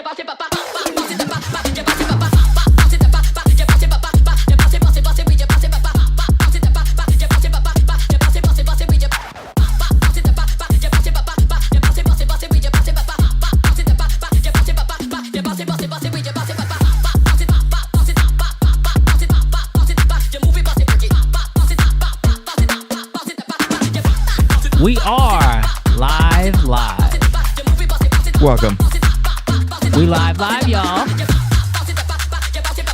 We are live. Welcome. We live, y'all.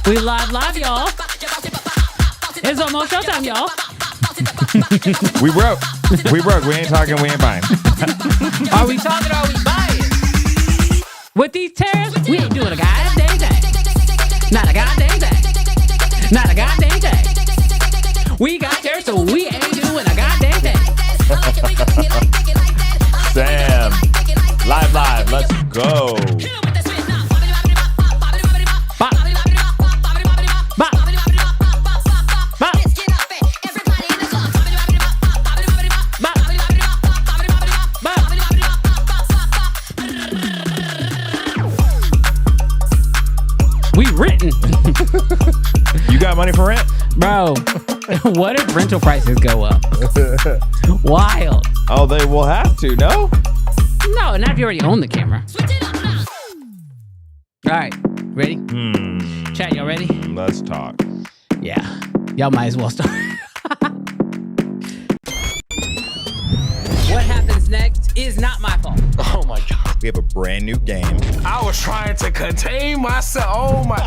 We live, y'all. It's almost showtime, y'all. We broke. We ain't talking, we ain't buying. Are we talking or are we buying? With these tariffs, we ain't doing a goddamn thing. Not a goddamn thing. Not a goddamn thing. We got tariffs, so we ain't doing a goddamn thing. Sam. Live. Let's go. Bop. Bop. Bop. We written. You got money for rent? Bro, what if rental prices go up? Wild. Oh, they will have to, no? No, not if you already own the camera. All right, ready? Chat, y'all ready? Let's talk. Yeah, y'all might as well start. What happens next is not my fault. Oh my God. We have a brand new game. I was trying to contain myself. Oh my.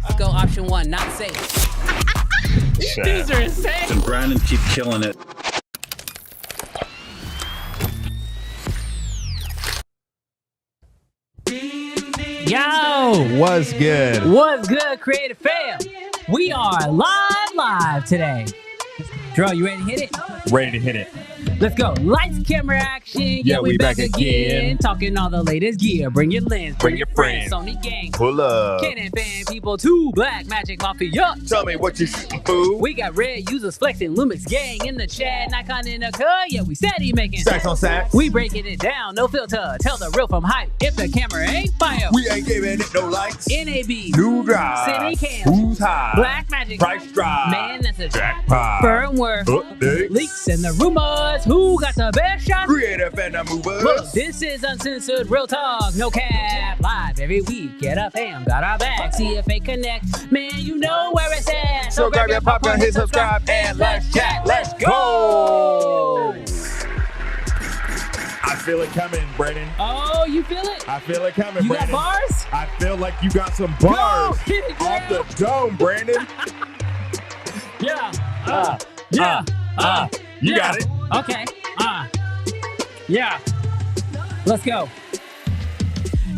Let's go option one, not safe. These are insane. And Brandon keep killing it. Yo, What's good? what's good, creative fam? We are live today. Dro, you ready to hit it? Ready to hit it. Let's go. Lights, camera, action. Yeah, we back again. again. Talking all the latest gear. Bring your lens. Bring your friends. Sony gang. Pull up. Canon fan people too. Black Magic Mafia. Tell me what you shooting, fool. We got red users flexing. Lumix gang in the chat. Nikon in the cut. Yeah, we steady making. Stacks on sacks. We breaking it down. No filter. Tell the real from hype. If the camera ain't fire. We ain't giving it no likes. NAB. New drive. City cam. Who's high? Black Magic. Price drive. Man, that's a Jackpot. firmware. Updates. Leaks and the rumors. Who got the best shot? Creative and the movers. Look, this is Uncensored Real Talk, no cap. Live every week. Get up, fam, got our back. CFA Connect, man, you know where it's at. So grab your popcorn, hit subscribe, and let's chat. Let's go. I feel it coming, Brandon. Oh, you feel it? I feel it coming, You Brandon. got bars? I feel like you got some bars Go, hit it, off girl. the dome, Brandon. Yeah. You Yeah. got it. Okay. Yeah. Let's go.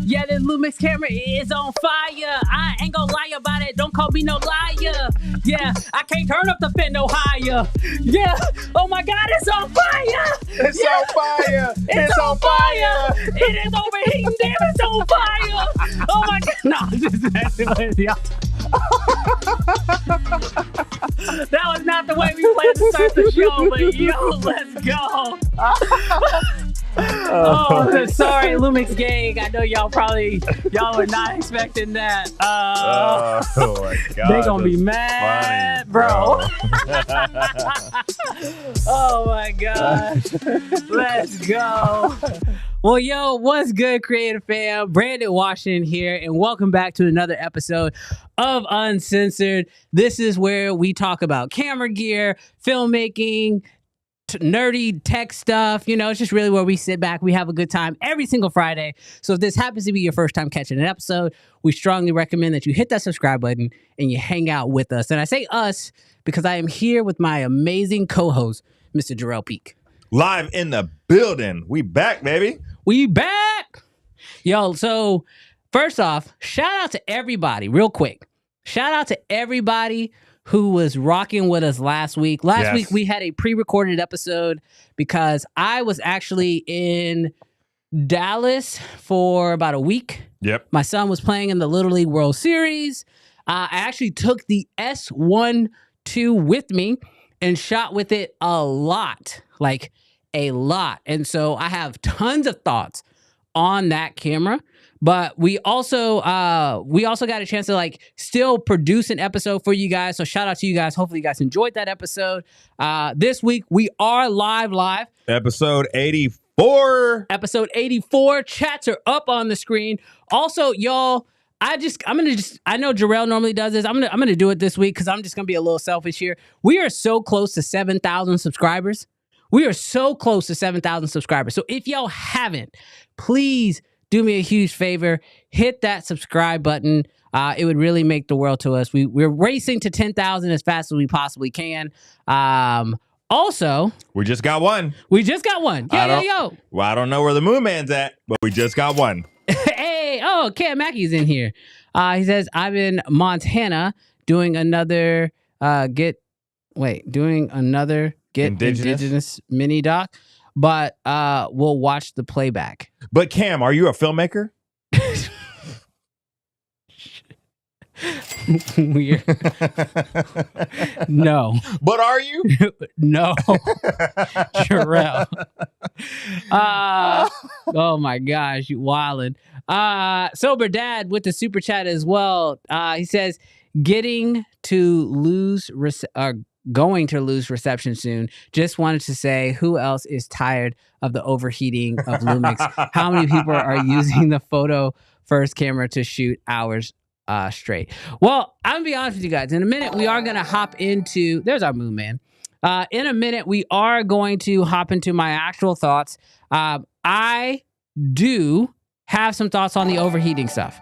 Yeah, the Lumix camera is on fire. I ain't gonna lie about it. Don't call me no liar. Yeah, I can't turn up the fin no higher. Yeah. Oh my God, it's on fire. It's on fire. It's on fire. It is overheating. Damn, it's on fire. Oh my God. No, I'm just messing with y'all. That was not the way we planned to start the show, but yo, let's go. Oh, sorry, Lumix gang. I know y'all were not expecting that. Oh my God. They gonna be that's mad, funny, bro. Oh my gosh. Let's go. Well, yo, what's good, creative fam? Brandon Washington here, and welcome back to another episode of Uncensored. This is where we talk about camera gear, filmmaking, nerdy tech stuff. You know, it's just really where we sit back, we have a good time every single Friday. So if this happens to be your first time catching an episode, we strongly recommend that you hit that subscribe button and you hang out with us. And I say us because I am here with my amazing co-host, Mr. Jarrell Peak. Live in the building. We back, baby. We back. Yo, so first off, shout out to everybody real quick. Shout out to everybody who was rocking with us last week. Last week we had a pre-recorded episode because I was actually in Dallas for about a week. Yep. My son was playing in the Little League World Series. I actually took the S1 II with me and shot with it a lot. Like a lot. And so I have tons of thoughts on that camera. But we also got a chance to like still produce an episode for you guys. So shout out to you guys. Hopefully you guys enjoyed that episode. This week we are live. Episode 84. Episode 84. Chats are up on the screen. Also, y'all, I know Jarrell normally does this. I'm gonna do it this week because I'm just gonna be a little selfish here. We are so close to 7,000 subscribers. We are so close to 7,000 subscribers. So if y'all haven't, please do me a huge favor. Hit that subscribe button. It would really make the world to us. We're racing to 10,000 as fast as we possibly can. Also, we just got one. Yo. Well, I don't know where the Moon Man's at, but we just got one. Hey, Cam Mackey's in here. He says, I'm in Montana doing another Get Indigenous mini doc, but we'll watch the playback. But Cam, are you a filmmaker? Weird. No. But are you? No. Jarrell. Oh my gosh, you wildin'. Sober Dad with the super chat as well. He says, going to lose reception soon. Just wanted to say, who else is tired of the overheating of Lumix? How many people are using the photo first camera to shoot hours straight? Well, I'm gonna be honest with you guys. In a minute, we are gonna hop into. There's our Moon Man. In a minute, we are going to hop into my actual thoughts. I do have some thoughts on the overheating stuff.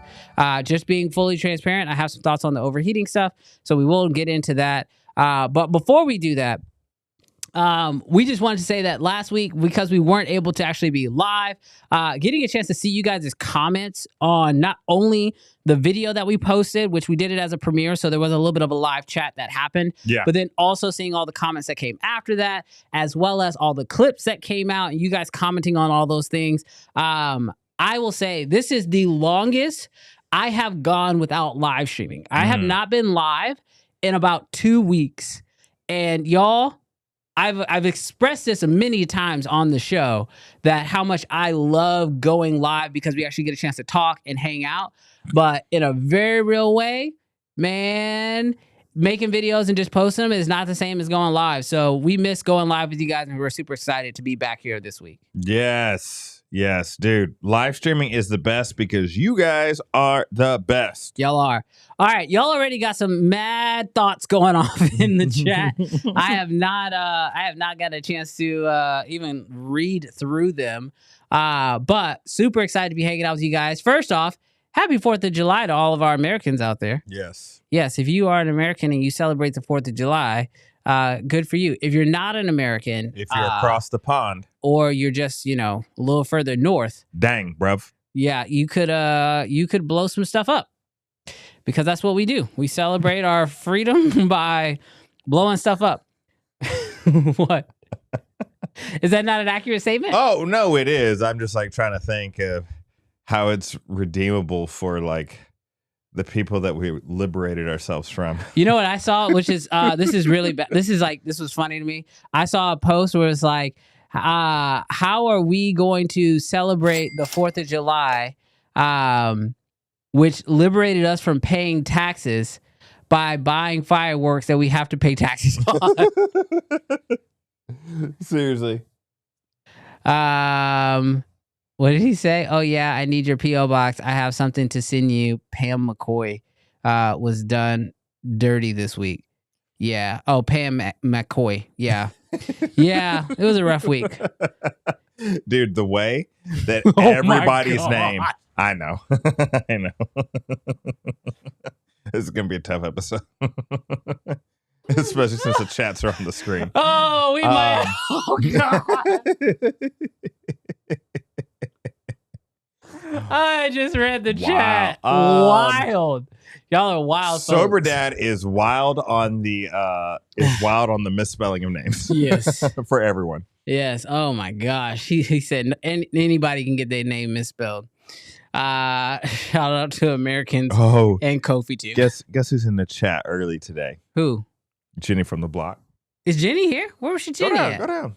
Just being fully transparent, I have some thoughts on the overheating stuff. So we will get into that. But before we do that, we just wanted to say that last week, because we weren't able to actually be live, getting a chance to see you guys' comments on not only the video that we posted, which we did it as a premiere, so there was a little bit of a live chat that happened, but then also seeing all the comments that came after that, as well as all the clips that came out, and you guys commenting on all those things. I will say this is the longest I have gone without live streaming. I have not been live in about 2 weeks, and y'all, I've expressed this many times on the show that how much I love going live because we actually get a chance to talk and hang out. But in a very real way, man, making videos and just posting them is not the same as going live. So we miss going live with you guys, and we're super excited to be back here this week. Yes, dude. Live streaming is the best because you guys are the best. Y'all are. All right, y'all already got some mad thoughts going off in the chat. I have not got a chance to even read through them. But super excited to be hanging out with you guys. First off, happy 4th of July to all of our Americans out there. Yes, if you are an American and you celebrate the 4th of July, good for you. If you're not an American, if you're across the pond, or you're just, a little further north, dang, bruv. Yeah, you could blow some stuff up, because that's what we do. We celebrate our freedom by blowing stuff up. What? Is that not an accurate statement? Oh, no, it is. I'm just like trying to think of how it's redeemable for like the people that we liberated ourselves from. You know what I saw, which is this is really bad. This was funny to me. I saw a post where it's like, how are we going to celebrate the 4th of July, which liberated us from paying taxes by buying fireworks that we have to pay taxes on? Seriously. What did he say? Oh, yeah, I need your P.O. box. I have something to send you. Pam McCoy was done dirty this week. Yeah. Oh, Pam McCoy. Yeah. Yeah, it was a rough week. Dude, the way that everybody's name. I know. I know. This is going to be a tough episode. Especially since the chats are on the screen. Oh, we might. Oh, God. I just read the chat. Wild. Y'all are wild. Sober folks. Dad is wild on the misspelling of names. Yes. For everyone. Yes. Oh my gosh. He said anybody can get their name misspelled. Shout out to Americans and Kofi too. Guess who's in the chat early today? Who? Jenny from the block. Is Jenny here? Where was she? Jenny at? Go down.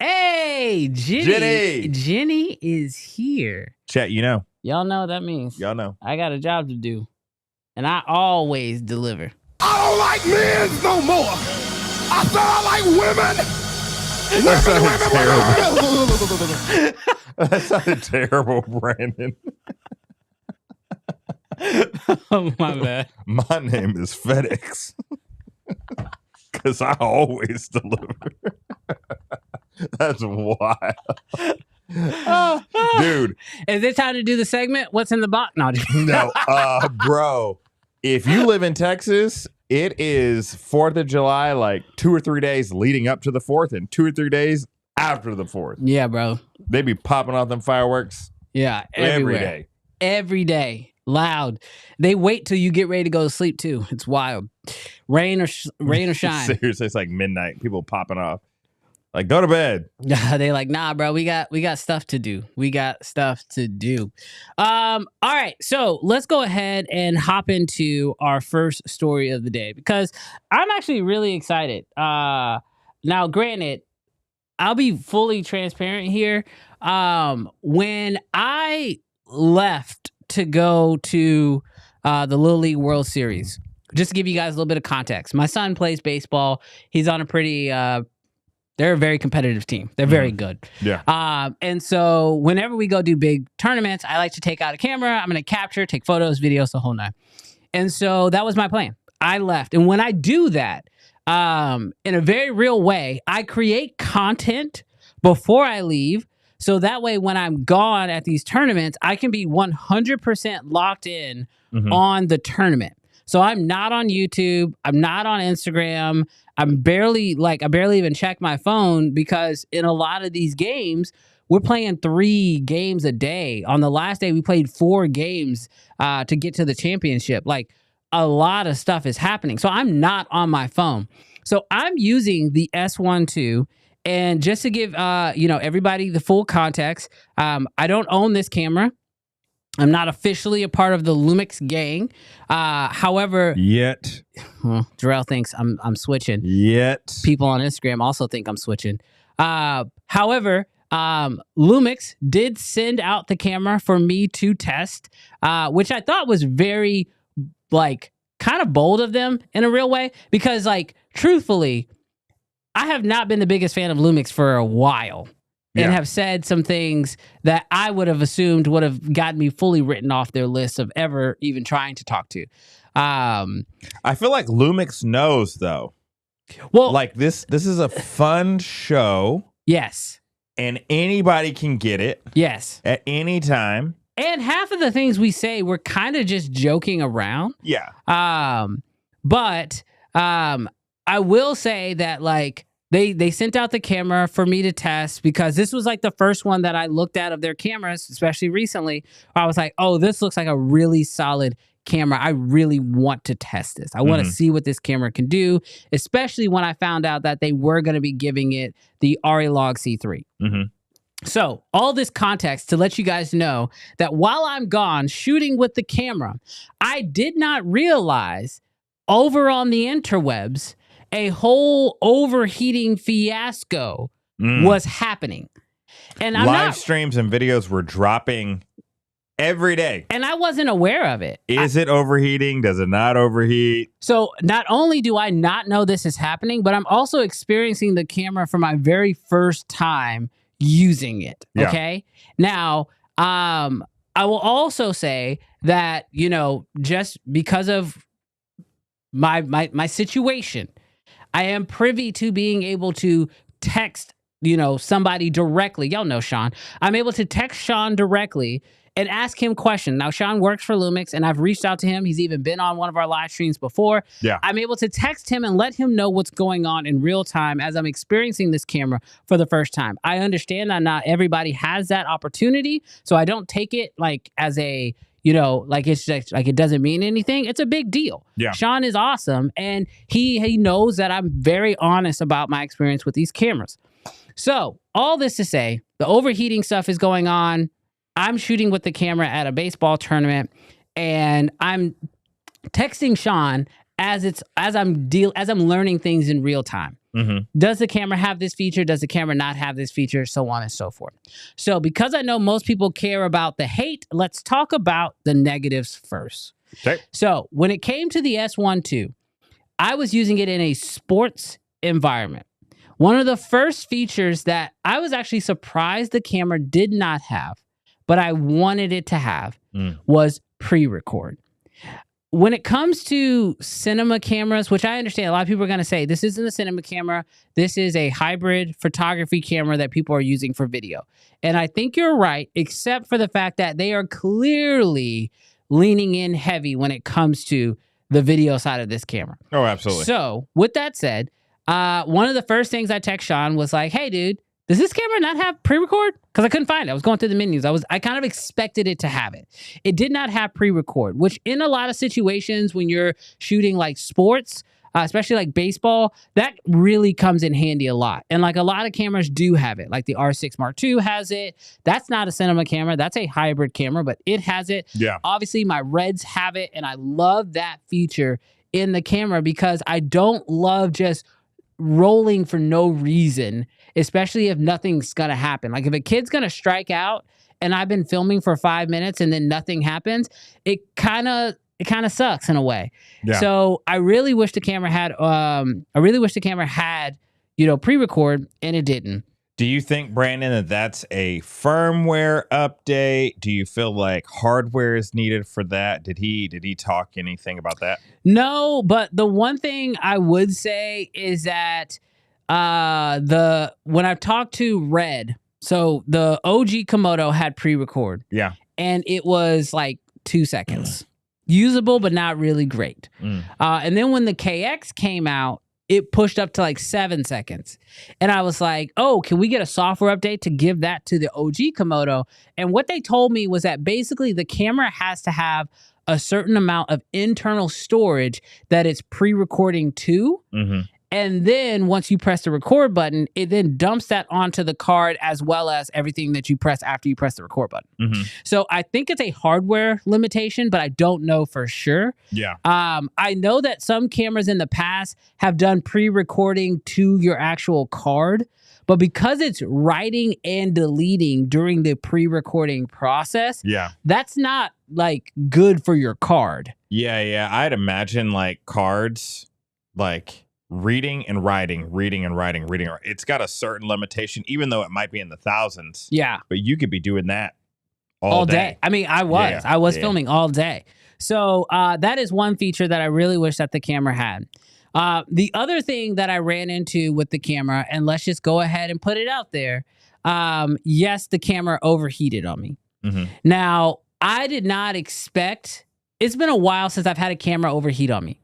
Hey, Jenny. Jenny is here. Chat, you know. Y'all know what that means. Y'all know. I got a job to do, and I always deliver. I don't like men no more. I said I like women. That sounded terrible, Brandon. Oh, my bad. My name is FedEx. Because I always deliver. That's wild. Dude. Is it time to do the segment? What's in the box? No, No, bro. If you live in Texas, it is 4th of July, like 2 or 3 days leading up to the 4th and 2 or 3 days after the 4th. Yeah, bro. They be popping off them fireworks Yeah, every everywhere. day. Every day. Loud. They wait till you get ready to go to sleep, too. It's wild. Rain or shine. Seriously, it's like midnight. People popping off. Like, go to bed. They like, nah, bro, we got stuff to do. We got stuff to do. All right, so let's go ahead and hop into our first story of the day because I'm actually really excited. Now, granted, I'll be fully transparent here. When I left to go to the Little League World Series, just to give you guys a little bit of context, my son plays baseball. He's on a pretty they're a very competitive team. They're very good. Yeah. And so whenever we go do big tournaments, I like to take out a camera. I'm going to capture, take photos, videos, the whole nine. And so that was my plan. I left. And when I do that, in a very real way, I create content before I leave. So that way, when I'm gone at these tournaments, I can be 100% locked in on the tournament. So I'm not on YouTube. I'm not on Instagram. I barely even check my phone because in a lot of these games, we're playing 3 games a day. On the last day, we played 4 games to get to the championship. Like a lot of stuff is happening. So I'm not on my phone. So I'm using the S1 II. And just to give everybody the full context, I don't own this camera. I'm not officially a part of the Lumix gang. However, Yet. Jarrell thinks I'm switching. Yet. People on Instagram also think I'm switching. However, Lumix did send out the camera for me to test, which I thought was very, kind of bold of them in a real way. Because, truthfully, I have not been the biggest fan of Lumix for a while. And have said some things that I would have assumed would have gotten me fully written off their list of ever even trying to talk to. I feel like Lumix knows, though. Well, this is a fun show. Yes. And anybody can get it. Yes. At any time. And half of the things we say, we're kind of just joking around. Yeah. But I will say that, They sent out the camera for me to test because this was the first one that I looked at of their cameras, especially recently. I was like, oh, this looks like a really solid camera. I really want to test this. I want to see what this camera can do, especially when I found out that they were going to be giving it the Log C3. So all this context to let you guys know that while I'm gone shooting with the camera, I did not realize over on the interwebs, a whole overheating fiasco was happening. And live streams and videos were dropping every day. And I wasn't aware of it. Is it overheating? Does it not overheat? So not only do I not know this is happening, but I'm also experiencing the camera for my very first time using it. Yeah. Okay. Now, I will also say that, just because of my situation, I am privy to being able to text, somebody directly. Y'all know Sean. I'm able to text Sean directly and ask him questions. Now, Sean works for Lumix, and I've reached out to him. He's even been on one of our live streams before. Yeah. I'm able to text him and let him know what's going on in real time as I'm experiencing this camera for the first time. I understand that not everybody has that opportunity, so I don't take it as a it's just it doesn't mean anything. It's a big deal. Yeah. Sean is awesome. And he knows that I'm very honest about my experience with these cameras. So all this to say, the overheating stuff is going on. I'm shooting with the camera at a baseball tournament and I'm texting Sean as I'm learning things in real time. Does the camera have this feature? Does the camera not have this feature? So on and so forth. So because I know most people care about the hate, let's talk about the negatives first. Okay. So when it came to the S1 II, I was using it in a sports environment. One of the first features that I was actually surprised the camera did not have, but I wanted it to have, was pre-record. When it comes to cinema cameras, which I understand a lot of people are going to say, this isn't a cinema camera. This is a hybrid photography camera that people are using for video. And I think you're right, except for the fact that they are clearly leaning in heavy when it comes to the video side of this camera. Oh, absolutely. So with that said, one of the first things I text Sean was like, hey, dude, does this camera not have pre-record? Because I couldn't find it. I was going through the menus. I kind of expected it to have it. It did not have pre-record, which in a lot of situations when you're shooting like sports, especially like baseball, that really comes in handy a lot. And like a lot of cameras do have it. Like the R6 Mark II has it. That's not a cinema camera. That's a hybrid camera, but it has it. Yeah. Obviously, my Reds have it, and I love that feature in the camera because I don't love just rolling for no reason, especially if nothing's gonna happen. Like if a kid's gonna strike out and I've been filming for 5 minutes and then nothing happens, it kind of sucks in a way. Yeah. So I really wish the camera had pre-record, and it didn't. Do you think, Brandon, that that's a firmware update? Do you feel like hardware is needed for that? Did he talk anything about that? No, but the one thing I would say is that when I've talked to Red, so the OG Komodo had pre-record. Yeah. And it was like 2 seconds. Usable, but not really great. And then when the KX came out, it pushed up to like 7 seconds. And I was like, oh, can we get a software update to give that to the OG Komodo? And what they told me was that basically the camera has to have a certain amount of internal storage that it's pre-recording to. And then once you press the record button, it then dumps that onto the card as well as everything that you press after you press the record button. So I think it's a hardware limitation, but I don't know for sure. Yeah. I know that some cameras in the past have done pre-recording to your actual card, but because it's writing and deleting during the pre-recording process, that's not like good for your card. Yeah. I'd imagine like cards, like reading and writing. It's got a certain limitation, even though it might be in the thousands. Yeah. But you could be doing that all day. I mean, I was filming all day. So that is one feature that I really wish that the camera had. The other thing that I ran into with the camera, and let's just go ahead and put it out there. Yes, the camera overheated on me. Now, I did not expect, it's been a while since I've had a camera overheat on me.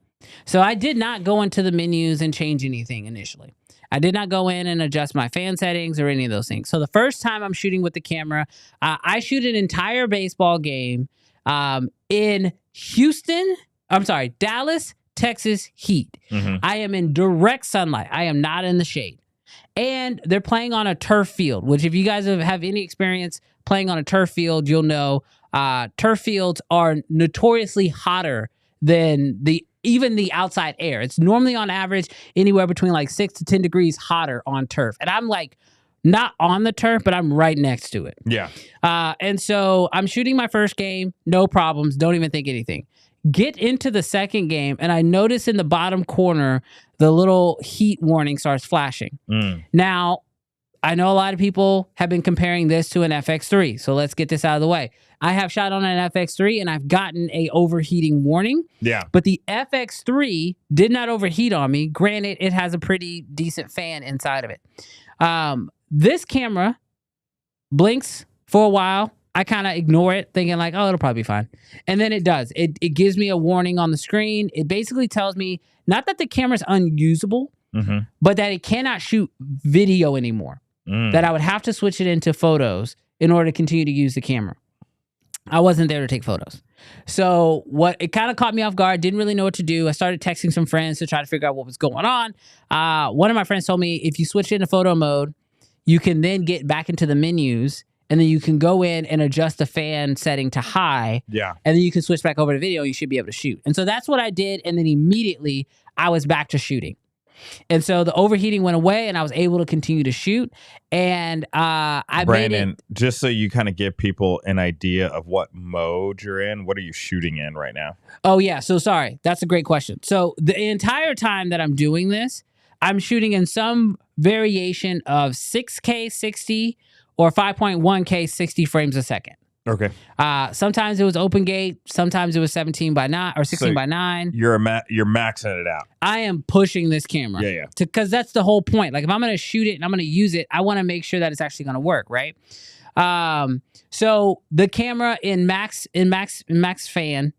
So I did not go into the menus and change anything initially. I did not go in and adjust my fan settings or any of those things. So the first time I'm shooting with the camera, I shoot an entire baseball game in Dallas, Texas heat. I am in direct sunlight. I am not in the shade. And they're playing on a turf field, which if you guys have any experience playing on a turf field, you'll know turf fields are notoriously hotter than even the outside air. It's normally on average anywhere between like 6 to 10 degrees hotter on turf. And I'm like not on the turf, but I'm right next to it. Yeah. And so I'm shooting my first game, no problems, don't even think anything. Get into the second game, and I notice in the bottom corner, the little heat warning starts flashing. Now, I know a lot of people have been comparing this to an FX3, so let's get this out of the way. I have shot on an FX3 and I've gotten a overheating warning. Yeah. But the FX3 did not overheat on me. Granted, it has a pretty decent fan inside of it. This camera blinks for a while. I kind of ignore it, thinking like, oh, it'll probably be fine. And then it does. It gives me a warning on the screen. It basically tells me not that the camera's unusable, but that it cannot shoot video anymore. That I would have to switch it into photos in order to continue to use the camera. I wasn't there to take photos. So it kind of caught me off guard. Didn't really know what to do. I started texting some friends to try to figure out what was going on. One of my friends told me if you switch into photo mode, you can then get back into the menus and then you can go in and adjust the fan setting to high. Yeah. And then you can switch back over to video and you should be able to shoot. And so that's what I did. And then immediately I was back to shooting. And so the overheating went away and I was able to continue to shoot. And I made Brandon, just so you kind of give people an idea of what mode you're in, what are you shooting in right now? Oh, yeah. So sorry. That's a great question. So the entire time that I'm doing this, I'm shooting in some variation of 6K 60 or 5.1K 60 frames a second. Okay. Sometimes it was open gate. Sometimes it was 17 by 9 or 16 by 9. You're maxing it out. I am pushing this camera. Yeah. Because that's the whole point. Like if I'm going to shoot it and I'm going to use it, I want to make sure that it's actually going to work, right? So the camera in max fan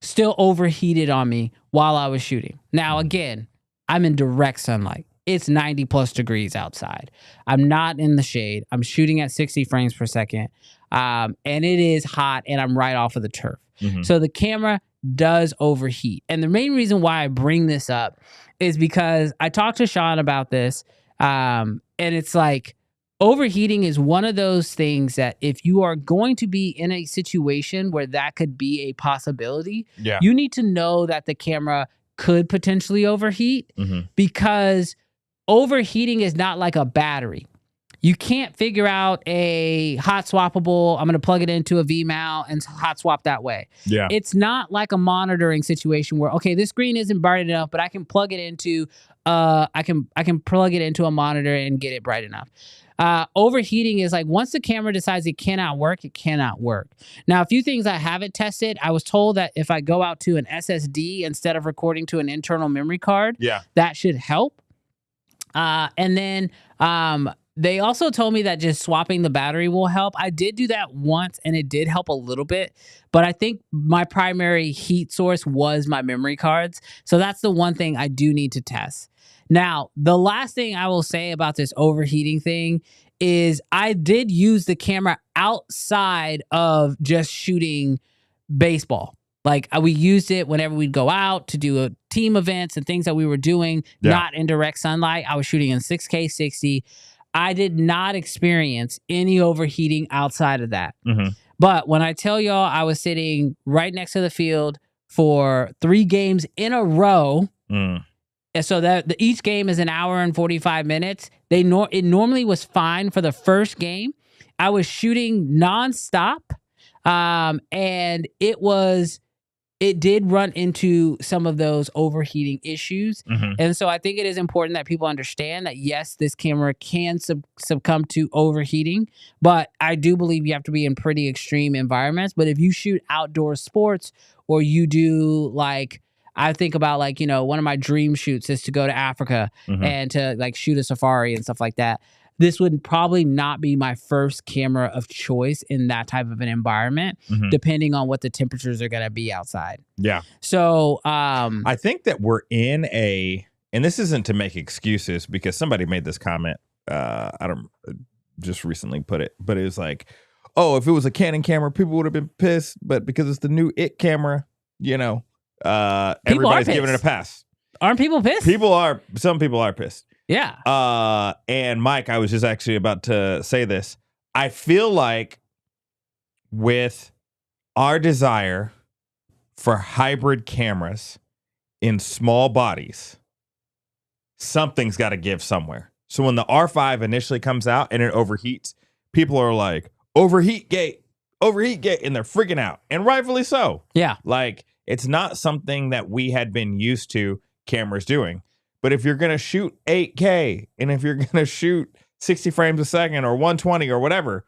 still overheated on me while I was shooting. Now, again, I'm in direct sunlight. It's 90 plus degrees outside. I'm not in the shade. I'm shooting at 60 frames per second. And it is hot and I'm right off of the turf. So the camera does overheat. And the main reason why I bring this up is because I talked to Sean about this. And it's like overheating is one of those things that if you are going to be in a situation where that could be a possibility, you need to know that the camera could potentially overheat because overheating is not like a battery. You can't figure out a hot swappable, I'm going to plug it into a V-mount and hot swap that way. Yeah. It's not like a monitoring situation where, okay, this screen isn't bright enough, but I can plug it into I can plug it into a monitor and get it bright enough. Overheating is like once the camera decides it cannot work, it cannot work. Now, a few things I haven't tested. I was told that if I go out to an SSD instead of recording to an internal memory card, that should help. And then they also told me that just swapping the battery will help. I did do that once and it did help a little bit, but I think my primary heat source was my memory cards. So that's the one thing I do need to test. Now, the last thing I will say about this overheating thing is I did use the camera outside of just shooting baseball. Like we used it whenever we'd go out to do team events and things that we were doing, not in direct sunlight. I was shooting in 6K 60. I did not experience any overheating outside of that. But when I tell y'all I was sitting right next to the field for 3 games in a row, and so that each game is an hour and 45 minutes. It normally was fine for the first game. I was shooting nonstop, and it did run into some of those overheating issues. And so I think it is important that people understand that, yes, this camera can succumb to overheating, but I do believe you have to be in pretty extreme environments. But if you shoot outdoor sports or you do like, I think about like, you know, one of my dream shoots is to go to Africa and to like shoot a safari and stuff like that. This would probably not be my first camera of choice in that type of an environment, depending on what the temperatures are going to be outside. Yeah. So I think that we're in and this isn't to make excuses because somebody made this comment. I don't just recently put it, but it was like, oh, if it was a Canon camera, people would have been pissed. But because it's the new IT camera, you know, everybody's giving it a pass. Aren't people pissed? Some people are pissed. Yeah. And Mike, I was just actually about to say this. I feel like with our desire for hybrid cameras in small bodies, something's got to give somewhere. So when the R5 initially comes out and it overheats, people are like, overheat gate, and they're freaking out. And rightfully so. Yeah. Like, it's not something that we had been used to cameras doing. But if you're going to shoot 8K and if you're going to shoot 60 frames a second or 120 or whatever,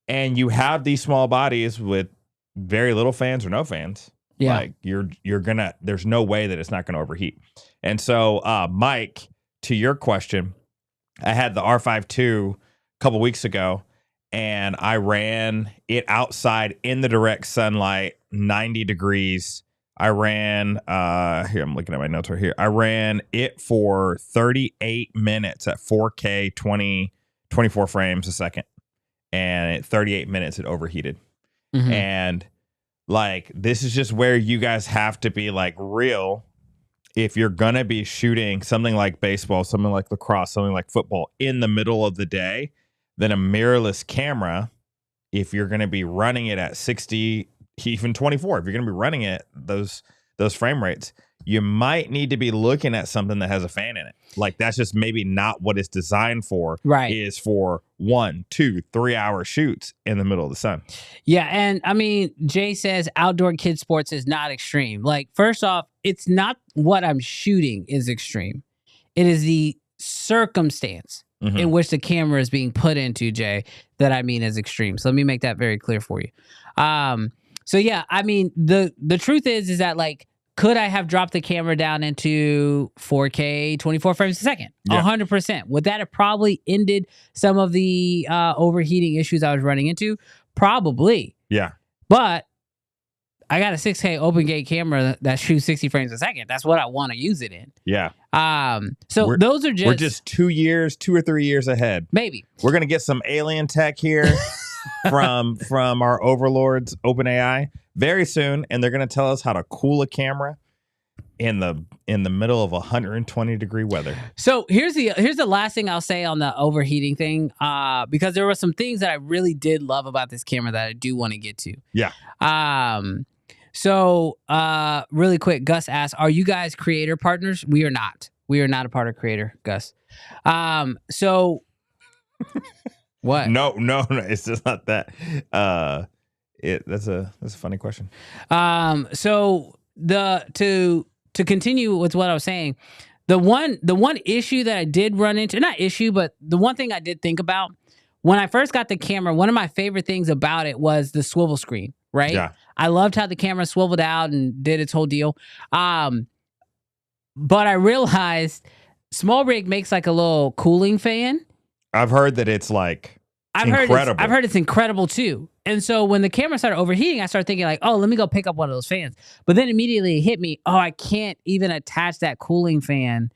and you have these small bodies with very little fans or no fans, like you're going to, there's no way that it's not going to overheat. And so, Mike, to your question, I had the R5 II a couple weeks ago and I ran it outside in the direct sunlight, 90 degrees. I ran, here, I'm looking at my notes right here. I ran it for 38 minutes at 4K, 24 frames a second. And at 38 minutes, it overheated. And like, this is just where you guys have to be like real. If you're going to be shooting something like baseball, something like lacrosse, something like football in the middle of the day, then a mirrorless camera, if you're going to be running it at 60, even 24, if you're going to be running it those those frame rates, you might need to be looking at something that has a fan in it. Like that's just maybe not what it's designed for. Right. Is for 1, 2, 3 hour shoots in the middle of the sun. Yeah. And I mean, Jay says outdoor kid sports is not extreme. Like, first off, it's not what I'm shooting is extreme. It is the circumstance in which the camera is being put into, Jay, that I mean is extreme. So let me make that very clear for you. So yeah, I mean, the truth is that, like, could I have dropped the camera down into 4K, 24 frames a second? Yeah. 100%. Would that have probably ended some of the overheating issues I was running into? Probably. Yeah. But I got a 6K open gate camera that shoots 60 frames a second. That's what I want to use it in. Yeah. So those are just... We're just 2 or 3 years ahead. Maybe. We're going to get some alien tech here from our overlords, OpenAI, very soon, and they're going to tell us how to cool a camera in the middle of 120-degree weather. So here's the last thing I'll say on the overheating thing, because there were some things that I really did love about this camera that I do want to get to. Yeah. So really quick, Gus asks, are you guys creator partners? We are not. We are not a part of Creator, Gus. So what? No, it's just not that. That's a funny question. So to continue with what I was saying, the one issue that I did run into, not issue, but the one thing I did think about when I first got the camera, one of my favorite things about it was the swivel screen, right? Yeah. I loved how the camera swiveled out and did its whole deal. But I realized small rig makes like a little cooling fan. I've heard that it's like incredible. I've heard it's incredible too. And so when the camera started overheating, I started thinking like, oh, let me go pick up one of those fans. But then immediately it hit me, oh, I can't even attach that cooling fan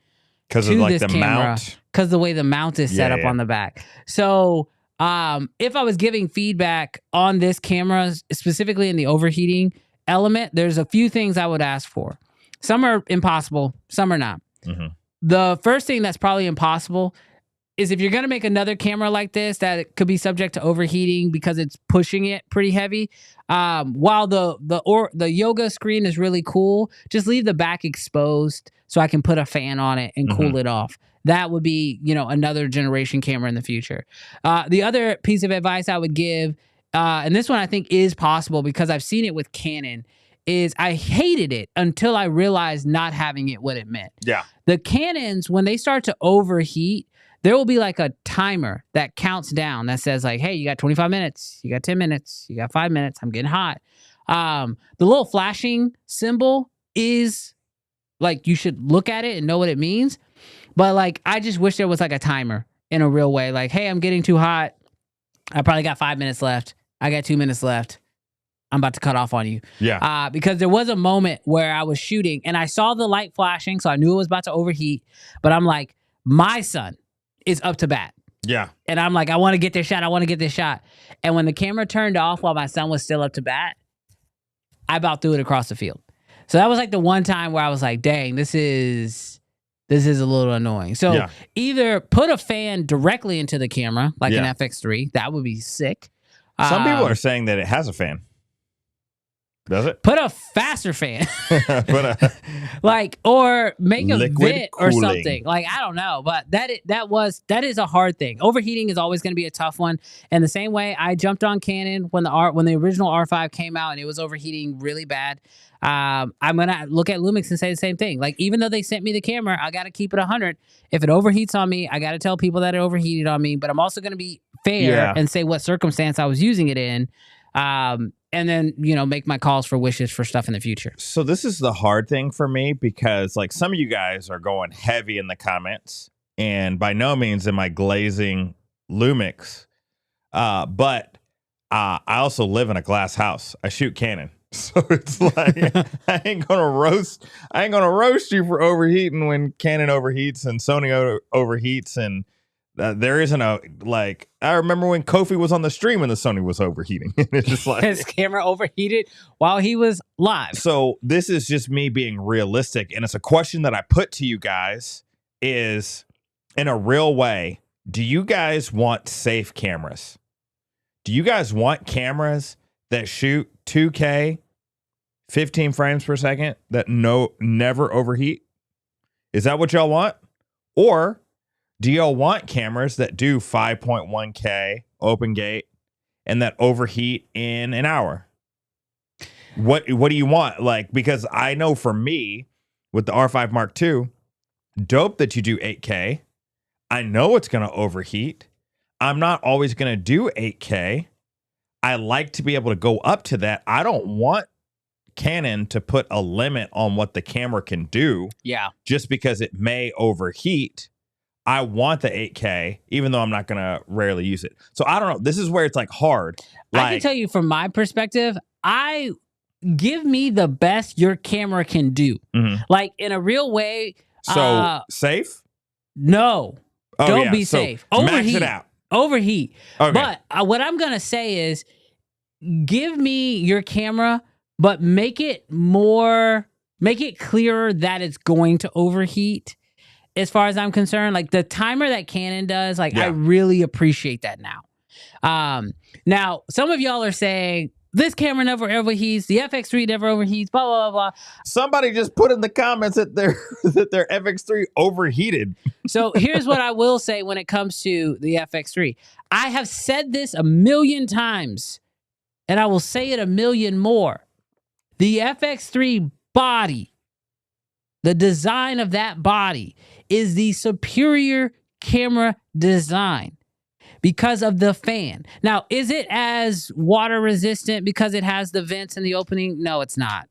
because of like the mount. Because the way the mount is set up on the back. So if I was giving feedback on this camera, specifically in the overheating element, there's a few things I would ask for. Some are impossible, some are not. Mm-hmm. The first thing that's probably impossible is if you're going to make another camera like this that it could be subject to overheating because it's pushing it pretty heavy. While the yoga screen is really cool, just leave the back exposed so I can put a fan on it and cool it off. That would be, another generation camera in the future. The other piece of advice I would give, and this one I think is possible because I've seen it with Canon, is I hated it until I realized not having it what it meant. Yeah. The Canons, when they start to overheat, there will be like a timer that counts down that says like, hey, you got 25 minutes, you got 10 minutes, you got 5 minutes, I'm getting hot. The little flashing symbol is like, you should look at it and know what it means. But like, I just wish there was like a timer in a real way. Like, hey, I'm getting too hot. I probably got 5 minutes left. I got 2 minutes left. I'm about to cut off on you. Yeah. Because there was a moment where I was shooting and I saw the light flashing, so I knew it was about to overheat. But I'm like, my son is up to bat. Yeah. And I'm like, I want to get this shot. And when the camera turned off while my son was still up to bat, I about threw it across the field. So that was like the one time where I was like, dang, this is a little annoying. So either put a fan directly into the camera, like an FX3. That would be sick. Some people are saying that it has a fan. Does it? Put a faster fan. Or make a vent or something. Like, I don't know. But that is a hard thing. Overheating is always going to be a tough one. And the same way I jumped on Canon when the original R5 came out and it was overheating really bad. I'm going to look at Lumix and say the same thing. Like, even though they sent me the camera, I got to keep it 100. If it overheats on me, I got to tell people that it overheated on me. But I'm also going to be fair and say what circumstance I was using it in. And then, make my calls for wishes for stuff in the future. So this is the hard thing for me because like some of you guys are going heavy in the comments and by no means am I glazing Lumix. But I also live in a glass house. I shoot Canon. So it's like, I ain't gonna roast you for overheating when Canon overheats and Sony overheats and there isn't I remember when Kofi was on the stream and the Sony was overheating. It's just like his camera overheated while he was live. So this is just me being realistic. And it's a question that I put to you guys is in a real way, do you guys want safe cameras? Do you guys want cameras that shoot 2K, 15 frames per second that never overheat? Is that what y'all want? Or do y'all want cameras that do 5.1K open gate and that overheat in an hour? What do you want? Like, because I know for me with the R5 Mark II, dope that you do 8K. I know it's going to overheat. I'm not always going to do 8K. I like to be able to go up to that. I don't want Canon to put a limit on what the camera can do. Yeah. Just because it may overheat. I want the 8K, even though I'm not going to rarely use it. So I don't know. This is where it's like hard. I can tell you from my perspective, give me the best your camera can do. Like in a real way. So safe? No. Oh, don't yeah. be So safe. Overheat. Max it out. Overheat. Okay. But what I'm going to say is give me your camera, but make it clearer that it's going to overheat. As far as I'm concerned, like the timer that Canon does, like I really appreciate that now. Now, some of y'all are saying this camera never overheats, the FX3 never overheats, blah, blah, blah, blah. Somebody just put in the comments that their FX3 overheated. So here's what I will say when it comes to the FX3. I have said this a million times, and I will say it a million more. The FX3 body, the design of that body, is the superior camera design because of the fan. Now, is it as water resistant because it has the vents and the opening? No, it's not.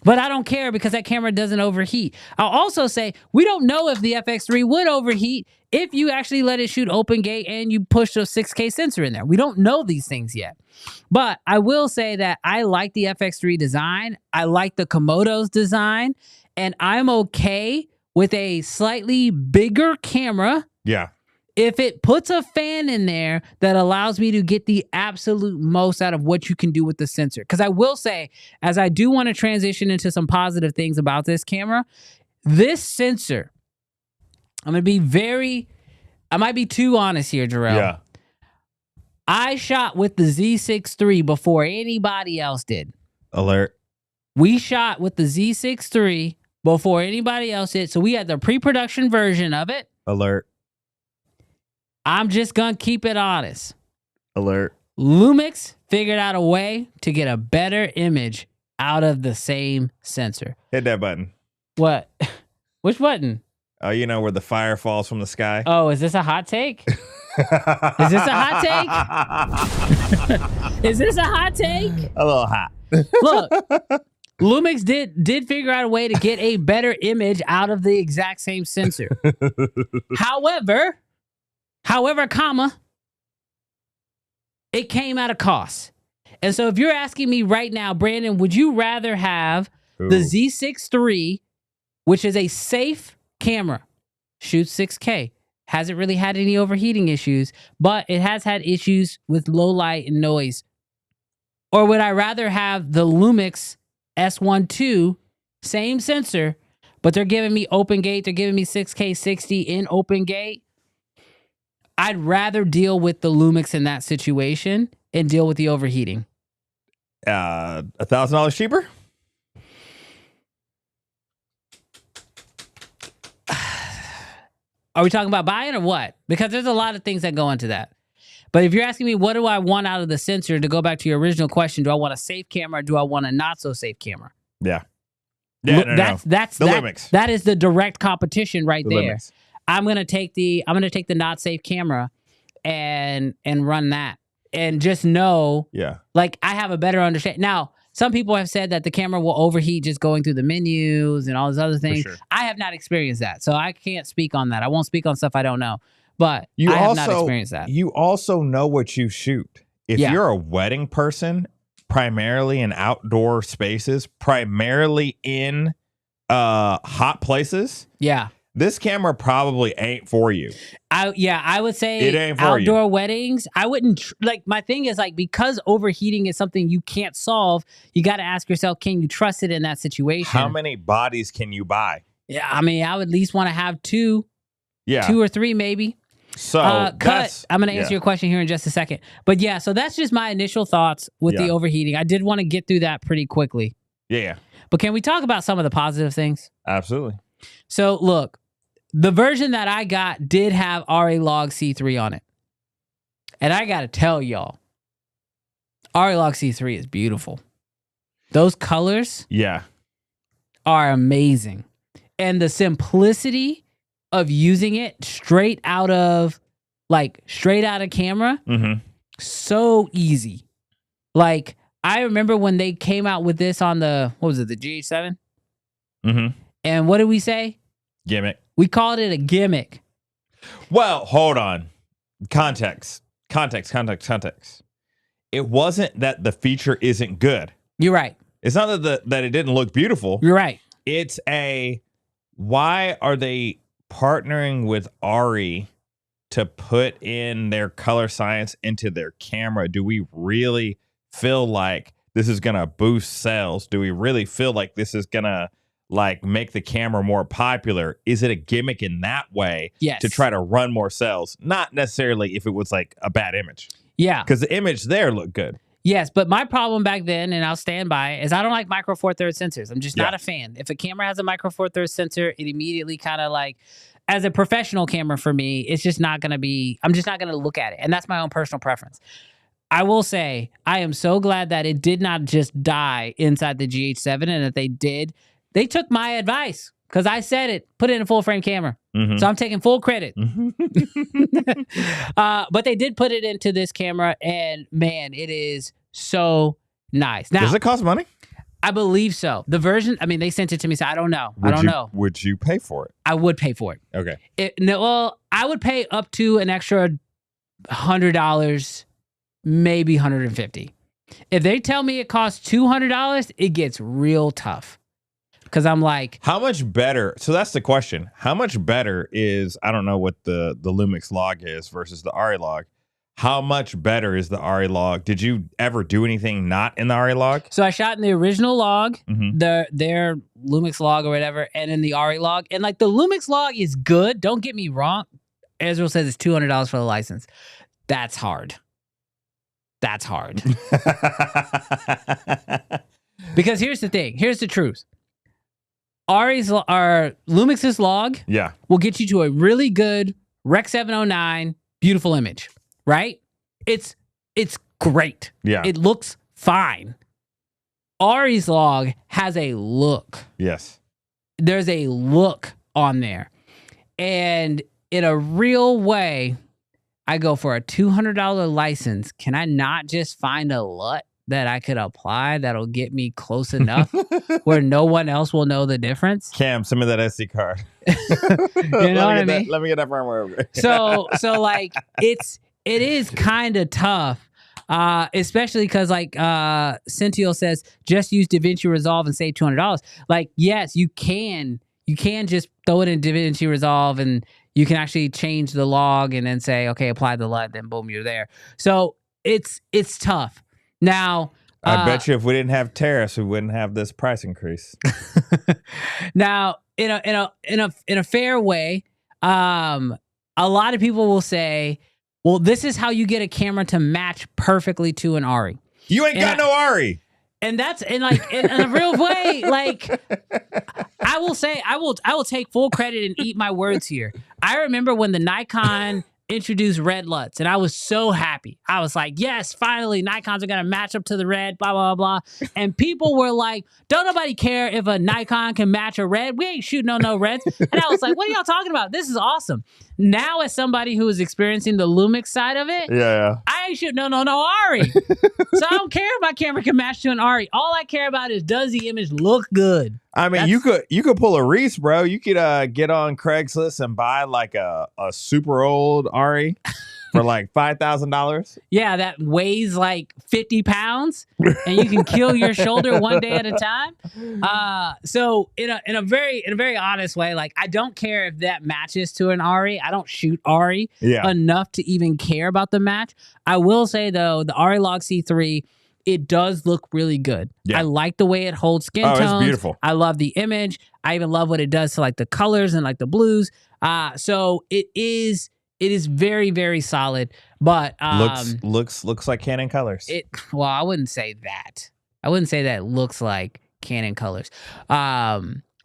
But I don't care because that camera doesn't overheat. I'll also say we don't know if the FX3 would overheat if you actually let it shoot open gate and you push a 6K sensor in there. We don't know these things yet. But I will say that I like the FX3 design. I like the Komodo's design. And I'm okay with a slightly bigger camera. Yeah. If it puts a fan in there that allows me to get the absolute most out of what you can do with the sensor. Because I will say, as I do want to transition into some positive things about this camera, this sensor, I might be too honest here, Jarrell. Yeah. I shot with the Z6 III before anybody else did. Alert. We shot with the Z6 III before anybody else did. So we had the pre-production version of it. Alert. I'm just going to keep it honest. Alert. Lumix figured out a way to get a better image out of the same sensor. Hit that button. What? Which button? Oh, you know where the fire falls from the sky? Oh, is this a hot take? Is this a hot take? Is this a hot take? A little hot. Look, Lumix did figure out a way to get a better image out of the exact same sensor. However, comma, it came at a cost. And so if you're asking me right now, Brandon, would you rather have the Z6 III, which is a safe camera, shoots 6K, hasn't really had any overheating issues, but it has had issues with low light and noise? Or would I rather have the Lumix S1 II, same sensor, but they're giving me open gate, they're giving me 6K 60 in open gate? I'd rather deal with the Lumix in that situation and deal with the overheating. $1,000 cheaper? Are we talking about buying or what? Because there's a lot of things that go into that. But if you're asking me, what do I want out of the sensor, to go back to your original question, do I want a safe camera or do I want a not so safe camera? Yeah. Yeah, That's the Lumix. That is the direct competition right there. Lumix. I'm gonna take the not safe camera and run that. And just know, like, I have a better understanding. Now, some people have said that the camera will overheat just going through the menus and all those other things. Sure. I have not experienced that, so I can't speak on that. I won't speak on stuff I don't know. But I have not experienced that. You also know what you shoot. If you're a wedding person, primarily in outdoor spaces, primarily in hot places, this camera probably ain't for you. I would say it ain't for outdoor weddings. I wouldn't my thing is, like, because overheating is something you can't solve, you got to ask yourself, can you trust it in that situation? How many bodies can you buy? Yeah, I mean, I would at least want to have two or three maybe. So I'm going to answer your question here in just a second. But yeah, so that's just my initial thoughts with the overheating. I did want to get through that pretty quickly. Yeah. But can we talk about some of the positive things? Absolutely. So look, the version that I got did have RA Log C3 on it. And I got to tell y'all, RA Log C3 is beautiful. Those colors are amazing. And the simplicity of using it straight out of camera, so easy. Like, I remember when they came out with this on the GH7? And what did we say? Gimmick. We called it a gimmick. Well, hold on. Context. It wasn't that the feature isn't good. You're right. It's not that it didn't look beautiful. You're right. It's why are they partnering with Ari to put in their color science into their camera? Do we really feel like this is going to boost sales? Do we really feel like this is going to make the camera more popular? Is it a gimmick in that way to try to run more sales? Not necessarily if it was like a bad image. Yeah. Because the image there looked good. Yes, but my problem back then, and I'll stand by, is I don't like micro four thirds sensors. I'm just not a fan. If a camera has a micro four thirds sensor, it immediately kind of as a professional camera for me, it's just not going to be, I'm just not going to look at it. And that's my own personal preference. I will say, I am so glad that it did not just die inside the GH7 and that they took my advice because I said it, put it in a full frame camera. So I'm taking full credit. But they did put it into this camera and man, it is so nice. Now, does it cost money? I believe so. The version, I mean, they sent it to me, so I don't know. I don't know. Would you pay for it? I would pay for it. Okay. I would pay up to an extra $100, maybe $150. If they tell me it costs $200, it gets real tough. Because I'm like, how much better? So that's the question. How much better is, I don't know what the Lumix log is versus the Ari log. How much better is the Ari log? Did you ever do anything not in the Ari log? So I shot in the original log, their Lumix log or whatever, and in the Ari log. And the Lumix log is good. Don't get me wrong. Ezreal says it's $200 for the license. That's hard. That's hard. Because here's the thing. Here's the truth. Lumix's log will get you to a really good Rec 709 beautiful image, right? It's great. Yeah. It looks fine. Ari's log has a look. Yes. There's a look on there. And in a real way, I go for a $200 license. Can I not just find a LUT that I could apply that'll get me close enough where no one else will know the difference? Cam, send me that SD card. You know what I mean? Let me get that firmware over. So it is kind of tough, especially because Centio says just use DaVinci Resolve and save $200. Yes, you can just throw it in DaVinci Resolve and you can actually change the log and then say, okay, apply the LUT, then boom, you're there. So it's tough. Now, I bet you if we didn't have tariffs, we wouldn't have this price increase. Now, in a fair way, a lot of people will say, "Well, this is how you get a camera to match perfectly to an Ari." You ain't got no Ari. And that's in a real way, I will say, I will take full credit and eat my words here. I remember when the Nikon introduced red LUTs, and I was so happy. I was like, yes, finally, Nikons are going to match up to the red, blah, blah, blah. And people were like, don't nobody care if a Nikon can match a red. We ain't shooting on no reds. And I was like, what are y'all talking about? This is awesome. Now, as somebody who is experiencing the Lumix side of it, I ain't shooting no Ari. So I don't care if my camera can match to an Ari. All I care about is, does the image look good? I mean, you could pull a Reese, bro. You could get on Craigslist and buy a super old Ari for $5,000. Yeah, that weighs 50 pounds, and you can kill your shoulder one day at a time. So in a very honest way, I don't care if that matches to an Ari. I don't shoot Ari enough to even care about the match. I will say though, the Ari Log C3, it does look really good. Yeah. I like the way it holds skin tones. It's beautiful. I love the image. I even love what it does to the colors and the blues. So it is very, very solid. But looks like Canon colors. Well, I wouldn't say that. I wouldn't say that it looks like Canon colors.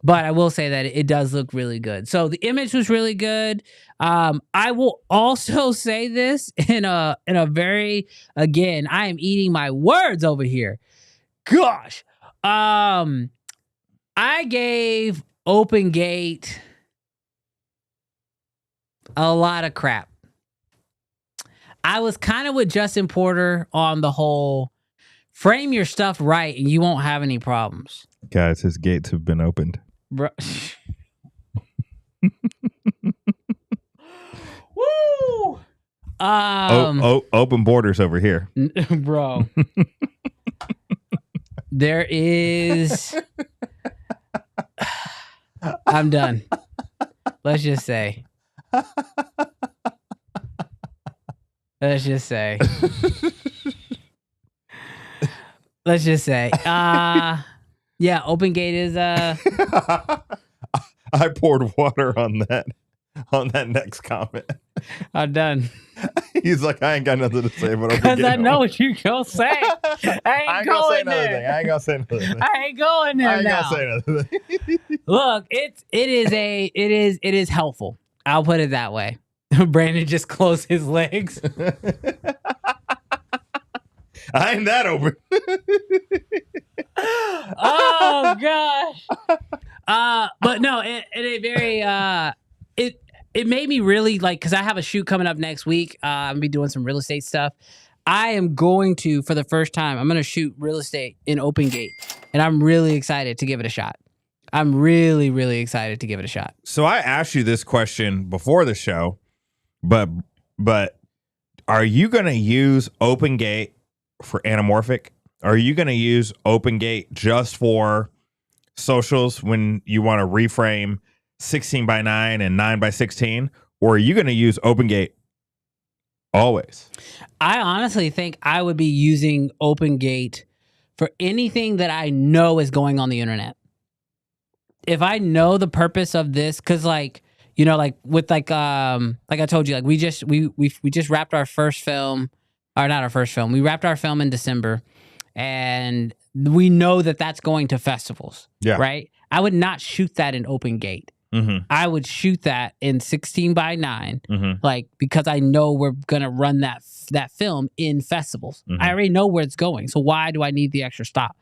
But I will say that it does look really good. So the image was really good. I will also say this in a very, again, I am eating my words over here. Gosh. I gave OpenGate a lot of crap. I was kind of with Justin Porter on the whole frame your stuff right and you won't have any problems. Guys, his gates have been opened. Bro. Woo! Open borders over here. Bro. There is... I'm done. Let's just say. Let's just say. Yeah, OpenGate is I poured water on that next comment. I'm done. He's like, I ain't got nothing to say, but because I know what you gonna say. I ain't going there. I ain't gonna say nothing. I ain't going there now. I ain't gonna say nothing. Look, it is helpful. I'll put it that way. Brandon just closed his legs. I ain't that open. Oh gosh. But no, it very it made me really like, because I have a shoot coming up next week. I'm gonna be doing some real estate stuff. I am going to, for the first time, I'm gonna shoot real estate in OpenGate, and I'm really excited to give it a shot. I'm really, really excited to give it a shot. So I asked you this question before the show, but are you gonna use OpenGate for anamorphic? Are you gonna use OpenGate just for socials when you want to reframe 16:9 and 9:16, or are you going to use OpenGate always? I honestly think I would be using OpenGate for anything that I know is going on the internet. If I know the purpose of this, because like, you know, like with like I told you, like we just wrapped our first film, or not our first film. We wrapped our film in December, and we know that that's going to festivals. Yeah. Right. I would not shoot that in OpenGate. Mm-hmm. I would shoot that in 16:9, like, because I know we're gonna run that film in festivals. I already know where it's going, so why do I need the extra stop?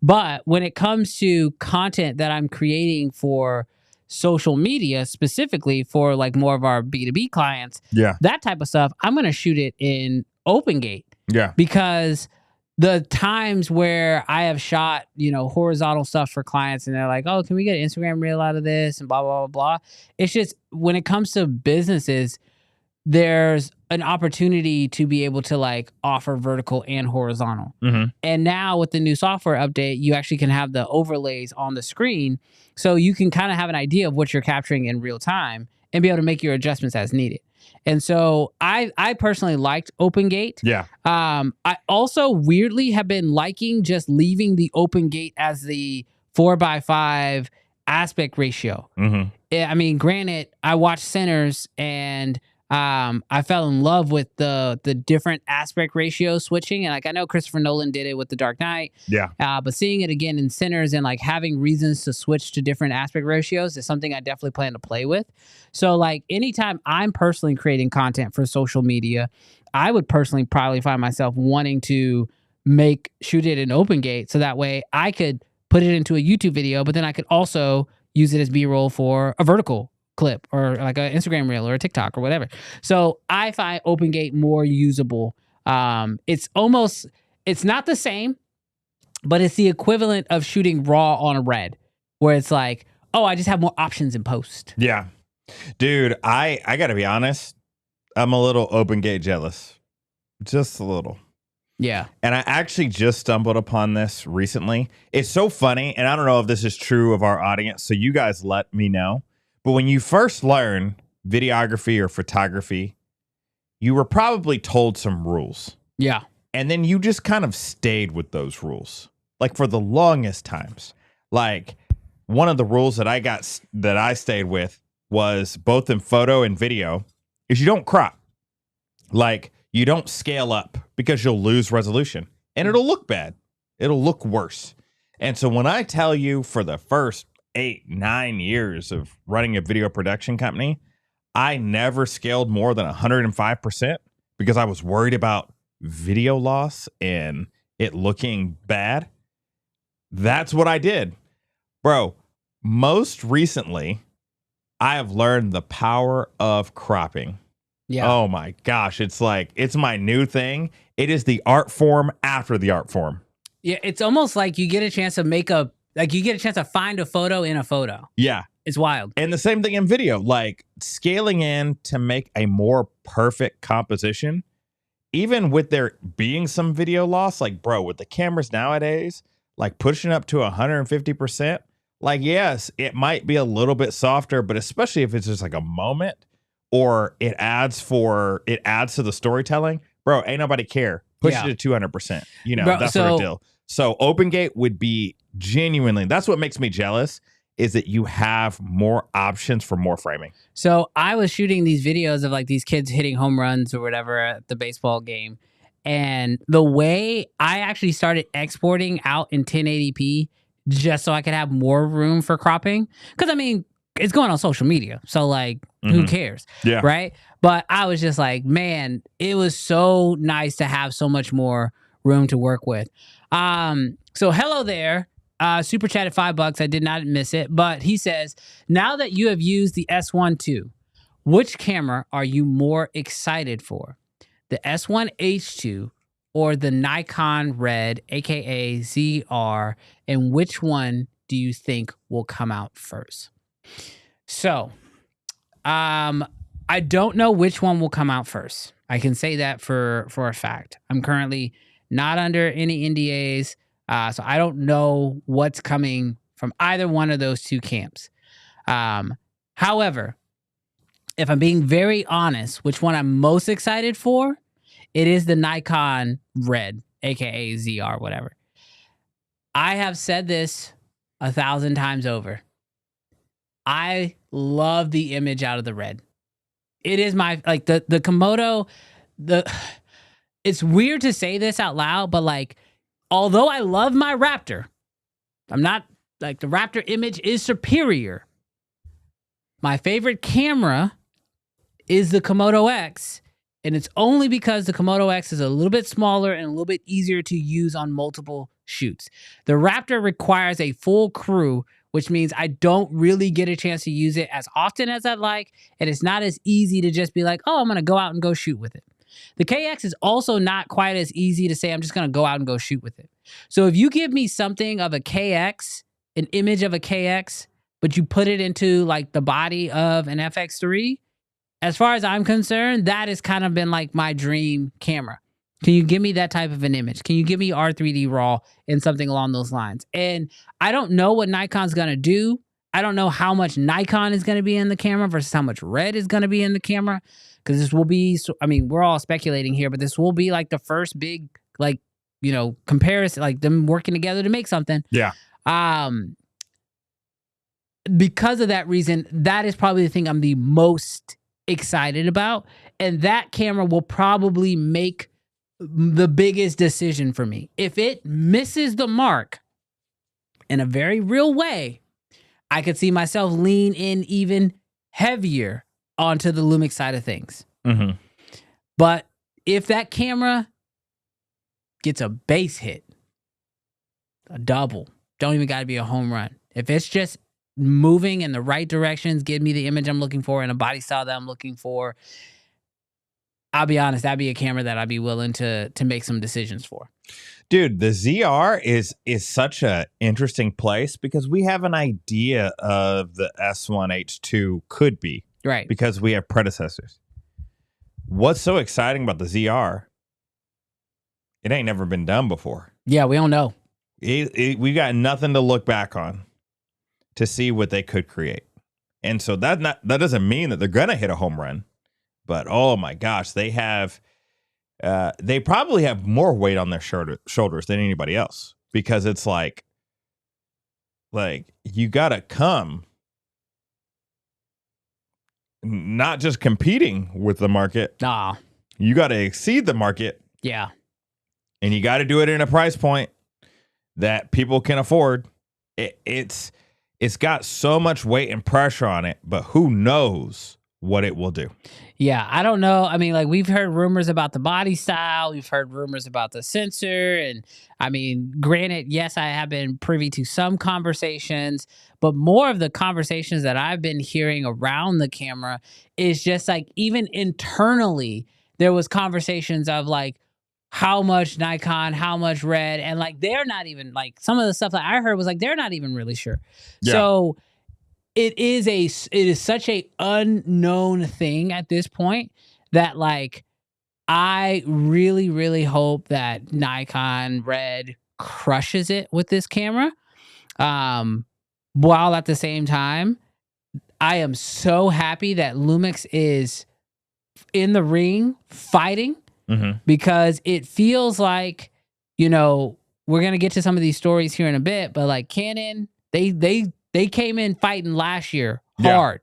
But when it comes to content that I'm creating for social media, specifically for like more of our B2B clients, that type of stuff, I'm gonna shoot it in OpenGate. Yeah, because the times where I have shot, you know, horizontal stuff for clients and they're like, oh, can we get an Instagram reel out of this and blah, blah, blah, blah. It's just, when it comes to businesses, there's an opportunity to be able to like offer vertical and horizontal. And now with the new software update, you actually can have the overlays on the screen. So you can kind of have an idea of what you're capturing in real time and be able to make your adjustments as needed. And so I personally liked OpenGate. Yeah. I also weirdly have been liking just leaving the OpenGate as the 4:5 aspect ratio. I mean, granted, I watched Sinners and I fell in love with the different aspect ratio switching. And like, I know Christopher Nolan did it with The Dark Knight. Yeah. But seeing it again in Sinners and like having reasons to switch to different aspect ratios is something I definitely plan to play with. So like, anytime I'm personally creating content for social media, I would personally probably find myself wanting to shoot it in OpenGate, so that way I could put it into a YouTube video, but then I could also use it as B-roll for a vertical clip or like an Instagram reel or a TikTok or whatever. So I find OpenGate more usable. It's not the same, but it's the equivalent of shooting raw on a Red, where it's like, oh, I just have more options in post. Yeah. Dude, I got to be honest. I'm a little OpenGate jealous. Just a little. Yeah. And I actually just stumbled upon this recently. It's so funny, and I don't know if this is true of our audience, so you guys let me know. But when you first learn videography or photography, you were probably told some rules. Yeah. And then you just kind of stayed with those rules, like for the longest times. Like one of the rules that I stayed with was, both in photo and video, is you don't crop. Like, you don't scale up because you'll lose resolution and it'll look bad. It'll look worse. And so when I tell you for the first 8-9 years of running a video production company, I never scaled more than 105% because I was worried about video loss and it looking bad. That's what I did. Bro, most recently, I have learned the power of cropping. Yeah. Oh my gosh. It's like, it's my new thing. It is the art form after the art form. Yeah, it's almost like you get a chance to find a photo in a photo. Yeah. It's wild. And the same thing in video, like scaling in to make a more perfect composition, even with there being some video loss, like, bro, with the cameras nowadays, like pushing up to 150%, like, yes, it might be a little bit softer, but especially if it's just like a moment or it adds to the storytelling, bro, ain't nobody care. Push it to 200%. You know, that sort of deal. So OpenGate would be genuinely, that's what makes me jealous, is that you have more options for more framing. So I was shooting these videos of like these kids hitting home runs or whatever at the baseball game. And the way I actually started exporting out in 1080p just so I could have more room for cropping. Because, I mean, it's going on social media. So, like, who cares? Yeah. Right? But I was just like, man, it was so nice to have so much more room to work with. So hello there. Super chat at $5. I did not miss it. But he says, now that you have used the S1 II, which camera are you more excited for? The S1H II or the Nikon Red, aka ZR, and which one do you think will come out first? So, I don't know which one will come out first. I can say that for a fact. I'm currently not under any NDAs, so I don't know what's coming from either one of those two camps. However, if I'm being very honest, which one I'm most excited for, it is the Nikon Red, aka ZR, whatever. I have said this 1,000 times over. I love the image out of the Red. It is my, like, the Komodo, it's weird to say this out loud, but like, although I love my Raptor, I'm not, like, the Raptor image is superior. My favorite camera is the Komodo X, and it's only because the Komodo X is a little bit smaller and a little bit easier to use on multiple shoots. The Raptor requires a full crew, which means I don't really get a chance to use it as often as I'd like, and it's not as easy to just be like, oh, I'm going to go out and go shoot with it. The KX is also not quite as easy to say, I'm just going to go out and go shoot with it. So if you give me something of a KX, an image of a KX, but you put it into like the body of an FX3, as far as I'm concerned, that has kind of been like my dream camera. Can you give me that type of an image? Can you give me R3D RAW and something along those lines? And I don't know what Nikon's going to do. I don't know how much Nikon is going to be in the camera versus how much Red is going to be in the camera. Because this will be, I mean, we're all speculating here, but this will be like the first big, like, you know, comparison, like them working together to make something. Yeah. Because of that reason, that is probably the thing I'm the most excited about. And that camera will probably make the biggest decision for me. If it misses the mark in a very real way, I could see myself lean in even heavier onto the Lumix side of things. Mm-hmm. But if that camera gets a base hit, a double, don't even got to be a home run. If it's just moving in the right directions, give me the image I'm looking for and a body style that I'm looking for, I'll be honest, that'd be a camera that I'd be willing to make some decisions for. Dude, the ZR is such a interesting place because we have an idea of the S1H II could be. Right. Because we have predecessors. What's so exciting about the ZR? It ain't never been done before. Yeah, we don't know. We got nothing to look back on to see what they could create. And so that doesn't mean that they're going to hit a home run. But oh my gosh, they probably have more weight on their shoulders than anybody else, because it's like you got to come not just competing with the market. Nah. You got to exceed the market. Yeah. And you got to do it in a price point that people can afford. It's got so much weight and pressure on it, but who knows what it will do. Yeah, I don't know. I mean, like, we've heard rumors about the body style. We've heard rumors about the sensor. And I mean, granted, yes, I have been privy to some conversations, but more of the conversations that I've been hearing around the camera is just like, even internally, there was conversations of like, how much Nikon, how much Red, and like, they're not even like, some of the stuff that I heard was like, they're not even really sure. Yeah. So it is such a unknown thing at this point that like, I really, really hope that Nikon Red crushes it with this camera. While at the same time, I am so happy that Lumix is in the ring fighting, because it feels like, you know, we're going to get to some of these stories here in a bit, but like Canon, they came in fighting last year hard,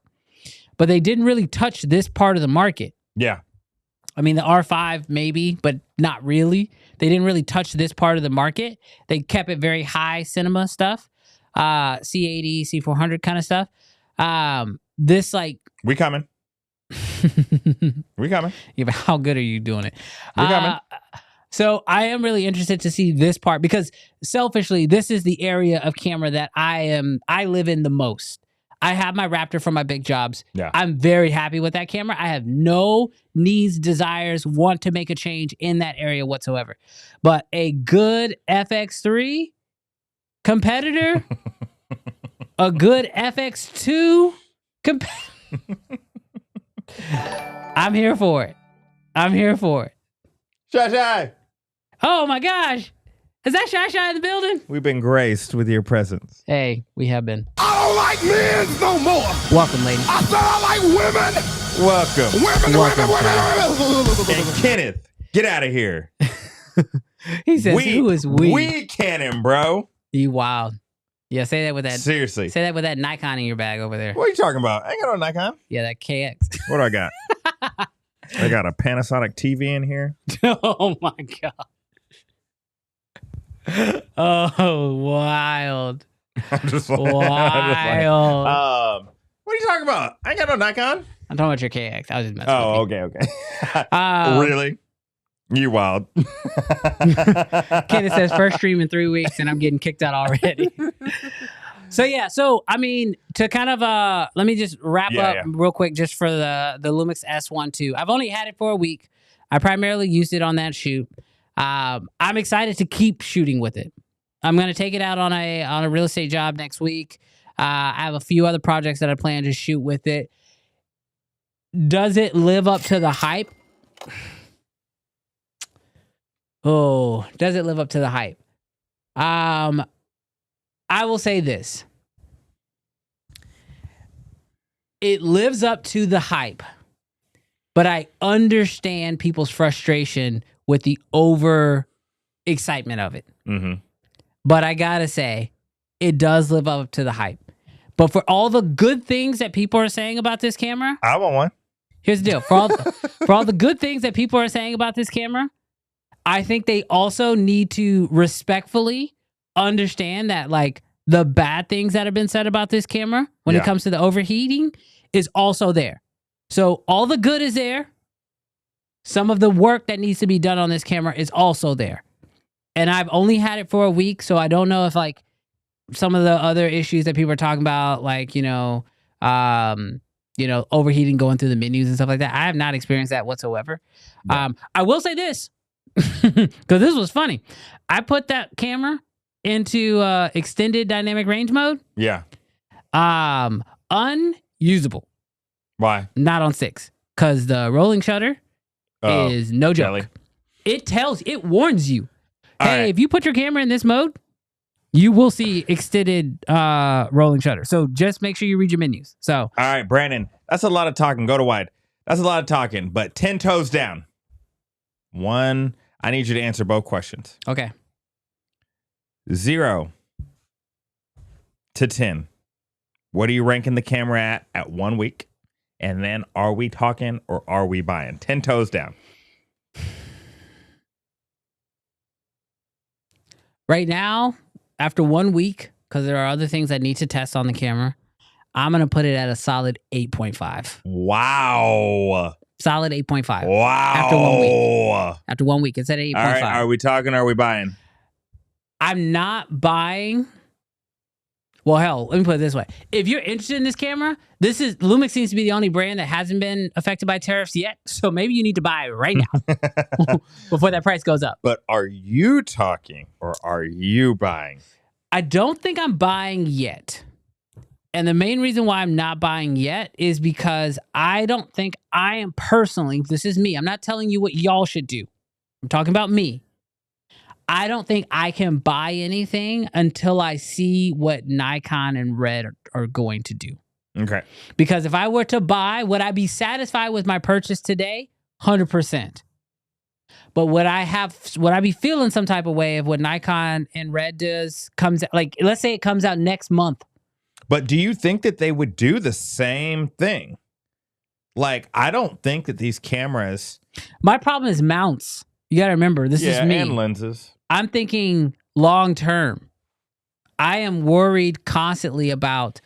but they didn't really touch this part of the market. Yeah. I mean, the R5 maybe, but not really. They didn't really touch this part of the market. They kept it very high cinema stuff, C80, C400 kind of stuff. This like we coming. We coming. Yeah, but how good are you doing it? We coming. So I am really interested to see this part, because selfishly, this is the area of camera that I live in the most. I have my Raptor for my big jobs. Yeah. I'm very happy with that camera. I have no needs, desires, want to make a change in that area whatsoever. But a good FX3 competitor, a good FX2 I'm here for it. I'm here for it. Shy. Oh my gosh. Is that Shy in the building? We've been graced with your presence. Hey, we have been. I don't like men no more. Welcome, lady. I said I like women. Welcome. Women. And Kenneth, get out of here. He says, who is we? We Canon, bro. You wild. Yeah, say that with that. Seriously. Say that with that Nikon in your bag over there. What are you talking about? I ain't got no Nikon. Yeah, that KX. What do I got? I got a Panasonic TV in here. Oh my god. Oh, wild. I'm just Wild. what are you talking about? I ain't got no Nikon. I'm talking about your KX. I was just messing Oh, with you. okay. Really? You wild. Kenneth says first stream in 3 weeks and I'm getting kicked out already. So yeah, so I mean, to kind of let me just wrap up real quick just for the Lumix S1 II. I've only had it for a week. I primarily used it on that shoot. I'm excited to keep shooting with it. I'm gonna take it out on a real estate job next week. I have a few other projects that I plan to shoot with it. Does it live up to the hype? Oh, does it live up to the hype? I will say this. It lives up to the hype, but I understand people's frustration with the over excitement of it. But I gotta say, it does live up to the hype. But for all the good things that people are saying about this camera, I want one. Here's the deal. For all the good things that people are saying about this camera, I think they also need to respectfully understand that like the bad things that have been said about this camera when it comes to the overheating is also there. So all the good is there. Some of the work that needs to be done on this camera is also there. And I've only had it for a week, so I don't know if like some of the other issues that people are talking about, like, overheating going through the menus and stuff like that. I have not experienced that whatsoever. Yeah. I will say this, because this was funny. I put that camera into extended dynamic range mode. Yeah. Unusable. Why? Not on 6. Because the rolling shutter is no joke. Kelly. It warns you. All hey, right. if you put your camera in this mode, you will see extended rolling shutter. So just make sure you read your menus. So, all right, Brandon, that's a lot of talking. Go to wide. That's a lot of talking, but 10 toes down. 1, I need you to answer both questions. Okay. 0 to 10. What are you ranking the camera at 1 week? And then are we talking or are we buying? 10 toes down. Right now, After 1 week, because there are other things I need to test on the camera, I'm going to put it at a solid 8.5. Wow. Solid 8.5. Wow. After 1 week. After 1 week, it's at 8.5. All right, are we talking or are we buying? I'm not buying. Well, hell, let me put it this way. If you're interested in this camera, Lumix seems to be the only brand that hasn't been affected by tariffs yet. So maybe you need to buy it right now before that price goes up. But are you talking or are you buying? I don't think I'm buying yet. And the main reason why I'm not buying yet is because I don't think I am personally, this is me, I'm not telling you what y'all should do. I'm talking about me. I don't think I can buy anything until I see what Nikon and Red are going to do. Okay. Because if I were to buy, would I be satisfied with my purchase today? 100%. But would I be feeling some type of way of what Nikon and Red comes out, like, let's say it comes out next month. But do you think that they would do the same thing? Like, I don't think that these cameras. My problem is mounts. You got to remember, this is me. And lenses. I'm thinking long term. I am worried constantly about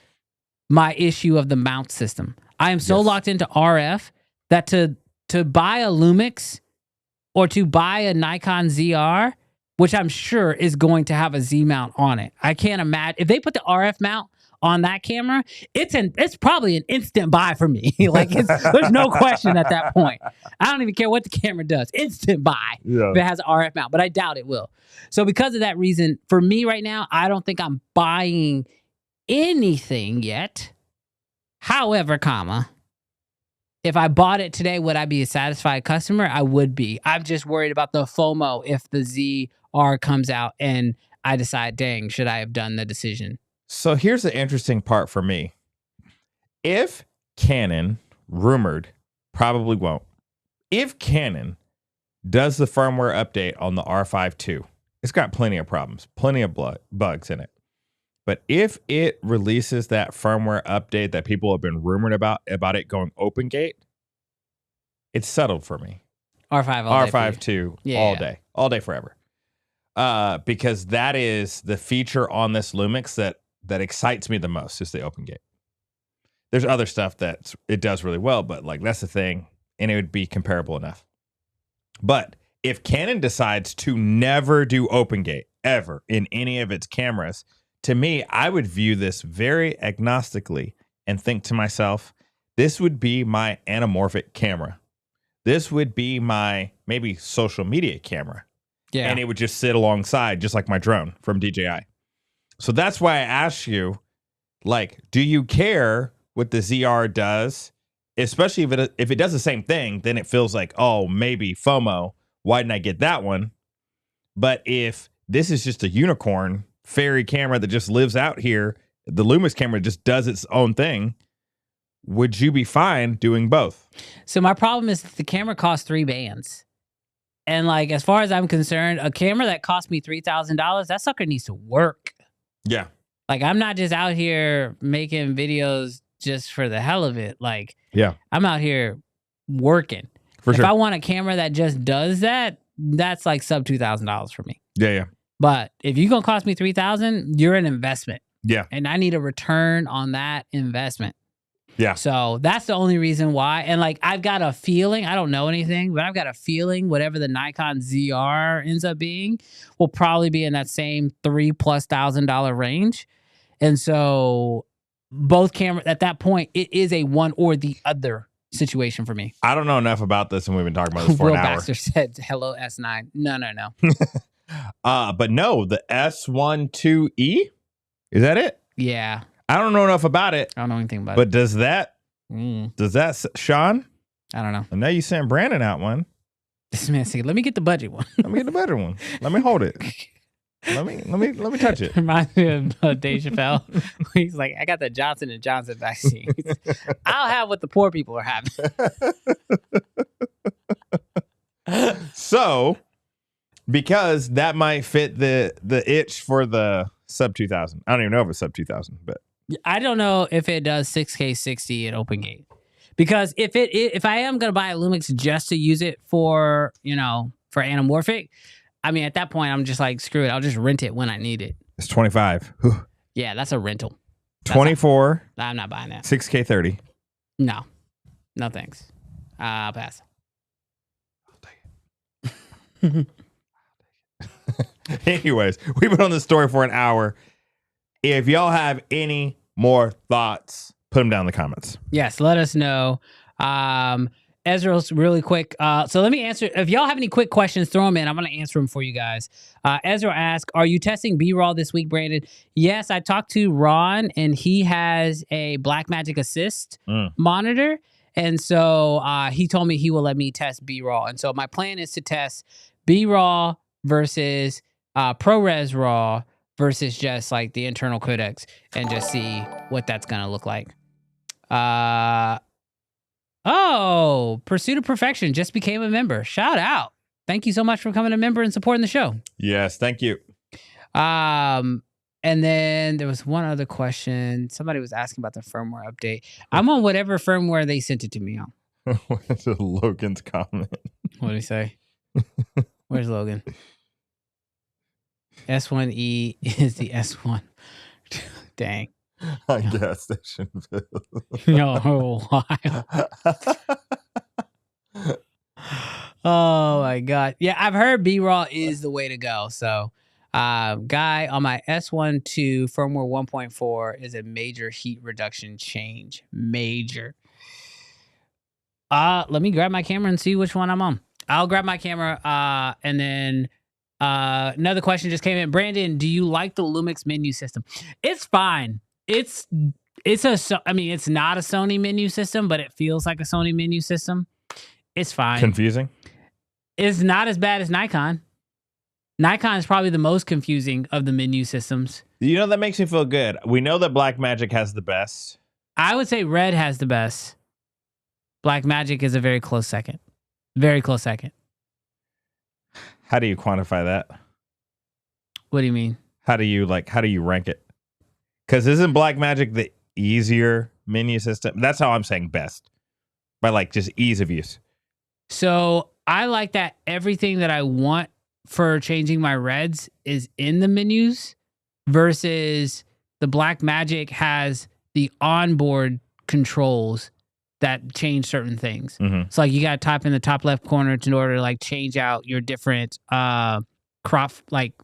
my issue of the mount system. I am so locked into RF that to buy a Lumix or to buy a Nikon ZR, which I'm sure is going to have a Z mount on it. I can't imagine if they put the RF mount on that camera, it's probably an instant buy for me. Like there's no question at that point. I don't even care what the camera does. Instant buy if it has an RF mount, but I doubt it will. So because of that reason, for me right now, I don't think I'm buying anything yet. However, if I bought it today, would I be a satisfied customer? I would be. I'm just worried about the FOMO if the ZR comes out and I decide, dang, should I have done the decision? So here's the interesting part for me. If Canon, rumored, probably won't. If Canon does the firmware update on the R5 II, it's got plenty of problems, plenty of bugs in it. But if it releases that firmware update that people have been rumored about it going open gate, it's settled for me. R5 II all day forever. Because that is the feature on this Lumix that excites me the most is the open gate. There's other stuff that it does really well, but like that's the thing, and it would be comparable enough. But if Canon decides to never do open gate ever in any of its cameras, to me, I would view this very agnostically and think to myself, this would be my anamorphic camera. This would be my maybe social media camera. Yeah. And it would just sit alongside, just like my drone from DJI. So that's why I asked you, like, do you care what the ZR does? Especially if it does the same thing, then it feels like, oh, maybe FOMO. Why didn't I get that one? But if this is just a unicorn fairy camera that just lives out here, the Lumix camera just does its own thing, would you be fine doing both? So my problem is the camera costs 3 bands. And like, as far as I'm concerned, a camera that cost me $3,000, that sucker needs to work. Yeah. Like, I'm not just out here making videos just for the hell of it. Like, yeah, I'm out here working. If I want a camera that just does that, that's like sub $2,000 for me. Yeah. But if you're going to cost me $3,000, you're an investment. Yeah. And I need a return on that investment. Yeah. So that's the only reason why. And like, I've got a feeling, I don't know anything, but I've got a feeling whatever the Nikon ZR ends up being will probably be in that same $3,000+ range. And so both cameras at that point, it is a one or the other situation for me. I don't know enough about this, and we've been talking about this for an hour. Will Baxter said, hello, S9. No. But no, the S1 II, is that it? Yeah. I don't know enough about it. I don't know anything about it. But does that, Sean? I don't know. I know you sent Brandon out one. This man said, let me get the budget one. Let me get the budget one. Let me hold it. Let me touch it. Reminds me of Dave Chappelle. He's like, I got the Johnson & Johnson vaccine. I'll have what the poor people are having. So, because that might fit the itch for the sub 2000. I don't even know if it's sub 2000, but I don't know if it does 6K 60 at OpenGate. Because if I am gonna buy a Lumix just to use it for anamorphic, I mean, at that point I'm just like, screw it, I'll just rent it when I need it. It's 25. Yeah, that's a rental. 24. I'm not buying that. 6K 30. No thanks. I'll pass. Anyways, we've been on this story for an hour. If y'all have any more thoughts, put them down in the comments. Yes, let us know. Ezra's really quick. So let me answer. If y'all have any quick questions, throw them in. I'm going to answer them for you guys. Ezra asked, are you testing B-Raw this week, Brandon? Yes, I talked to Ron, and he has a Blackmagic Assist monitor. And so he told me he will let me test B-Raw. And so my plan is to test B-Raw versus ProRes RAW versus just like the internal codecs and just see what that's going to look like. Oh, Pursuit of Perfection just became a member. Shout out. Thank you so much for becoming a member and supporting the show. Yes, thank you. And then there was one other question. Somebody was asking about the firmware update. I'm on whatever firmware they sent it to me on. What's Logan's comment? What did he say? Where's Logan? S1E is the S1. Dang. On gas station. No, why? Oh my God. Yeah, I've heard B-Raw is the way to go. So, guy, on my S1 II firmware 1.4 is a major heat reduction change. Major. Let me grab my camera and see which one I'm on. I'll grab my camera, and then another question just came in. Brandon, do you like the Lumix menu system? It's fine. It's not a Sony menu system, but it feels like a Sony menu system. It's fine. Confusing? It's not as bad as Nikon. Nikon is probably the most confusing of the menu systems. You know, that makes me feel good. We know that Blackmagic has the best. I would say Red has the best. Blackmagic is a very close second. Very close second. How do you quantify that? What do you mean? How do you rank it? Because isn't Blackmagic the easier menu system? That's how I'm saying best. By like just ease of use. So I like that everything that I want for changing my reds is in the menus versus the Blackmagic has the onboard controls that change certain things. Mm-hmm. So like you got to type in the top left corner in order to like change out your different crop, like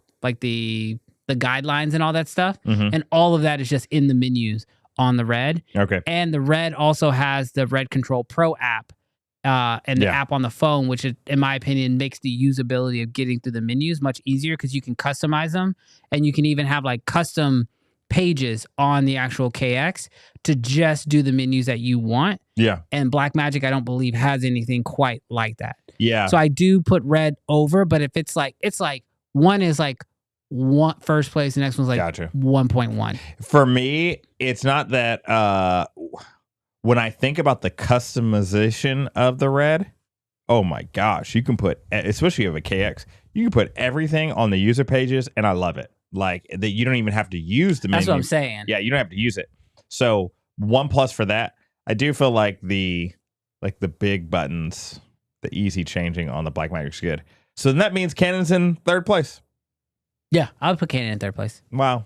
the guidelines and all that stuff. Mm-hmm. And all of that is just in the menus on the Red. Okay. And the Red also has the Red Control Pro app and the app on the phone, which is, in my opinion, makes the usability of getting through the menus much easier because you can customize them, and you can even have like custom pages on the actual KX to just do the menus that you want. Yeah. And Blackmagic, I don't believe, has anything quite like that. Yeah. So I do put Red over, but if it's like one is like one first place, the next one's like 1.1. For me, it's not that when I think about the customization of the Red, oh my gosh, you can put, especially if you have a KX, you can put everything on the user pages, and I love it. Like that, you don't even have to use the menu. That's what I'm saying. Yeah, you don't have to use it. So 1+ for that. I do feel like the big buttons, the easy changing on the Blackmagic's good. So then that means Canon's in third place. Yeah, I would put Canon in third place. Wow,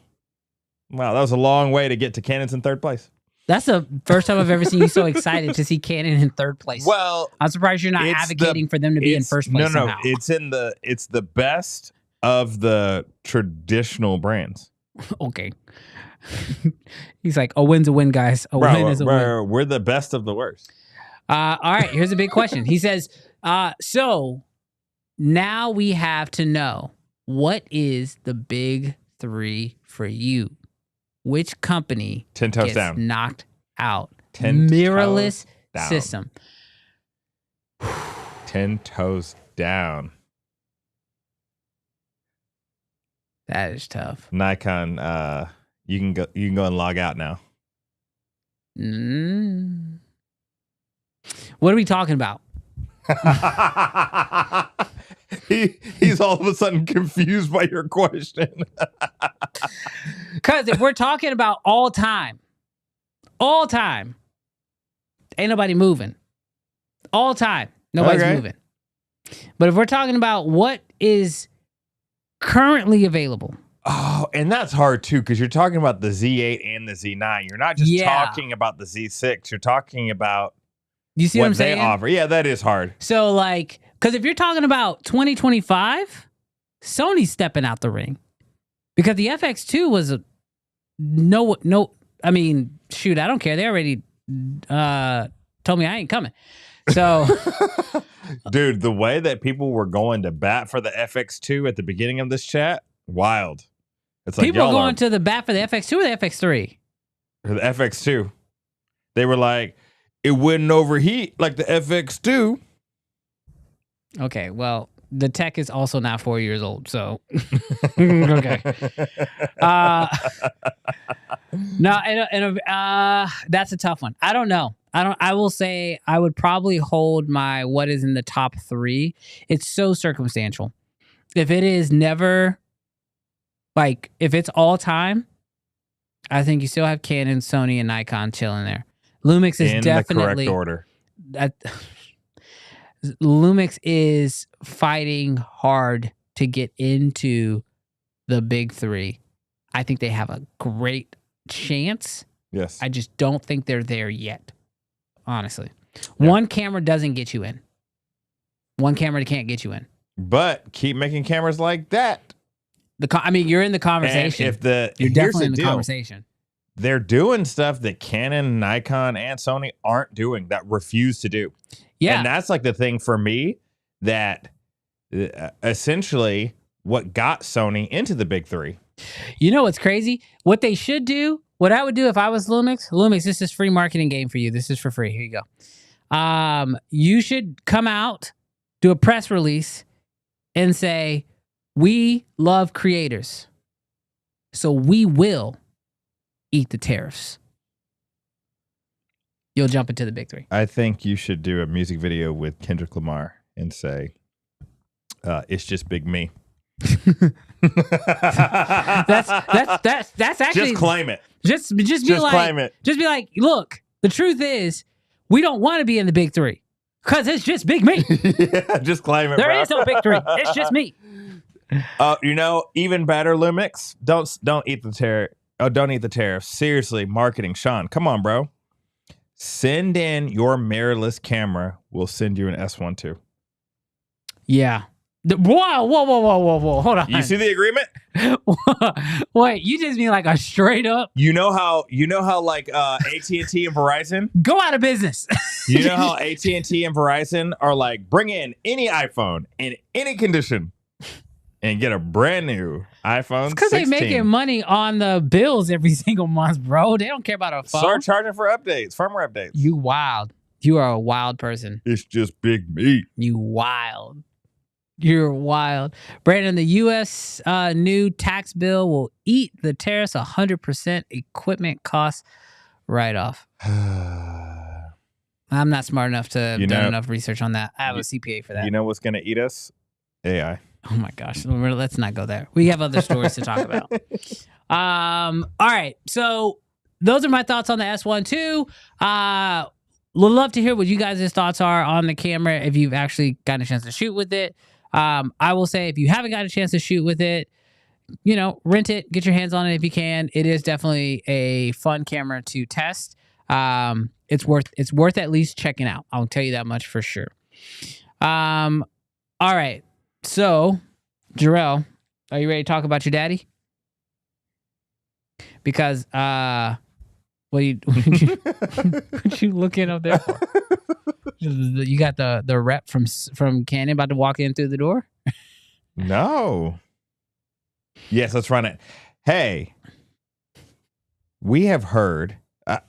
that was a long way to get to Canon's in third place. That's the first time I've ever seen you so excited to see Canon in third place. Well, I'm surprised you're not advocating for them to be in first place. No, somehow. it's the best of the traditional brands. Okay. He's like, a win's a win, guys. A win is a win. We're the best of the worst. All right, here's a big question. He says, so now we have to know, what is the big three for you? Which company 10 toes gets down. knocked out? 10 Mirrorless toes down. system. 10 toes down. That is tough. Nikon, you can go and log out now. What are we talking about? He's all of a sudden confused by your question. Because if we're talking about all time, ain't nobody moving. All time, nobody's moving. But if we're talking about what is currently available. Oh, and that's hard too, because you're talking about the Z8 and the Z9. You're not just talking about the Z6. You're talking about you see what I'm saying? They offer. Yeah, that is hard. So like, because if you're talking about 2025, Sony's stepping out the ring because the FX2 was no. I mean, shoot, I don't care. They already told me I ain't coming. So, dude, the way that people were going to bat for the FX2 at the beginning of this chat, wild. It's like people are going to the bat for the FX2 or the FX3? For the FX2. They were like, it wouldn't overheat like the FX2. Okay, well, the tech is also now 4 years old, so okay. That's a tough one. I don't know. I will say I would probably hold my what is in the top 3. It's so circumstantial. If it is never, like, if it's all time, I think you still have Canon, Sony, and Nikon chilling there. Lumix is definitely the correct order. Lumix is fighting hard to get into the big 3. I think they have a great chance. Yes. I just don't think they're there yet. Honestly. Yeah. One camera doesn't get you in. One camera can't get you in. But keep making cameras like that. I mean, you're in the conversation. And you're definitely in the conversation. They're doing stuff that Canon, Nikon, and Sony aren't doing, that refuse to do. Yeah. And that's like the thing for me that essentially what got Sony into the big 3. You know what's crazy? What they should do, what I would do if I was Lumix, this is free marketing game for you. This is for free. Here you go. You should come out, do a press release, and say, we love creators, so we will eat the tariffs. You'll jump into the big 3. I think you should do a music video with Kendrick Lamar and say, it's just big me. that's actually, just claim it. Just be like, claim it. Just be like, look, the truth is, we don't want to be in the big 3 because it's just big me. Yeah, just claim it. There is no big 3. It's just me. Even better, Lumix. Don't eat the tariff. Oh, don't eat the tariffs. Seriously, marketing, Sean. Come on, bro. Send in your mirrorless camera. We'll send you an S1 II. Yeah. Whoa. Hold on. You see the agreement? Wait, you just mean like a straight up? You know how like AT&T and Verizon go out of business. You know how AT&T and Verizon are like, bring in any iPhone in any condition and get a brand new iPhone. Because they're making money on the bills every single month, bro. They don't care about a phone. Start charging for updates, firmware updates. You wild. You are a wild person. It's just big meat. You wild. You're wild. Brandon, the U.S. New tax bill will eat the tariffs 100% equipment cost write-off. I'm not smart enough to have done enough research on that. I have a CPA for that. You know what's going to eat us? AI. Oh, my gosh. Let's not go there. We have other stories to talk about. All right. So those are my thoughts on the S1 II. We'd love to hear what you guys' thoughts are on the camera if you've actually gotten a chance to shoot with it. I will say if you haven't got a chance to shoot with it, rent it, get your hands on it if you can. It is definitely a fun camera to test. It's worth at least checking out. I'll tell you that much for sure. All right. So, Jarrell, are you ready to talk about your daddy? Because what you looking up there for? You got the rep from Canon about to walk in through the door? No. Yes, let's run it. Hey, we have heard. I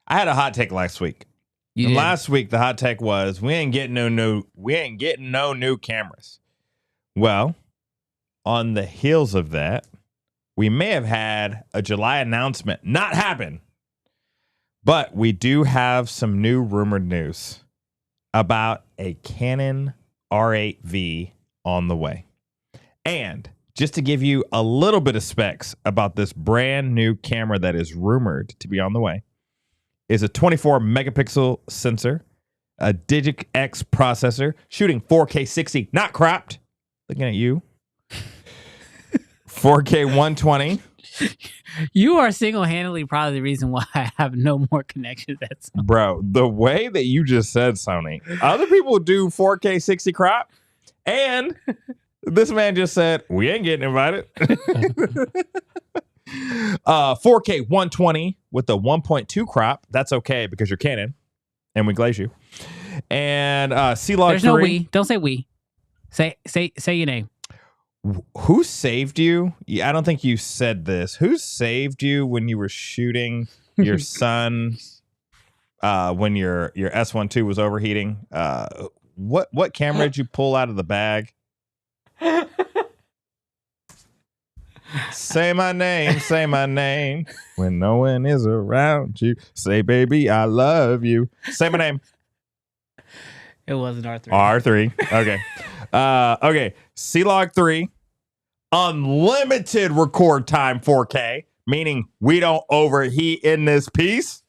had a hot take last week. Last week the hot take was we ain't getting no new cameras. Well, on the heels of that, we may have had a July announcement not happen, but we do have some new rumored news about a Canon R8V on the way. And just to give you a little bit of specs about this brand new camera that is rumored to be on the way, is a 24 megapixel sensor, a Digic X processor, shooting 4K 60, not cropped. Looking at you. 4K 120. You are single-handedly probably the reason why I have no more connections. That's Bro, the way that you just said, Sony, other people do 4K 60 crop, and this man just said, we ain't getting invited. 4K 120 with the 1.2 crop. That's okay because you're Canon, and we glaze you. And C-Log 3. There's no we. Don't say we. Say your name. Who saved you? I don't think you said this. Who saved you when you were shooting your son when your S1 II was overheating? What camera did you pull out of the bag? Say my name when no one is around you. Say, baby, I love you. Say my name. It wasn't R3. R3. Okay. Okay. C-Log 3. Unlimited record time 4K, meaning we don't overheat in this piece.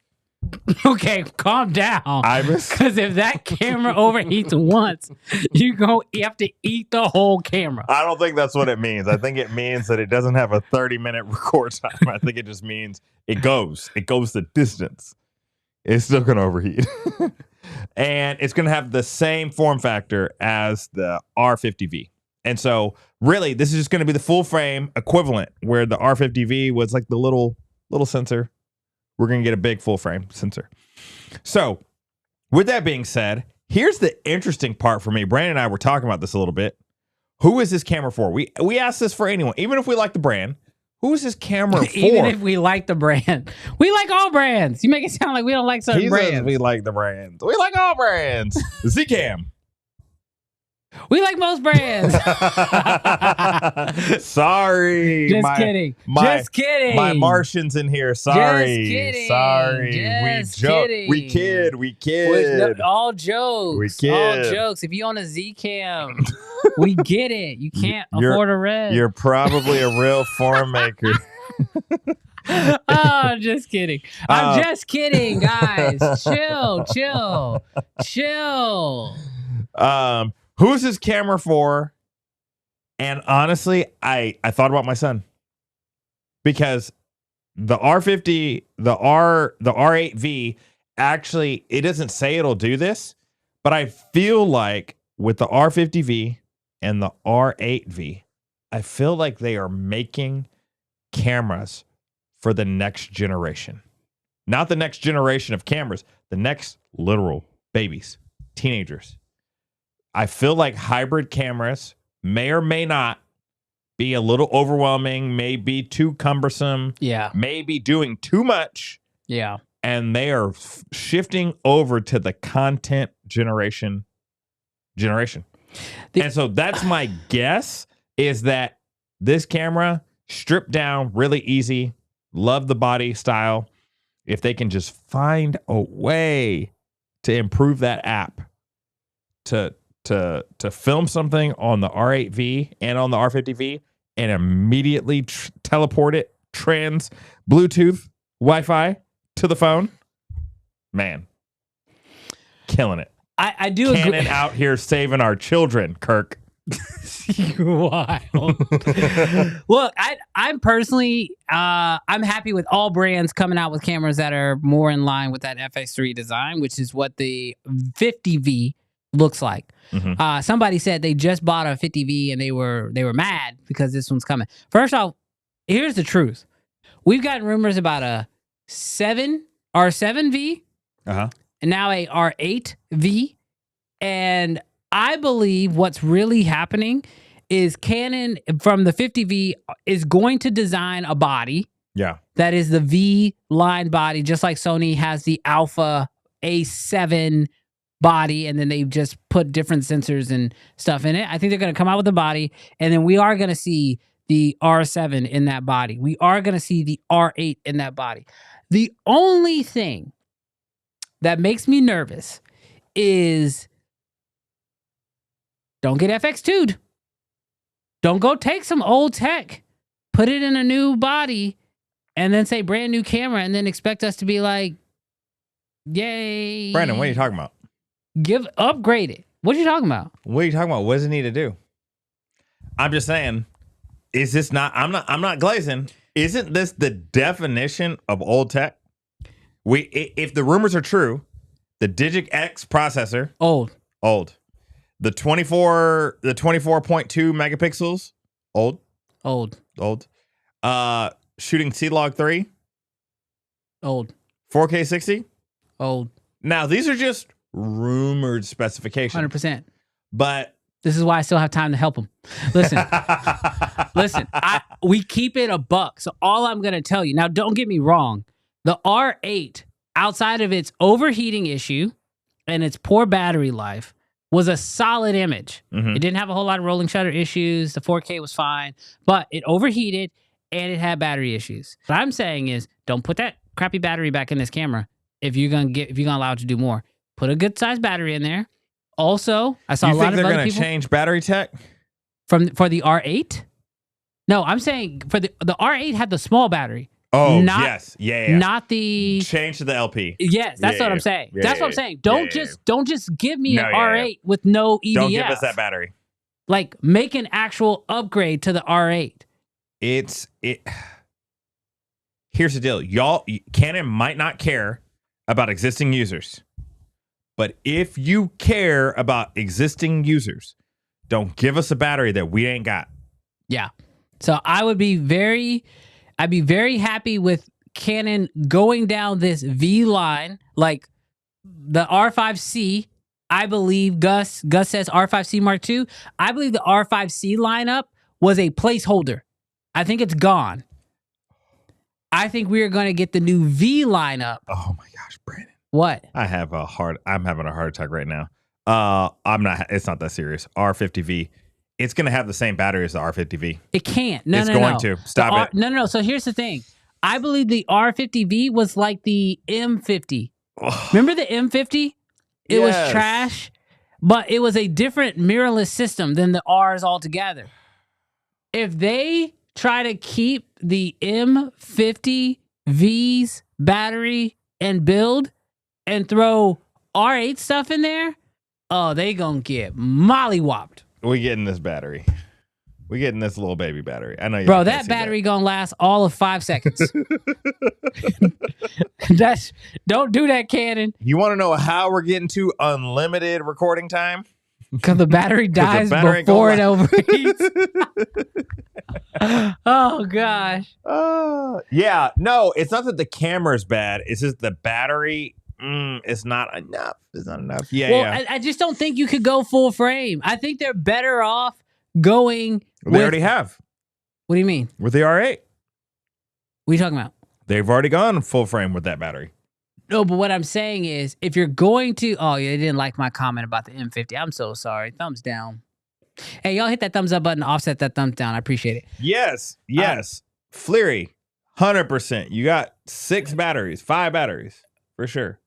Okay, calm down. Because if that camera overheats once, you have to eat the whole camera. I don't think that's what it means. I think it means that it doesn't have a 30-minute record time. I think it just means it goes the distance. It's still going to overheat. And it's going to have the same form factor as the R50V. And so really, this is just going to be the full frame equivalent, where the R50V was like the little sensor. We're going to get a big full frame sensor. So with that being said, here's the interesting part for me. Brandon and I were talking about this a little bit. Who is this camera for? We asked this for anyone, even if we like the brand. Who is this camera for? Even if we like the brand. We like all brands. You make it sound like we don't like certain brands. We like the brands. We like all brands. Zcam. We like most brands. Sorry. Just kidding. Just kidding. My Martian's in here. Sorry. Just kidding. Sorry. Just kidding. We kid. All jokes. We kid. All jokes. If you own a Zcam, we get it. You can't afford a red. You're probably a real form maker. Oh, just kidding. I'm just kidding, guys. Chill. Who's this camera for? And honestly, I thought about my son, because the R50, the R8V, actually, it doesn't say it'll do this, but I feel like with the R50V and the R8V, I feel like they are making cameras for the next generation. Not the next generation of cameras, the next literal babies, teenagers. I feel like hybrid cameras may or may not be a little overwhelming, may be too cumbersome, may be doing too much. Yeah. And they are shifting over to the content generation. And so that's my guess, is that this camera, stripped down, really easy, love the body style. If they can just find a way to improve that app to film something on the R8V and on the R50V and immediately teleport it, Bluetooth, Wi-Fi to the phone, man, killing it. I do Canon agree. out here saving our children, Kirk. Wild. Look, I'm personally, I'm happy with all brands coming out with cameras that are more in line with that FX3 design, which is what the 50V looks like. Mm-hmm. Somebody said they just bought a 50V and they were mad because this one's coming. First off, here's the truth. We've gotten rumors about a R7V, and now a R8V, and I believe what's really happening is Canon from the 50V is going to design a body that is the V line body, just like Sony has the Alpha A7 body, and then they just put different sensors and stuff in it. I think they're going to come out with a body, and then we are going to see the R7 in that body. We are going to see the R8 in that body. The only thing that makes me nervous is don't get FX2'd. Don't go take some old tech, put it in a new body, and then say brand new camera, and then expect us to be like, yay. Brandon, what are you talking about? Upgrade it. What are you talking about? What are you talking about? What does it need to do? I'm just saying, Is this not? I'm not glazing. Isn't this the definition of old tech? If the rumors are true, the Digic X processor, old. The 24.2 megapixels, old. Shooting C-Log 3, old. 4K 60, old. Now these are just rumored specifications. 100%. But this is why I still have time to help them. Listen, we keep it a buck. So all I'm going to tell you now, don't get me wrong. The R8, outside of its overheating issue and its poor battery life, was a solid image. Mm-hmm. It didn't have a whole lot of rolling shutter issues. The 4K was fine, but it overheated and it had battery issues. What I'm saying is, don't put that crappy battery back in this camera if you're gonna allow it to do more. Put a good sized battery in there. Also, I saw a lot of other people. You think they're gonna change battery tech for the R8? No, I'm saying for the R8 had the small battery. Oh, yes. Yeah. Not the change to the LP. Yes, that's what I'm saying. That's what I'm saying. Don't just give me an R8 with no EDF. Don't give us that battery. Like, make an actual upgrade to the R8. Here's the deal. Canon might not care about existing users. But if you care about existing users, don't give us a battery that we ain't got. Yeah. So I'd be very happy with Canon going down this V line, like the R5C. I believe Gus says R5C Mark II. I believe the R5C lineup was a placeholder. I think it's gone. I think we are going to get the new V lineup. Oh my gosh, Brandon. What? I'm having a heart attack right now. It's not that serious. R50V. It's going to have the same battery as the R50V. It can't. It's going to. Stop it. No. So here's the thing. I believe the R50V was like the M50. Remember the M50? It was trash, but it was a different mirrorless system than the R's altogether. If they try to keep the M50V's battery and build and throw R8 stuff in there, oh, they gonna get mollywopped. We getting this battery. We getting this little baby battery. I know you. Bro, that battery gonna last all of 5 seconds. Don't do that, Canon. You want to know how we're getting to unlimited recording time? Because the battery dies before it overheats. Oh gosh. Yeah. No, it's not that the camera's bad. It's just the battery. It's not enough. It's not enough. Yeah. I just don't think you could go full frame. I think they're better off going. They already have. What do you mean? With the R8. What are you talking about? They've already gone full frame with that battery. No, but what I'm saying is, if you're going to, they didn't like my comment about the M50. I'm so sorry. Thumbs down. Hey, y'all hit that thumbs up button, offset that thumbs down. I appreciate it. Yes. Fleary, 100%. You got 5 batteries for sure.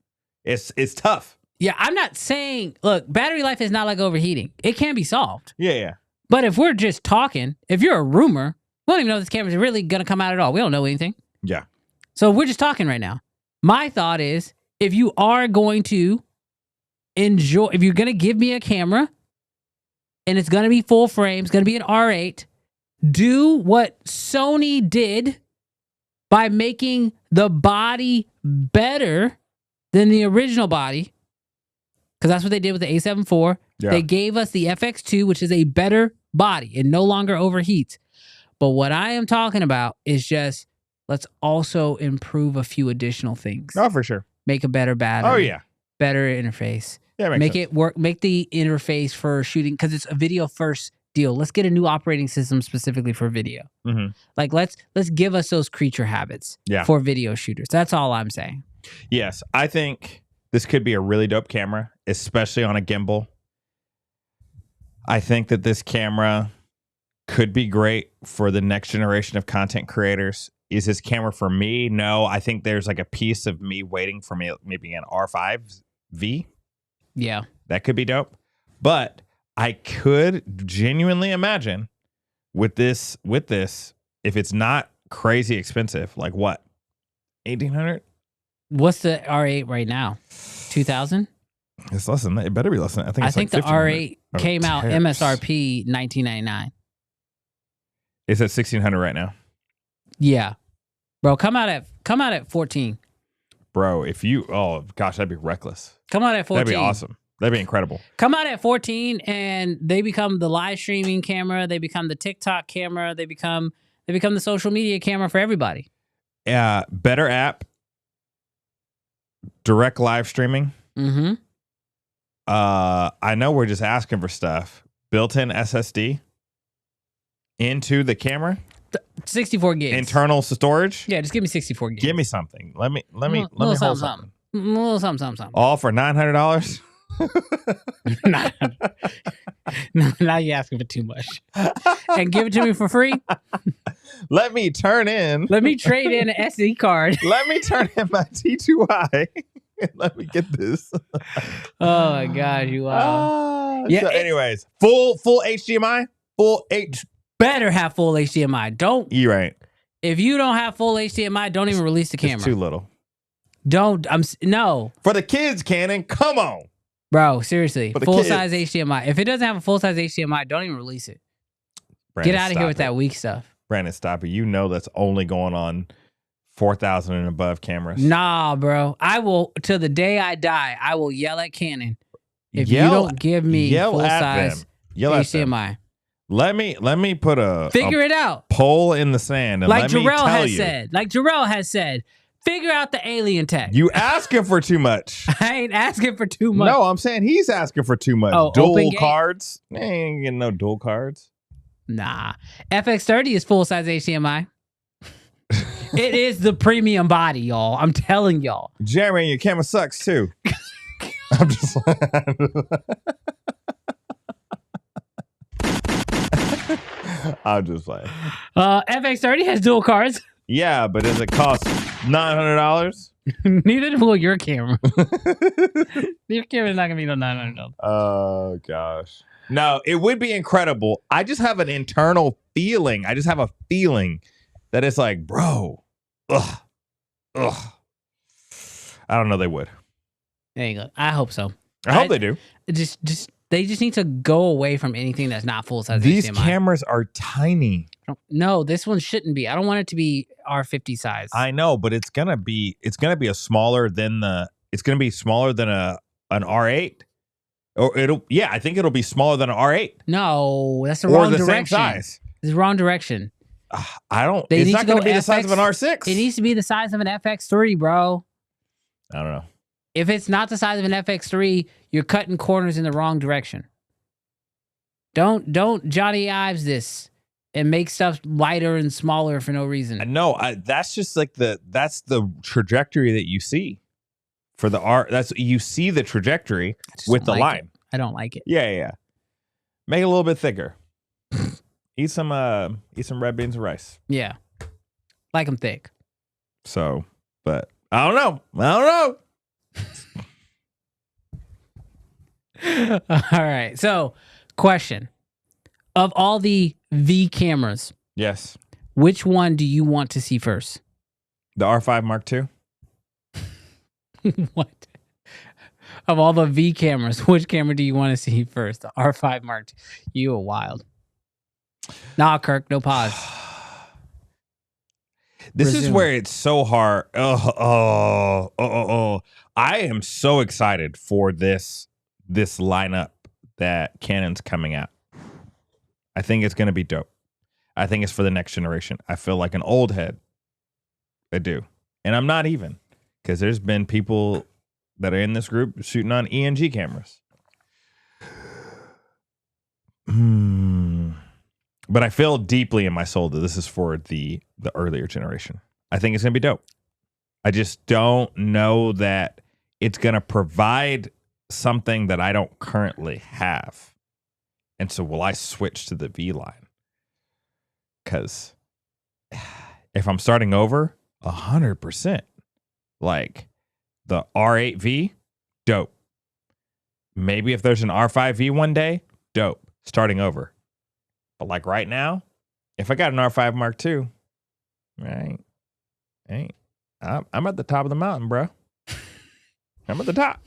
It's tough. Yeah, I'm not saying, look, battery life is not like overheating. It can be solved. Yeah. But if we're just talking, if you're a rumor, we don't even know if this camera's really going to come out at all. We don't know anything. Yeah. So we're just talking right now. My thought is, if you are going to enjoy, if you're going to give me a camera and it's going to be full frame, it's going to be an R8, do what Sony did by making the body better than the original body, because that's what they did with the A7 IV. Yeah. They gave us the FX2, which is a better body and no longer overheats. But what I am talking about is just, let's also improve a few additional things. Oh, for sure. Make a better battery. Oh, yeah. Better interface. Yeah, make it work. Make the interface for shooting, because it's a video first deal. Let's get a new operating system specifically for video. Mm-hmm. Like, let's give us those creature habits for video shooters. That's all I'm saying. Yes, I think this could be a really dope camera, especially on a gimbal. I think that this camera could be great for the next generation of content creators. Is this camera for me? No, I think there's like a piece of me waiting for me, maybe an R5V. Yeah. That could be dope. But I could genuinely imagine with this, if it's not crazy expensive, like what? 1,800? What's the R8 right now? 2,000? It's less than that. It better be less than that. I think the R8 came out MSRP $1,999. It's at 1,600 right now. Yeah, bro, come out at 14. Bro, if you, oh gosh, that'd be reckless. Come out at 14. That'd be awesome. That'd be incredible. Come out at 14 and they become the live streaming camera. They become the TikTok camera. They become the social media camera for everybody. Better app. Direct live streaming. Mm-hmm. I know we're just asking for stuff. Built-in SSD into the camera. 64 gigs. Internal storage. Yeah, just give me 64 gigs. Give me something. Let me hold something. A little something. All for $900. Now you're asking for too much. And give it to me for free. Let me turn in. Let me trade in an SD card. Let me turn in my T2i. Let me get this. Oh my God, you are. So anyways, full HDMI, better have full HDMI. Don't. You're right. If you don't have full HDMI, don't even release the camera. It's too little. No. For the kids, Canon, come on. Bro, seriously. For the Full kids. size HDMI. If it doesn't have a full size HDMI, don't even release it. Brandon, Get out of here with stop that weak stuff. Brandon, stop it. You know that's only going on 4,000 and above cameras. Nah, bro. I will, till the day I die, I will yell at Canon if you don't give me full size HDMI. Let me put Figure it out. pole in the sand and Like let me Jarrell tell has you. said. Like Jarrell has said. Figure out the alien tech. You asking for too much. I ain't asking for too much. No, I'm saying he's asking for too much. Oh, Dual OpenGate? cards. They ain't getting no dual cards. Nah. FX30 is full size HDMI. It is the premium body, y'all. I'm telling y'all. Jeremy, your camera sucks too. I'm just I'm just like, FX30 has dual cards. yeah, but does it cost $900? Neither will your camera. Your camera's not gonna be no $900. Oh gosh. No, it would be incredible. I just have an internal feeling. I just have a feeling that it's like, bro, ugh. I don't know. They would. There you go. I hope so. I hope they do. They just need to go away from anything that's not full size These HDMI. cameras are tiny. No, this one shouldn't be. I don't want it to be R50 size. I know, but it's gonna be a smaller than an R8. Or I think it'll be smaller than an R8. No, that's the Or wrong the direction. same size. It's the wrong direction. It's not going to be the size of an R6. It needs to be the size of an FX3, bro. I don't know. If it's not the size of an FX3, you're cutting corners in the wrong direction. Don't Johnny Ives this and make stuff lighter and smaller for no reason. No, that's just like that's the trajectory that you see for the R. You see the trajectory with the line. I don't like it. Yeah. Make it a little bit thicker. Eat some red beans and rice. Yeah, like them thick. So, but I don't know. All right. So, question: of all the V cameras, Yes, which one do you want to see first? the R5 Mark II. What? Of all the V cameras, which camera do you want to see first? The R5 Mark II. You are wild. Nah, Kirk, no pause. This is Resume. where it's so hard. I am so excited for this lineup that Canon's coming out. I think it's going to be dope. I think it's for the next generation. I feel like an old head. I do. And I'm not even, because there's been people that are in this group shooting on ENG cameras. But I feel deeply in my soul that this is for the earlier generation. I think it's going to be dope. I just don't know that it's going to provide something that I don't currently have. And so will I switch to the V line? Because if I'm starting over, 100%. Like the R8V, dope. Maybe if there's an R5V one day, dope. Starting over. But like right now, if I got an R5 Mark II, I'm at the top of the mountain, bro. I'm at the top.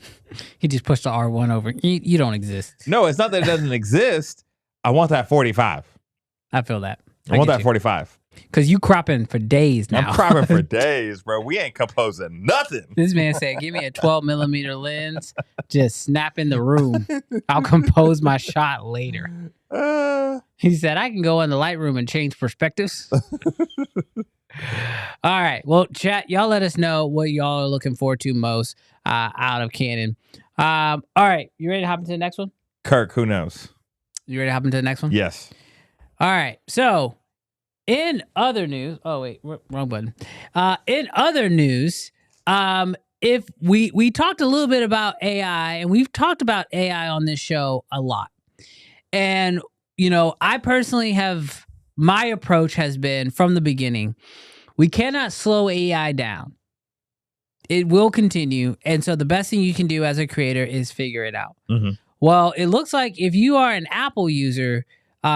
He just pushed the R1 over. You don't exist. No, it's not that it doesn't exist. I want that 45. I feel that. I want that 45. Because you cropping for days now. I'm cropping for days, bro. We ain't composing nothing. This man said, give me a 12 millimeter lens. Just snap in the room. I'll compose my shot later. He said, I can go in the Lightroom and change perspectives. All right. Well, chat, y'all let us know what y'all are looking forward to most out of Canon. All right. You ready to hop into the next one? Kirk, who knows? You ready to hop into the next one? Yes. All right. So, in other news, oh wait, wrong button. In other news, if we talked a little bit about AI, and we've talked about AI on this show a lot. And you know, I personally have, my approach has been from the beginning, we cannot slow AI down. It will continue, and so the best thing you can do as a creator is figure it out. Mm-hmm. Well, it looks like if you are an Apple user,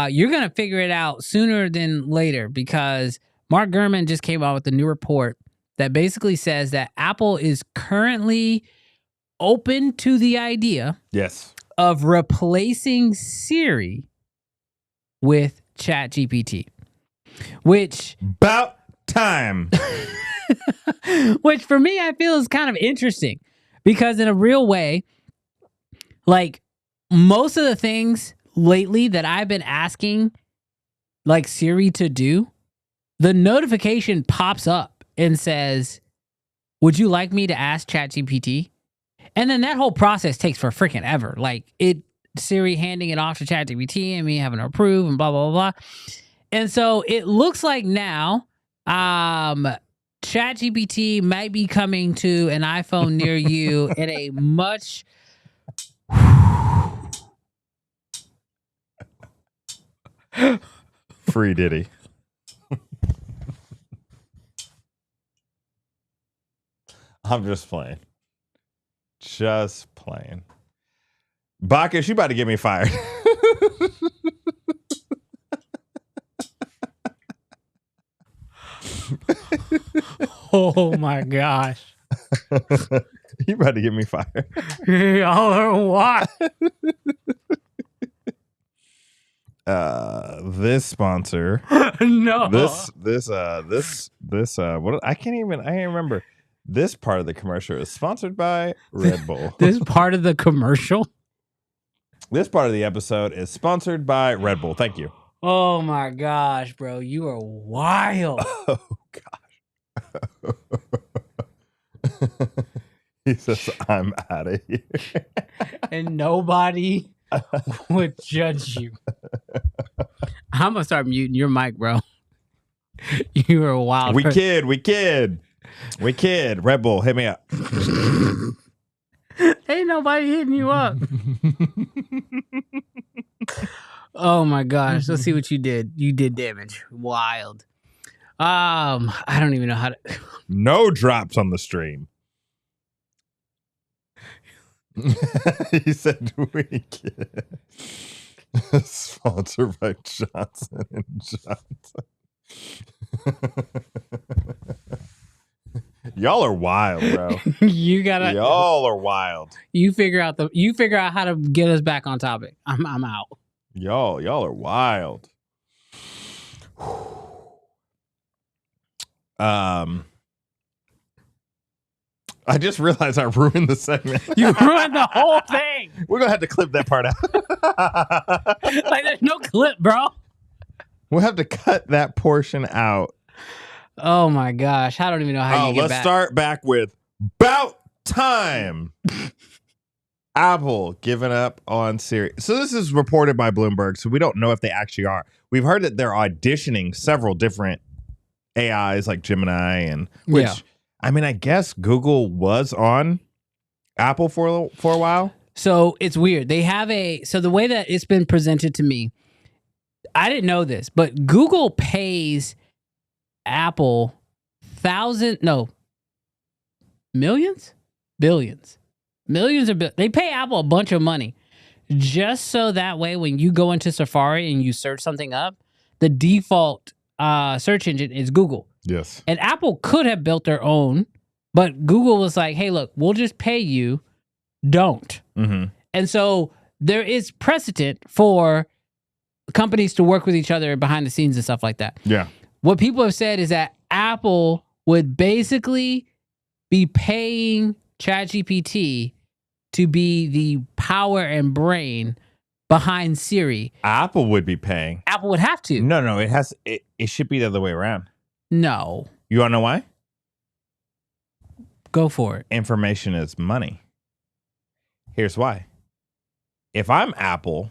you're going to figure it out sooner than later, because Mark Gurman just came out with a new report that basically says that Apple is currently open to the idea of replacing Siri with ChatGPT, which... About time. Which for me, I feel is kind of interesting, because in a real way, like most of the things lately that I've been asking like Siri to do, the notification pops up and says, would you like me to ask ChatGPT? And then that whole process takes for freaking ever. Like Siri handing it off to ChatGPT and me having to approve and blah, blah, blah, blah. And so it looks like now ChatGPT might be coming to an iPhone near you in a much... Free Diddy. I'm just playing. Just playing. Bacchus, you about to get me fired. Oh my gosh. You about to get me fired. Y'all are what? This sponsor. No. This what I can't remember. This part of the commercial is sponsored by Red Bull. This part of the commercial? This part of the episode is sponsored by Red Bull. Thank you. Oh my gosh, bro. You are wild. Oh gosh. He says, I'm out of here. And nobody would judge you. I'm gonna start muting your mic, bro. You are wild. We kid. Red Bull, hit me up. Ain't nobody hitting you up. Oh my gosh. Let's see what you did. You did damage. Wild. I don't even know how to. No drops on the stream. He said we kid. Sponsored by Johnson and Johnson. Y'all are wild, bro. Y'all are wild. You figure out how to get us back on topic. I'm out. Y'all are wild. I just realized I ruined the segment. You ruined the whole thing. We're gonna have to clip that part out. Like there's no clip, bro. We'll have to cut that portion out. Oh my gosh. I don't even know how you get back. Let's start back with about time. Apple giving up on Siri. So this is reported by Bloomberg, so we don't know if they actually are. We've heard that they're auditioning several different AIs like Gemini, and which I mean, I guess Google was on Apple for a while. So it's weird. They have so the way that it's been presented to me, I didn't know this, but Google pays Apple millions of they pay Apple a bunch of money just so that way when you go into Safari and you search something up, the default search engine is Google. Yes. And Apple could have built their own, but Google was like, hey, look, we'll just pay you. Don't. Mm-hmm. And so there is precedent for companies to work with each other behind the scenes and stuff like that. Yeah. What people have said is that Apple would basically be paying ChatGPT to be the power and brain behind Siri. Apple would be paying. Apple would have to. No, it should be the other way around. No. You want to know why? Go for it. Information is money. Here's why. If I'm Apple,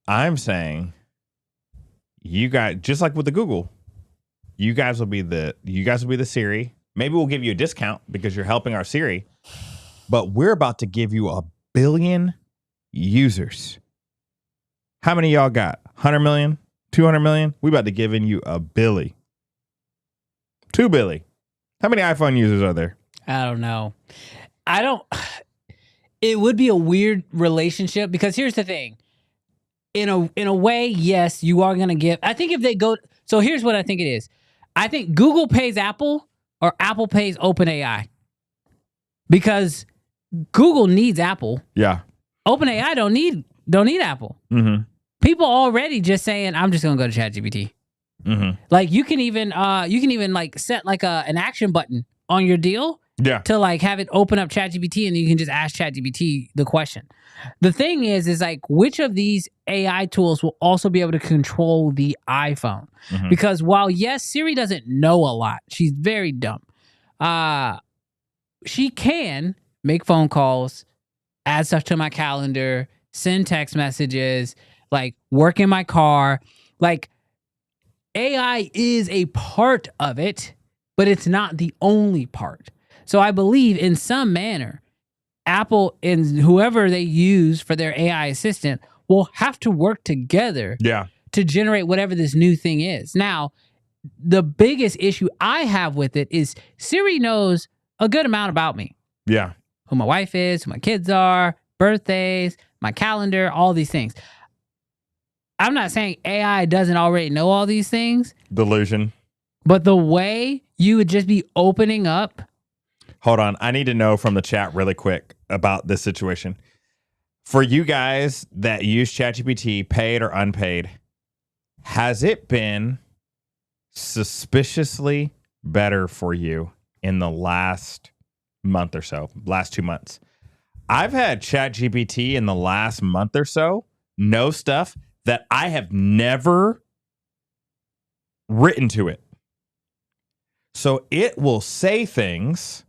I'm saying you guys, just like with the Google, you guys will be the Siri. Maybe we'll give you a discount because you're helping our Siri, but we're about to give you 1 billion users. How many of y'all got? 100 million? 200 million? We about to give in you 1 billy. 2 billy. How many iPhone users are there? I don't know. It would be a weird relationship because here's the thing. In a way, yes, you are going to give. I think if they go, so here's what I think it is. I think Google pays Apple or Apple pays OpenAI because Google needs Apple. Yeah. OpenAI don't need Apple. Mm-hmm. People already just saying, I'm just going to go to ChatGPT. Mm-hmm. Like you can even like set like an action button on your deal. Yeah. To like have it open up ChatGPT and you can just ask ChatGPT the question. The thing is like which of these AI tools will also be able to control the iPhone? Mm-hmm. Because while yes, Siri doesn't know a lot, she's very dumb. She can make phone calls, add stuff to my calendar, send text messages, like work in my car. Like AI is a part of it, but it's not the only part. So I believe in some manner, Apple and whoever they use for their AI assistant will have to work together to generate whatever this new thing is. Now, the biggest issue I have with it is Siri knows a good amount about me. Yeah. Who my wife is, who my kids are, birthdays, my calendar, all these things. I'm not saying AI doesn't already know all these things. Delusion. But the way you would just be opening up. Hold on. I need to know from the chat really quick about this situation. For you guys that use ChatGPT, paid or unpaid, has it been suspiciously better for you in the last month or so, last 2 months? I've had ChatGPT in the last month or so know stuff that I have never written to it. So it will say things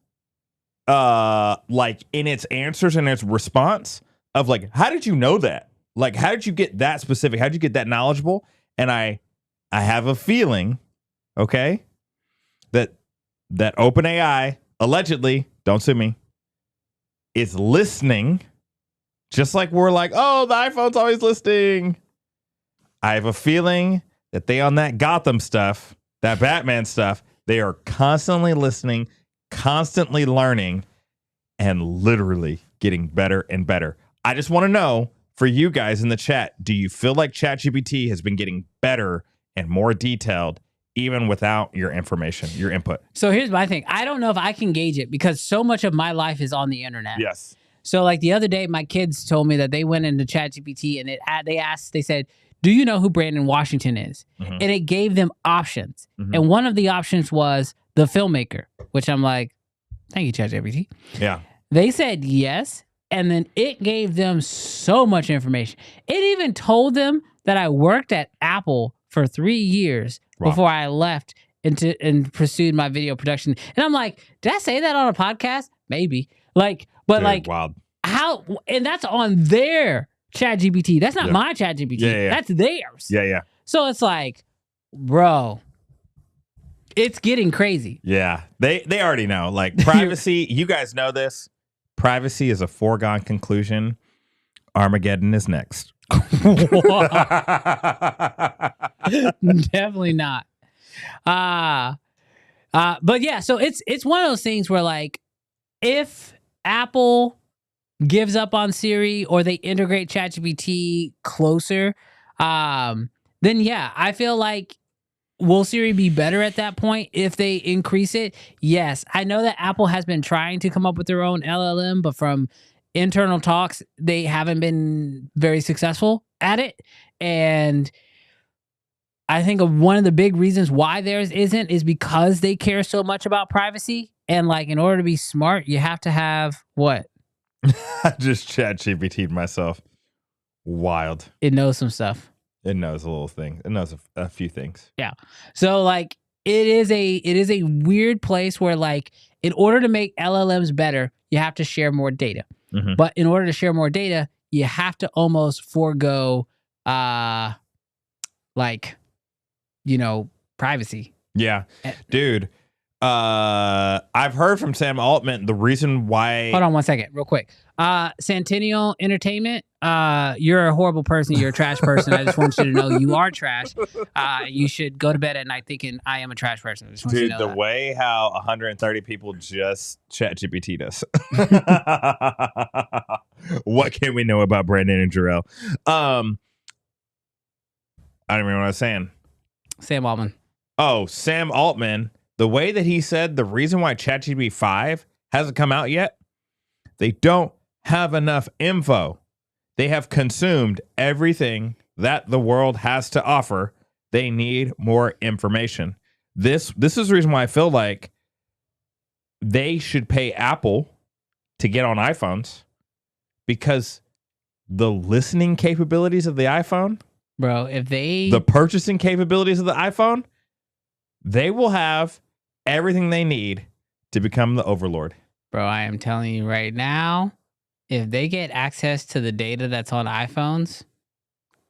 like in its answers and its response of like, how did you know that? Like, how did you get that specific? How did you get that knowledgeable? And I have a feeling, okay, that OpenAI allegedly, don't sue me, is listening, just like we're like, oh, the iPhone's always listening. I have a feeling that they on that Gotham stuff, that Batman stuff, they are constantly listening, constantly learning, and literally getting better and better. I just want to know for you guys in the chat, do you feel like ChatGPT has been getting better and more detailed even without your information, your input? So here's my thing. I don't know if I can gauge it because so much of my life is on the internet. Yes. So like the other day, my kids told me that they went into ChatGPT and they said, do you know who Brandon Washington is? Mm-hmm. And it gave them options. Mm-hmm. And one of the options was the filmmaker, which I'm like, thank you, ChatGPT. Yeah. They said yes. And then it gave them so much information. It even told them that I worked at Apple for 3 years before I left and pursued my video production. And I'm like, did I say that on a podcast? Maybe. Like, but like, wild. How? And that's on their ChatGPT. That's not my ChatGPT. Yeah. That's theirs. Yeah. So it's like, bro, it's getting crazy. Yeah. They already know. Like privacy, you guys know this. Privacy is a foregone conclusion. Armageddon is next. Definitely not. But yeah, so it's one of those things where like if Apple gives up on Siri or they integrate ChatGPT closer, then yeah, I feel like will Siri be better at that point if they increase it? Yes. I know that Apple has been trying to come up with their own LLM, but from internal talks, they haven't been very successful at it. And I think one of the big reasons why theirs isn't is because they care so much about privacy. And like, in order to be smart, you have to have what? I just ChatGPT'd myself. Wild. It knows some stuff. It knows a little thing. It knows a few things. Yeah. So like, it is a weird place where like, in order to make LLMs better, you have to share more data. Mm-hmm. But in order to share more data, you have to almost forego, like, you know, privacy. Yeah, dude. I've heard from Sam Altman the reason why. Hold on 1 second, real quick. Centennial Entertainment, you're a horrible person. You're a trash person. I just want you to know you are trash. You should go to bed at night thinking I am a trash person. I just want you Dude, to know the that. way how 130 people just ChatGPT'd us. What can we know about Brandon and Jarrell? I don't remember what I was saying. Sam Altman. Oh, Sam Altman. The way that he said the reason why ChatGPT 5 hasn't come out yet, they don't have enough info. They have consumed everything that the world has to offer. They need more information. This is the reason why I feel like they should pay Apple to get on iPhones, because the listening capabilities of the iPhone, Bro, if they... the purchasing capabilities of the iPhone, they will have everything they need to become the overlord. Bro, I am telling you right now, if they get access to the data that's on iPhones,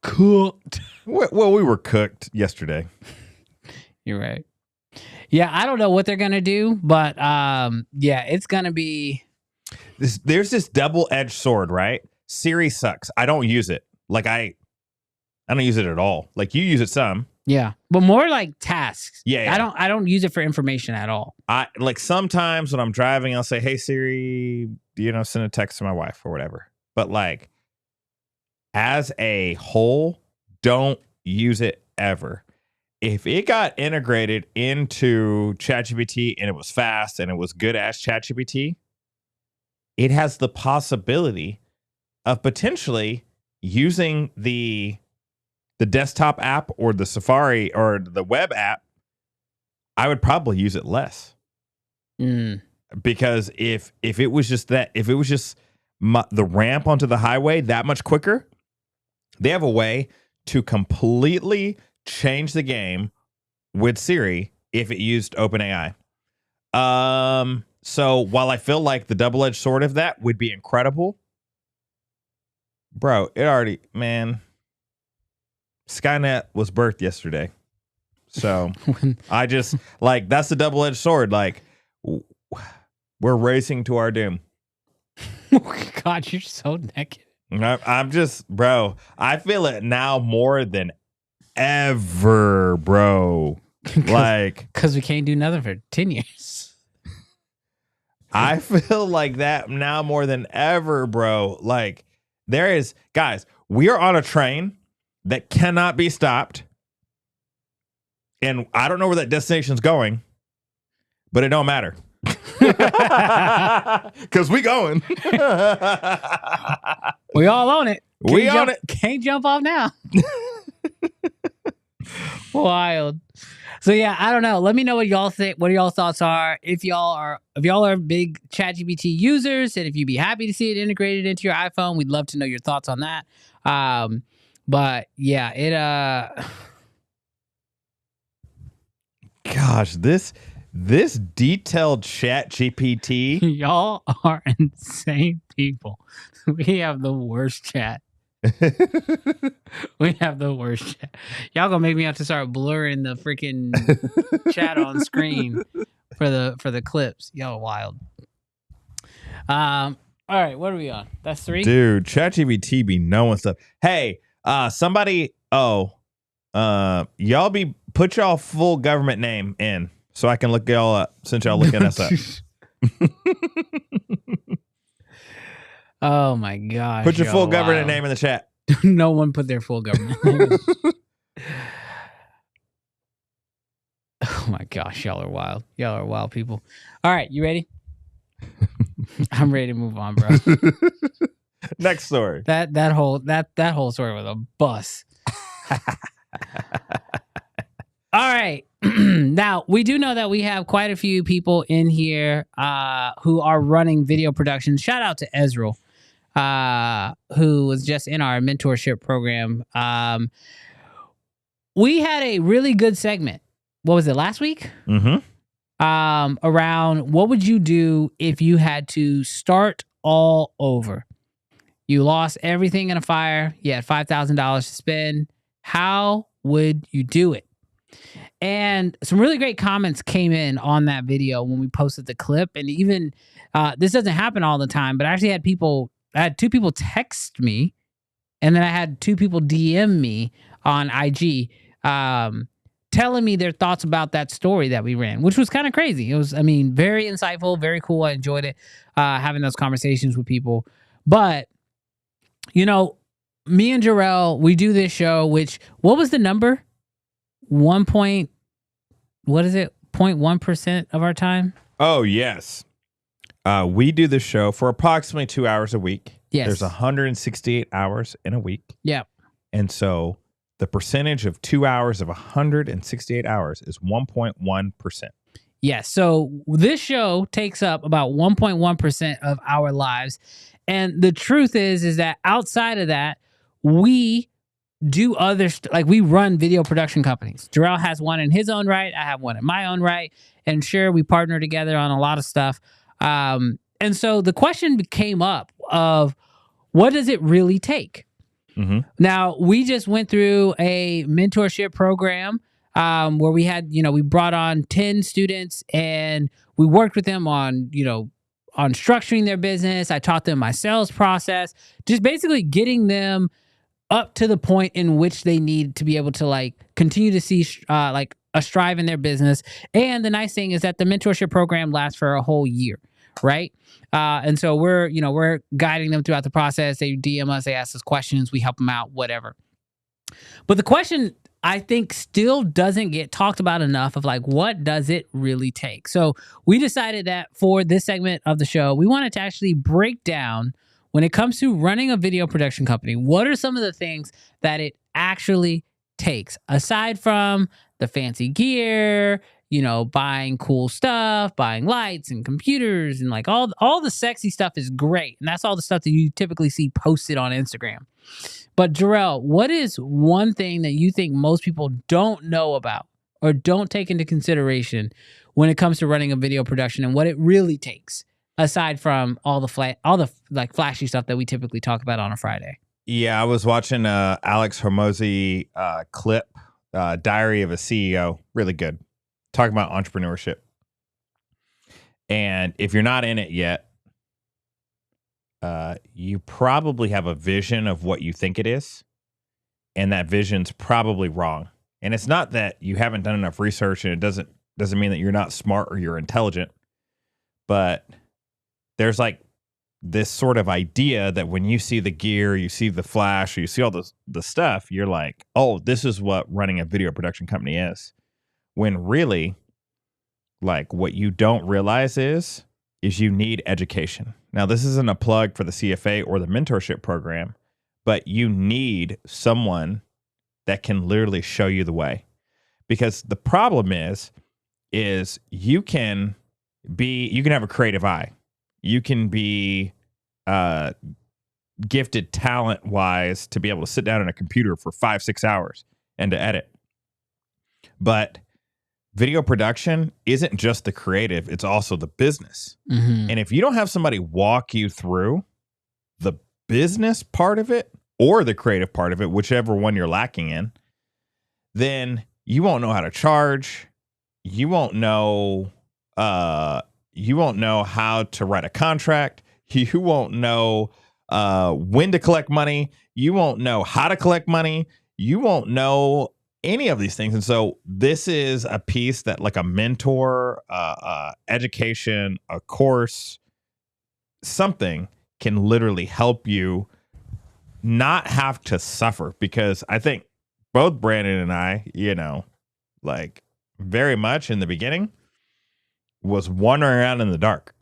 cooked. Well, we were cooked yesterday. You're right. Yeah, I don't know what they're gonna do, but yeah, it's gonna be. There's this double-edged sword, right? Siri sucks. I don't use it. Like I don't use it at all. Like you use it some. Yeah, but more like tasks. Yeah. I don't use it for information at all. I like sometimes when I'm driving, I'll say, "Hey Siri, send a text to my wife or whatever." But like as a whole, don't use it ever. If it got integrated into ChatGPT and it was fast and it was good as ChatGPT, it has the possibility of potentially using the desktop app or the Safari or the web app. I would probably use it less. Because if it was just the ramp onto the highway that much quicker, they have a way to completely change the game with Siri if it used OpenAI. So while I feel like the double-edged sword of that would be incredible, bro, Skynet was birthed yesterday. So I just like, that's the double-edged sword. Like we're racing to our doom. Oh God, you're so naked. I'm just, bro, I feel it now more than ever, bro. Like, because we can't do nothing for 10 years. I feel like that now more than ever, bro. Like, guys, we are on a train that cannot be stopped. And I don't know where that destination's going, but it don't matter. Because we going. We all own it. We own it. Can't jump off now. Wild. So yeah, I don't know. Let me know what y'all think. What y'all thoughts are. If y'all are big ChatGPT users, and if you'd be happy to see it integrated into your iPhone, we'd love to know your thoughts on that. But yeah, it gosh, this detailed ChatGPT. Y'all are insane people. We have the worst chat. We have the worst chat. Y'all gonna make me have to start blurring the freaking chat on screen for the clips. Y'all wild. All right, what are we on? That's 3? Dude, ChatGPT be knowing stuff. Hey, somebody, y'all put y'all full government name in so I can look y'all up since y'all looking us up. Oh my gosh. Put your full government name in the chat. No one put their full government name. Oh my gosh, y'all are wild. Y'all are wild people. All right, you ready? I'm ready to move on, bro. Next story. That whole story was a bust. All right. Now, we do know that we have quite a few people in here who are running video production. Shout out to Ezreal, who was just in our mentorship program. We had a really good segment. What was it, last week? Mm-hmm. Around what would you do if you had to start all over? You lost everything in a fire. You had $5,000 to spend. How would you do it? And some really great comments came in on that video when we posted the clip. And even this doesn't happen all the time, but I actually had two people text me, and then I had two people DM me on IG telling me their thoughts about that story that we ran, which was kind of crazy. It was, very insightful, very cool. I enjoyed it, having those conversations with people. But, me and Jarrell, we do this show, which, what was the number? 0.1% of our time? Oh, yes. We do this show for approximately 2 hours a week. Yes. There's 168 hours in a week. Yeah. And so the percentage of 2 hours of 168 hours is 1.1%. Yes. So this show takes up about 1.1% of our lives. And the truth is that outside of that, we do other like we run video production companies. Jarrell has one in his own right. I have one in my own right. And sure, we partner together on a lot of stuff. And so the question came up of, what does it really take? Mm-hmm. Now, we just went through a mentorship program where we had, we brought on 10 students and we worked with them on, on structuring their business. I taught them my sales process, just basically getting them up to the point in which they need to be able to continue to see a strive in their business. And the nice thing is that the mentorship program lasts for a whole year, right? And so we're guiding them throughout the process. They DM us, they ask us questions, we help them out, whatever. But the question I think still doesn't get talked about enough of what does it really take? So we decided that for this segment of the show, we wanted to actually break down, when it comes to running a video production company, what are some of the things that it actually takes, aside from the fancy gear, buying cool stuff, buying lights and computers, and all the sexy stuff is great. And that's all the stuff that you typically see posted on Instagram. But Jarrell, what is one thing that you think most people don't know about or don't take into consideration when it comes to running a video production and what it really takes, aside from all the flashy stuff that we typically talk about on a Friday? Yeah, I was watching Alex Hormozi clip, Diary of a CEO. Really good. Talking about entrepreneurship. And if you're not in it yet, you probably have a vision of what you think it is. And that vision's probably wrong. And it's not that you haven't done enough research, and it doesn't mean that you're not smart or you're intelligent. But there's this sort of idea that when you see the gear, you see the flash, or you see all the stuff, you're like, oh, this is what running a video production company is. When really, what you don't realize is you need education. Now, this isn't a plug for the CFA or the mentorship program, but you need someone that can literally show you the way. Because the problem is you can have a creative eye. You can be gifted talent-wise to be able to sit down on a computer for 5-6 hours and to edit. But video production isn't just the creative, it's also the business. Mm-hmm. And if you don't have somebody walk you through the business part of it or the creative part of it, whichever one you're lacking in, then you won't know how to charge. You won't know how to write a contract. You won't know when to collect money. You won't know how to collect money. You won't know any of these things. And so this is a piece that a mentor, education, a course, something can literally help you not have to suffer. Because I think both Brandon and I, very much in the beginning was wandering around in the dark.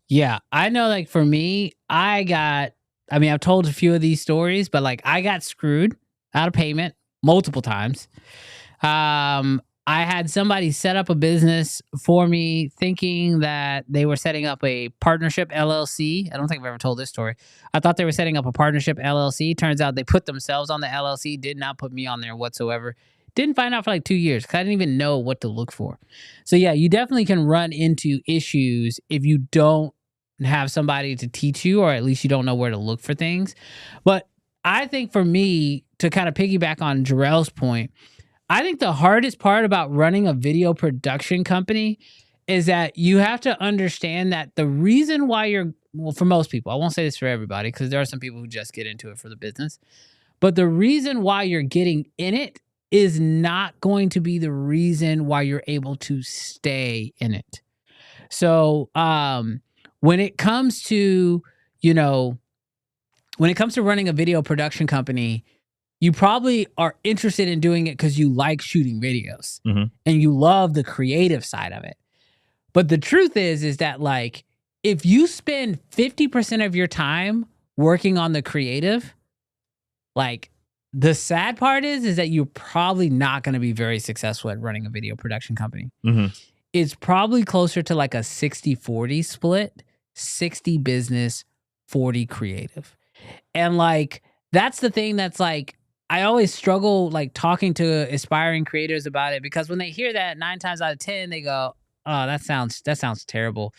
Yeah, I know. For me, I got I mean, I've told a few of these stories, but like I got screwed out of payment multiple times. I had somebody set up a business for me thinking that they were setting up a partnership LLC. I don't think I've ever told this story. I thought they were setting up a partnership LLC. Turns out they put themselves on the LLC, did not put me on there whatsoever. Didn't find out for like 2 years because I didn't even know what to look for. So yeah, you definitely can run into issues if you don't have somebody to teach you, or at least you don't know where to look for things. But I think for me, to kind of piggyback on Jarrell's point, I think the hardest part about running a video production company is that you have to understand that the reason why well, for most people, I won't say this for everybody because there are some people who just get into it for the business, but the reason why you're getting in it is not going to be the reason why you're able to stay in it. So, when it comes to, running a video production company, you probably are interested in doing it because you like shooting videos and you love the creative side of it. But the truth is that like, if you spend 50% of your time working on the creative, like the sad part is that you're probably not going to be very successful at running a video production company. It's probably closer to like a 60-40 split, 60 business, 40 creative. And like, that's the thing that's like, I always struggle like talking to aspiring creators about it because when they hear that 9 times out of 10, they go, "Oh, that sounds terrible."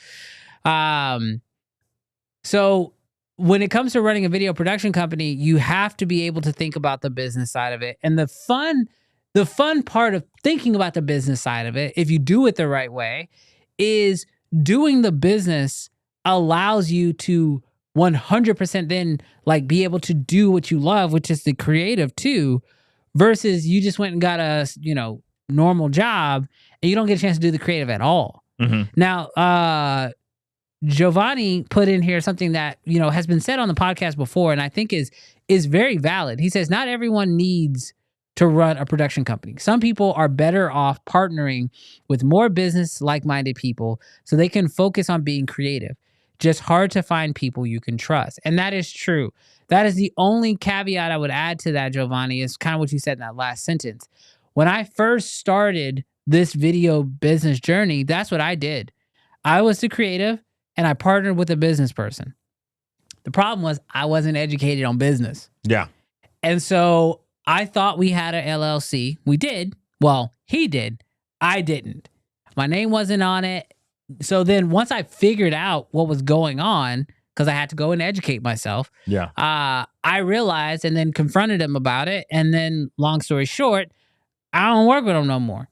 So when it comes to running a video production company, you have to be able to think about the business side of it. And the fun part of thinking about the business side of it, if you do it the right way, is doing the business allows you to 100% then like be able to do what you love, which is the creative too, versus you just went and got a, normal job and you don't get a chance to do the creative at all. Now, Giovanni put in here something that, has been said on the podcast before, and I think is very valid. He says, not everyone needs to run a production company. Some people are better off partnering with more business like-minded people so they can focus on being creative. Just hard to find people you can trust. And that is true. That is the only caveat I would add to that, Giovanni, is kind of what you said in that last sentence. When I first started this video business journey, that's what I did. I was the creative and I partnered with a business person. The problem was I wasn't educated on business. Yeah. And so I thought we had an LLC. We did. Well, he did. I didn't. My name wasn't on it. So then once I figured out what was going on, because I had to go and educate myself, I realized and then confronted him about it. And then long story short, I don't work with him no more.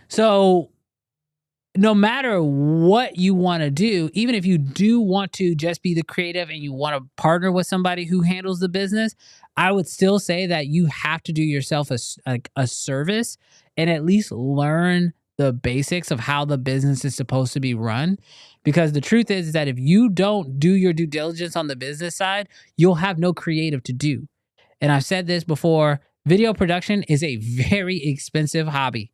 So no matter what you want to do, even if you do want to just be the creative and you want to partner with somebody who handles the business, I would still say that you have to do yourself a service and at least learn the basics of how the business is supposed to be run. Because the truth is that if you don't do your due diligence on the business side, you'll have no creative to do. And I've said this before, video production is a very expensive hobby.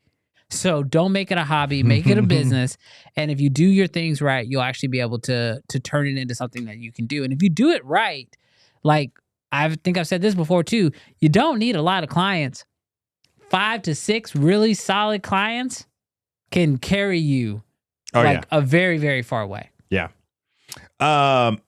So don't make it a hobby, make it a business. And if you do your things right, you'll actually be able to turn it into something that you can do. And if you do it right, like I think I've said this before too, you don't need a lot of clients. 5 to 6 really solid clients can carry you a very, very far way. Yeah. Brandon.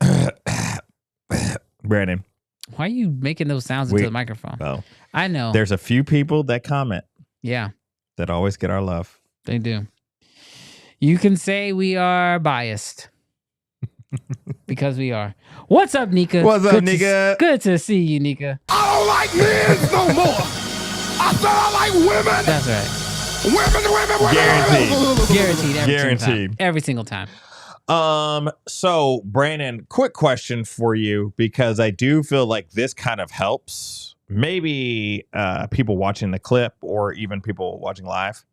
Why are you making those sounds into the microphone? Well, I know. There's a few people that comment. Yeah. That always get our love. They do. You can say we are biased. Because we are. What's up, Nika? What's up, Nika? Good to see you, Nika. I don't like men no more. I said I like women. That's right. Women. Guaranteed. Every single time. So Brandon, quick question for you, because I do feel like this kind of helps maybe people watching the clip or even people watching live.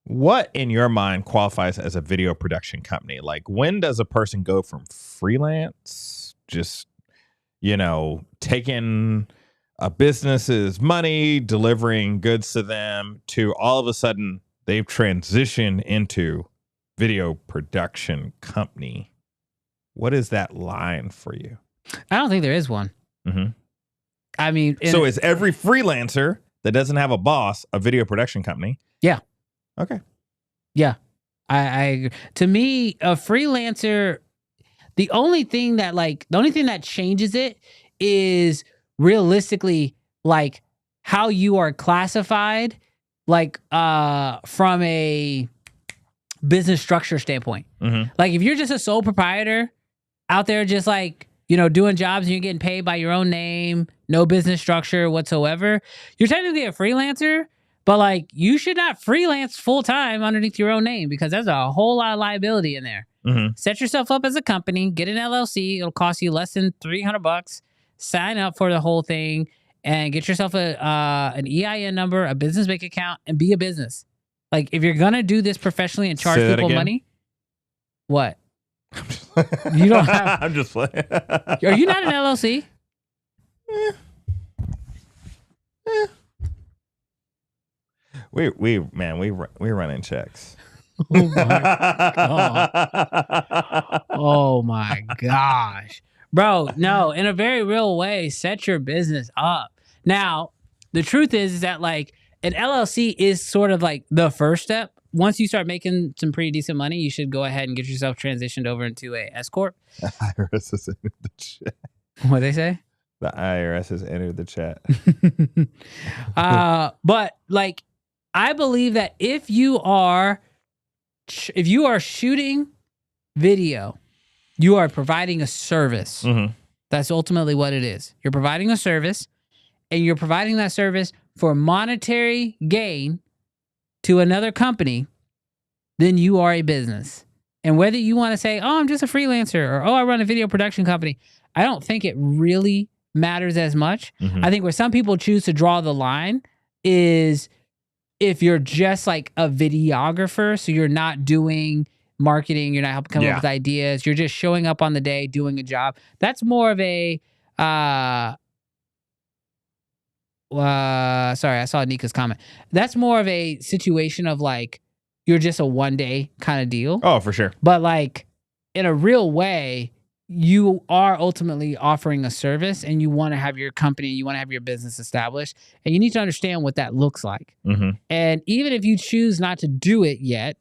What in your mind qualifies as a video production company? Like, when does a person go from freelance, just, taking a business's money, delivering goods to them, to all of a sudden they've transitioned into video production company? What is that line for you? I don't think there is one. Mm-hmm. I mean, So is every freelancer that doesn't have a boss a video production company? Yeah. Okay. Yeah. I agree. To me, a freelancer, the only thing that changes it is realistically like how you are classified, like from a business structure standpoint. Mm-hmm. Like if you're just a sole proprietor out there just like, doing jobs and you're getting paid by your own name, no business structure whatsoever, you're technically a freelancer, but like you should not freelance full time underneath your own name because there's a whole lot of liability in there. Mm-hmm. Set yourself up as a company, get an LLC. It'll cost you less than $300. Sign up for the whole thing and get yourself an EIN number, a business bank account, and be a business. Like if you're gonna do this professionally and charge people money, what? You don't have. I'm just playing. Are you not an LLC? We're running checks. Oh my god! Oh my gosh, bro! No, in a very real way, set your business up. Now, the truth is that like an LLC is sort of like the first step. Once you start making some pretty decent money, you should go ahead and get yourself transitioned over into a S corp. The IRS has entered the chat. What they say? The IRS has entered the chat. But like, I believe that if you are shooting video, you are providing a service. Mm-hmm. That's ultimately what it is. You're providing a service, and you're providing that service for monetary gain to another company, then you are a business. And whether you want to say, oh, I'm just a freelancer, or oh, I run a video production company, I don't think it really matters as much. Mm-hmm. I think where some people choose to draw the line is if you're just like a videographer, so you're not doing marketing, you're not helping come up with ideas, you're just showing up on the day, doing a job. That's more of a sorry, I saw Nika's comment. That's more of a situation of like you're just a one day kind of deal. Oh, for sure. But like in a real way, you are ultimately offering a service and you want to have your company, you want to have your business established, and you need to understand what that looks like. Mm-hmm. And even if you choose not to do it yet,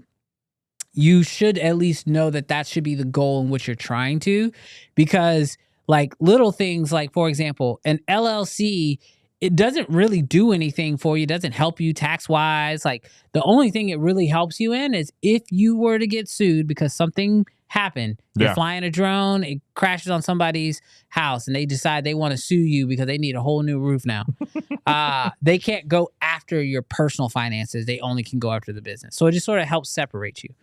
you should at least know that that should be the goal in which you're trying to, because like little things like, for example, an LLC, it doesn't really do anything for you. It doesn't help you tax wise. Like the only thing it really helps you in is if you were to get sued because something happened. You're flying a drone, it crashes on somebody's house, and they decide they want to sue you because they need a whole new roof now. They can't go after your personal finances. They only can go after the business. So it just sort of helps separate you.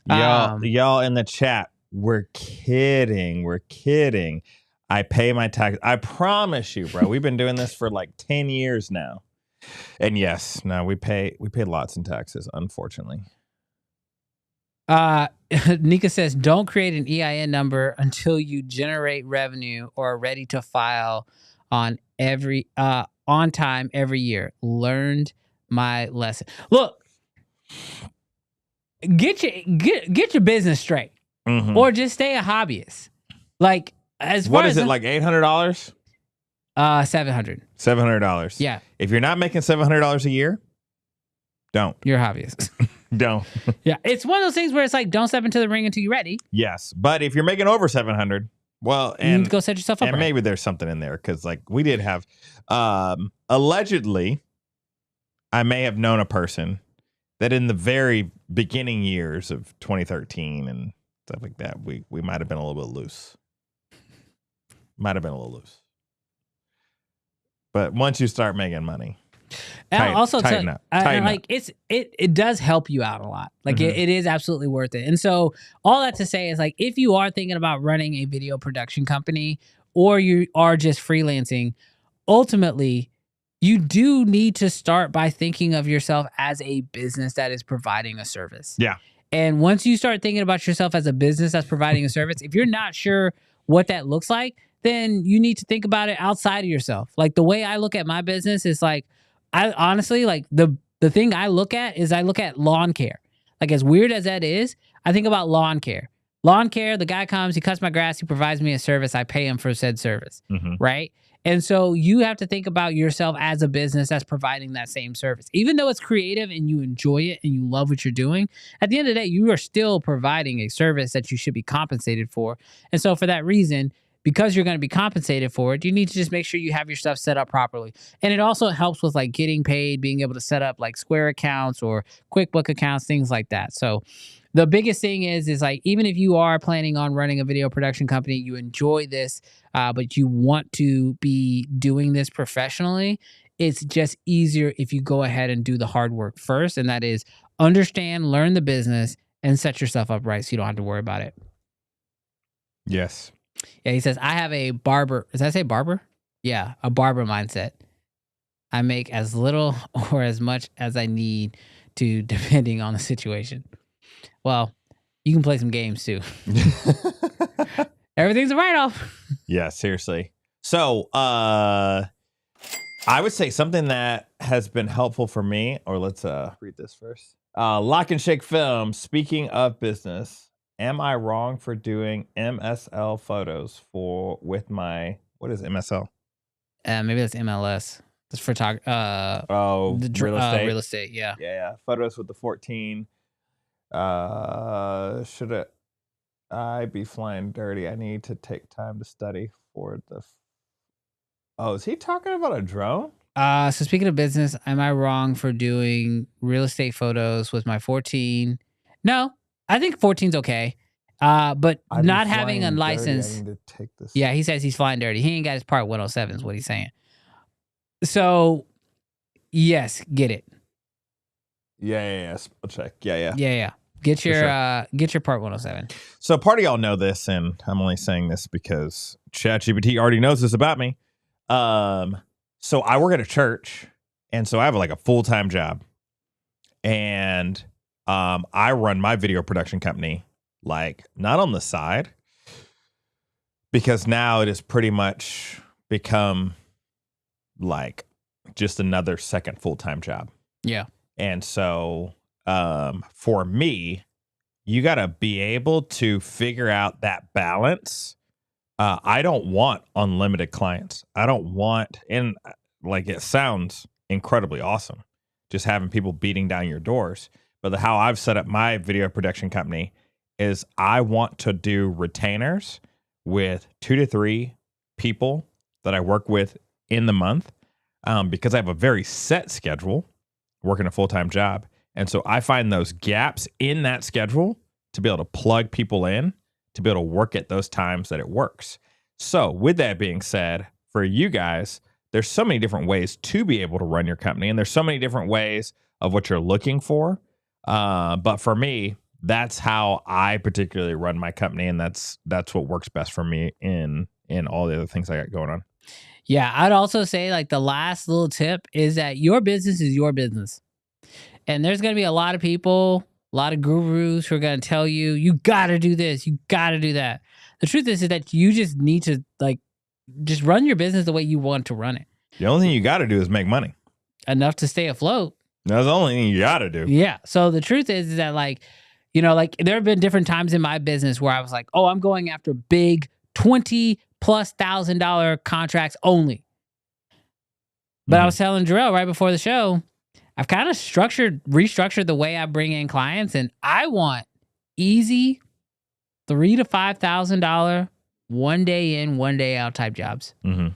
Y'all in the chat, we're kidding. We're kidding. I pay my tax. I promise you, bro. We've been doing this for like 10 years now. And yes, no, we pay lots in taxes, unfortunately. Nika says, don't create an EIN number until you generate revenue or are ready to file on time every year. Learned my lesson. Look, get your business straight, or just stay a hobbyist. Like as far what is as it like $800? $700. $700. Yeah. If you're not making $700 a year, don't. You're a hobbyist. Don't. Yeah, it's one of those things where it's like, don't step into the ring until you're ready. Yes, but if you're making over 700, well, and you need to go set yourself up. And maybe there's something in there because, like, we did have, allegedly, I may have known a person that in the very beginning years of 2013 and stuff like that, we might have been a little bit loose. Might have been a little loose. But once you start making money. And also, tighten up. Like it does help you out a lot. Like it is absolutely worth it. And so all that to say is like, if you are thinking about running a video production company or you are just freelancing, ultimately you do need to start by thinking of yourself as a business that is providing a service. Yeah. And once you start thinking about yourself as a business that's providing a service, if you're not sure what that looks like, then you need to think about it outside of yourself. Like the way I look at my business is like, I honestly, like the thing I look at is I look at lawn care. Like as weird as that is, I think about lawn care. Lawn care, the guy comes, he cuts my grass, he provides me a service, I pay him for said service, right? And so you have to think about yourself as a business that's providing that same service. Even though it's creative and you enjoy it and you love what you're doing, at the end of the day, you are still providing a service that you should be compensated for. And so for that reason, because you're going to be compensated for it, you need to just make sure you have your stuff set up properly. And it also helps with like getting paid, being able to set up like Square accounts or QuickBook accounts, things like that. So the biggest thing is like, even if you are planning on running a video production company, you enjoy this, but you want to be doing this professionally, it's just easier if you go ahead and do the hard work first. And that is understand, learn the business, and set yourself up right so you don't have to worry about it. Yes. Yeah, he says, I have a barber. Does that say barber? Yeah, a barber mindset. I make as little or as much as I need to, depending on the situation. Well, you can play some games too. Everything's a write-off. Yeah, seriously. So, I would say something that has been helpful for me, or let's read this first. Lock and Shake Film. Speaking of business, am I wrong for doing MSL photos with my, what is MSL? Maybe that's MLS. That's photography. Real estate. Real estate, yeah. Yeah. Photos with the 14. Should I be flying dirty? I need to take time to study for the. Oh, is he talking about a drone? So speaking of business, am I wrong for doing real estate photos with my 14? No, I think 14's okay. But not having a license. I need to take this. Yeah, he says he's flying dirty. He ain't got his part 107 is what he's saying. So, yes, get it. Yeah. I'll check. Yeah. Get your part 107. So part of y'all know this, and I'm only saying this because ChatGPT already knows this about me. So I work at a church, and so I have like a full-time job, and I run my video production company like not on the side, because now it has pretty much become like just another second full-time job. Yeah. And so for me, you got to be able to figure out that balance. I don't want unlimited clients. I don't want, and like it sounds incredibly awesome, just having people beating down your doors. But how I've set up my video production company is I want to do retainers with 2 to 3 people that I work with in the month, because I have a very set schedule, working a full-time job. And so I find those gaps in that schedule to be able to plug people in, to be able to work at those times that it works. So with that being said, for you guys, there's so many different ways to be able to run your company, and there's so many different ways of what you're looking for. But for me, that's how I particularly run my company, and that's what works best for me in all the other things I got going on. Yeah, I'd also say like the last little tip is that your business is your business. And there's going to be a lot of people, a lot of gurus who are going to tell you, you got to do this, you got to do that. The truth is that you just need to like just run your business the way you want to run it. The only thing you got to do is make money. Enough to stay afloat. That's the only thing you got to do. Yeah. So the truth is that like, you know, like there have been different times in my business where I was like, oh, I'm going after big $20,000+ contracts only. But I was telling Jarrell right before the show, I've kind of restructured the way I bring in clients, and I want easy $3,000 to $5,000 one day in, one day out type jobs. Mm-hmm.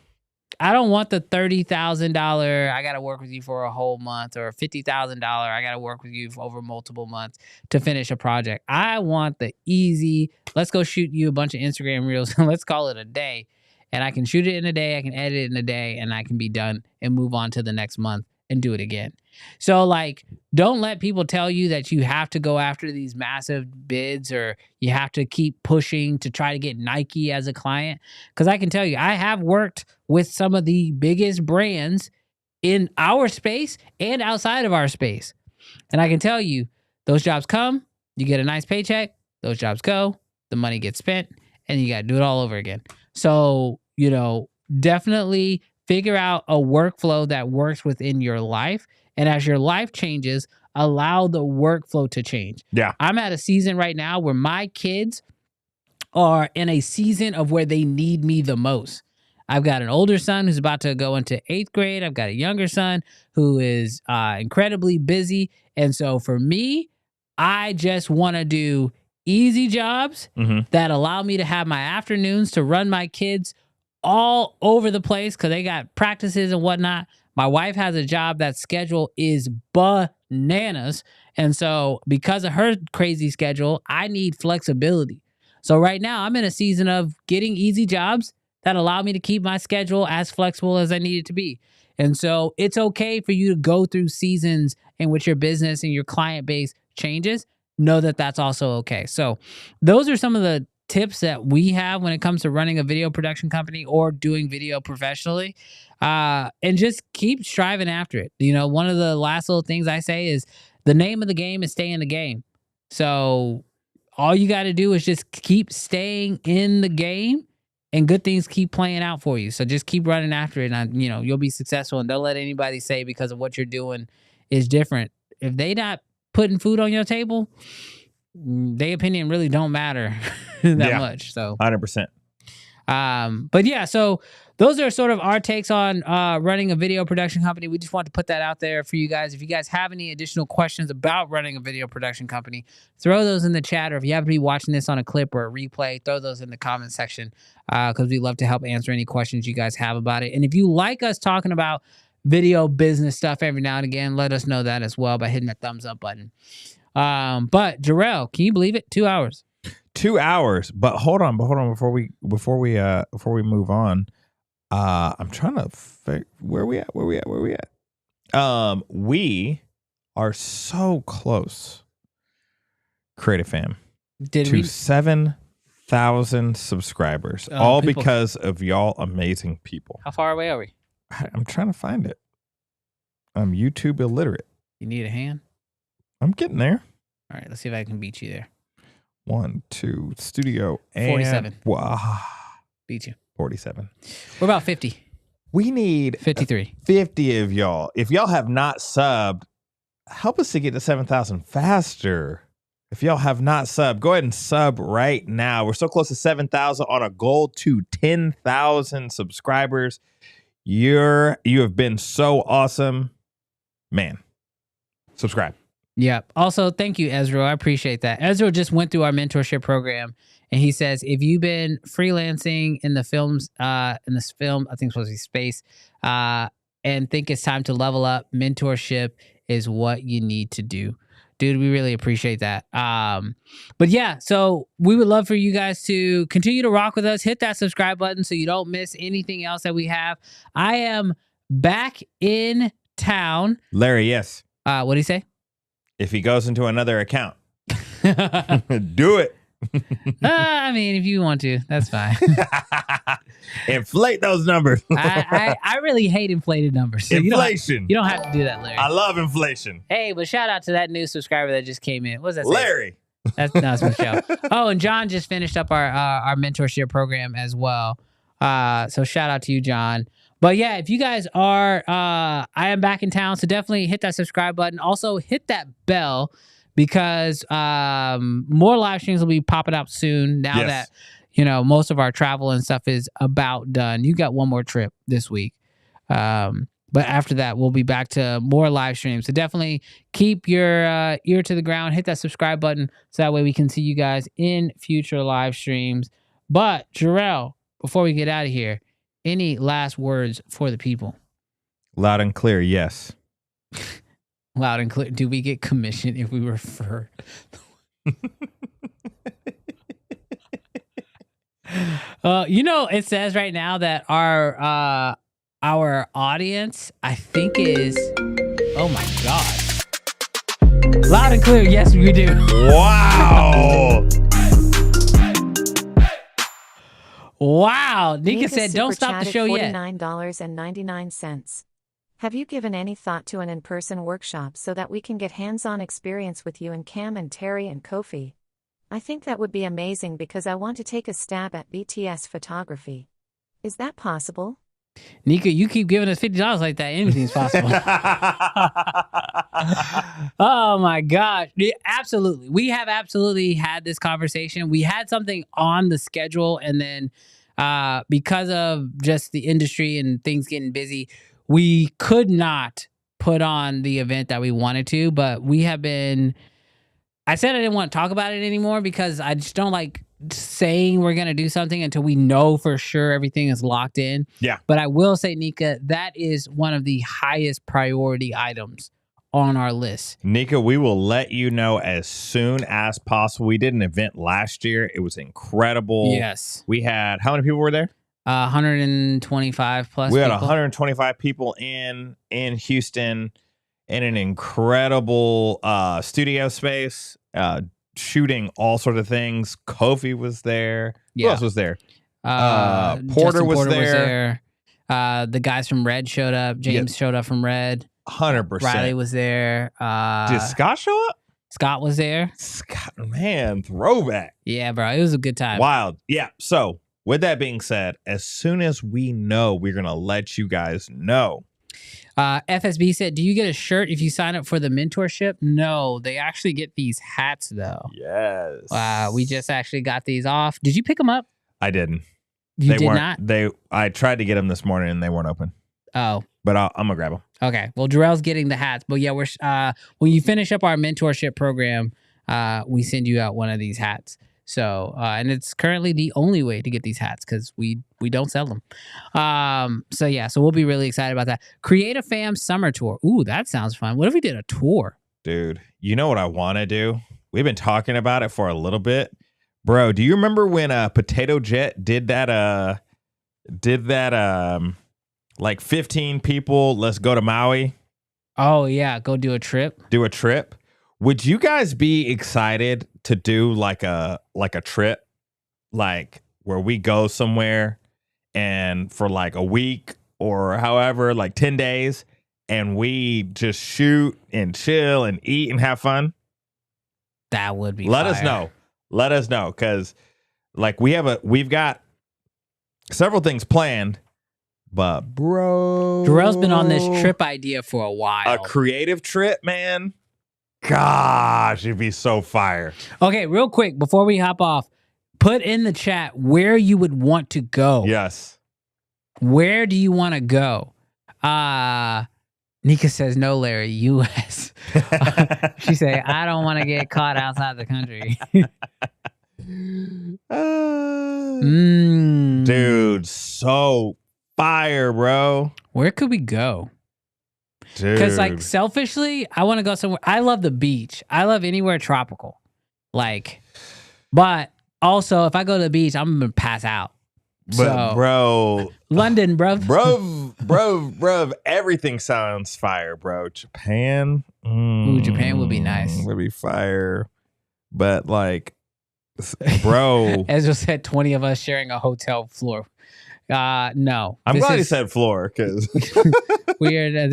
I don't want the $30,000, I got to work with you for a whole month, or $50,000, I got to work with you for over multiple months to finish a project. I want the easy, let's go shoot you a bunch of Instagram reels and let's call it a day. And I can shoot it in a day, I can edit it in a day, and I can be done and move on to the next month and do it again. So like, don't let people tell you that you have to go after these massive bids, or you have to keep pushing to try to get Nike as a client. Because I can tell you, I have worked with some of the biggest brands in our space and outside of our space. And I can tell you, those jobs come, you get a nice paycheck, those jobs go, the money gets spent, and you got to do it all over again. So, you know, definitely figure out a workflow that works within your life. And as your life changes, allow the workflow to change. Yeah. I'm at a season right now where my kids are in a season of where they need me the most. I've got an older son who's about to go into 8th grade. I've got a younger son who is incredibly busy. And so for me, I just want to do easy jobs that allow me to have my afternoons to run my kids all over the place because they got practices and whatnot. My wife has a job that schedule is bananas. And so because of her crazy schedule, I need flexibility. So right now I'm in a season of getting easy jobs that allow me to keep my schedule as flexible as I need it to be. And so it's okay for you to go through seasons in which your business and your client base changes. Know that that's also okay. So those are some of the tips that we have when it comes to running a video production company or doing video professionally. And just keep striving after it. You know, one of the last little things I say is the name of the game is stay in the game. So all you got to do is just keep staying in the game and good things keep playing out for you. So just keep running after it and, you know, you'll be successful. And don't let anybody say because of what you're doing is different. If they not putting food on your table, their opinion really don't matter that much. So 100%. But yeah, so those are sort of our takes on running a video production company. We just want to put that out there for you guys. If you guys have any additional questions about running a video production company, throw those in the chat, or if you happen to be watching this on a clip or a replay, throw those in the comment section because we love to help answer any questions you guys have about it. And if you like us talking about video business stuff every now and again, let us know that as well by hitting that thumbs up button. But Jarrell, can you believe it? 2 hours. 2 hours. But hold on before we move on. I'm trying to figure where we at. We are so close, Creative Fam, to 7,000 subscribers, all because of y'all amazing people. How far away are we? I'm trying to find it. I'm YouTube illiterate. You need a hand? I'm getting there. All right, let's see if I can beat you there. 1, 2, studio, and 47. Wow. Beat you. 47. We're about 50. We need 53. 50 of y'all. If y'all have not subbed, help us to get to 7,000 faster. If y'all have not subbed, go ahead and sub right now. We're so close to 7,000 on a goal to 10,000 subscribers. You have been so awesome. Man, subscribe. Yeah. Also, thank you, Ezra. I appreciate that. Ezra just went through our mentorship program, and he says if you've been freelancing in the films, I think it's supposed to be space, and think it's time to level up, mentorship is what you need to do. Dude, we really appreciate that. But yeah, so we would love for you guys to continue to rock with us. Hit that subscribe button so you don't miss anything else that we have. I am back in town. Larry, yes. What did he say? If he goes into another account, do it. I mean, if you want to, that's fine. Inflate those numbers. I really hate inflated numbers. So Inflation. You don't have to do that, Larry. I love inflation. Hey, but shout out to that new subscriber that just came in. What does that say? Larry. That's Michelle. Oh, and John just finished up our mentorship program as well. So shout out to you, John. But yeah, if you guys are, I am back in town, so definitely hit that subscribe button. Also, hit that bell because more live streams will be popping up soon. Now that most of our travel and stuff is about done. You got one more trip this week, but after that, we'll be back to more live streams. So definitely keep your ear to the ground. Hit that subscribe button so that way we can see you guys in future live streams. But Jarrell, before we get out of here, any last words for the people? Loud and clear, yes. Loud and clear. Do we get commission if we refer? It says right now that our audience, I think, is, oh my God. Loud and clear, yes, we do. Wow. Wow. Nika said, don't stop the show yet. $49.99. Have you given any thought to an in-person workshop so that we can get hands-on experience with you and Cam and Terry and Kofi? I think that would be amazing because I want to take a stab at BTS photography. Is that possible? Nika, you keep giving us $50 like that. Anything's possible. Oh my gosh. Yeah, absolutely. We have absolutely had this conversation. We had something on the schedule, and then because of just the industry and things getting busy, we could not put on the event that we wanted to, but we have been, I said I didn't want to talk about it anymore because I just don't like saying we're going to do something until we know for sure everything is locked in. Yeah. But I will say, Nika, that is one of the highest priority items on our list. Nika, we will let you know as soon as possible. We did an event last year. It was incredible. Yes. We had, how many people were there? 125 plus We had people. 125 people in Houston in an incredible studio space, shooting all sorts of things. Kofi was there. Yeah. Who else was there? Justin Porter was there. The guys from Red showed up. James showed up from Red. 100%. Riley was there. Did Scott show up? Scott was there. Scott, man, throwback. Yeah, bro. It was a good time. Wild. Yeah. So with that being said, as soon as we know, we're going to let you guys know. FSB said, do you get a shirt if you sign up for the mentorship? No, they actually get these hats, though. Yes. We just actually got these off. Did you pick them up? I didn't. You did not? I tried to get them this morning and they weren't open. Oh. But I'm going to grab them. Okay. Well, Jarrell's getting the hats. But yeah, we're when you finish up our mentorship program, we send you out one of these hats. So, and it's currently the only way to get these hats because we don't sell them. So yeah, so we'll be really excited about that. Create a Fam Summer Tour. Ooh, that sounds fun. What if we did a tour? Dude, you know what I want to do? We've been talking about it for a little bit. Bro, do you remember when Potato Jet did that like 15 people, let's go to Maui? Oh yeah, go do a trip. Would you guys be excited to do like a trip, like where we go somewhere and for like a week or however, like 10 days, and we just shoot and chill and eat and have fun? That would be Let fire. us know, because like we've got several things planned, but bro, Jarrell's been on this trip idea for a while. A creative trip, man. Gosh, it'd be so fire. Okay, real quick before we hop off, put in the chat where you would want to go. Yes. Where do you want to go? Nika says no, Larry. U.S. She say I don't want to get caught outside the country. Dude, so fire, bro. Where could we go? Because like selfishly, I want to go somewhere. I love the beach. I love anywhere tropical. Like, but also if I go to the beach, I'm gonna pass out. But So, bro, London, bruv. bro, everything sounds fire, bro. Japan. Ooh, Japan would be nice. Would be fire. But like, bro. Ezra said 20 of us sharing a hotel floor. No. I'm glad he said floor, because weird.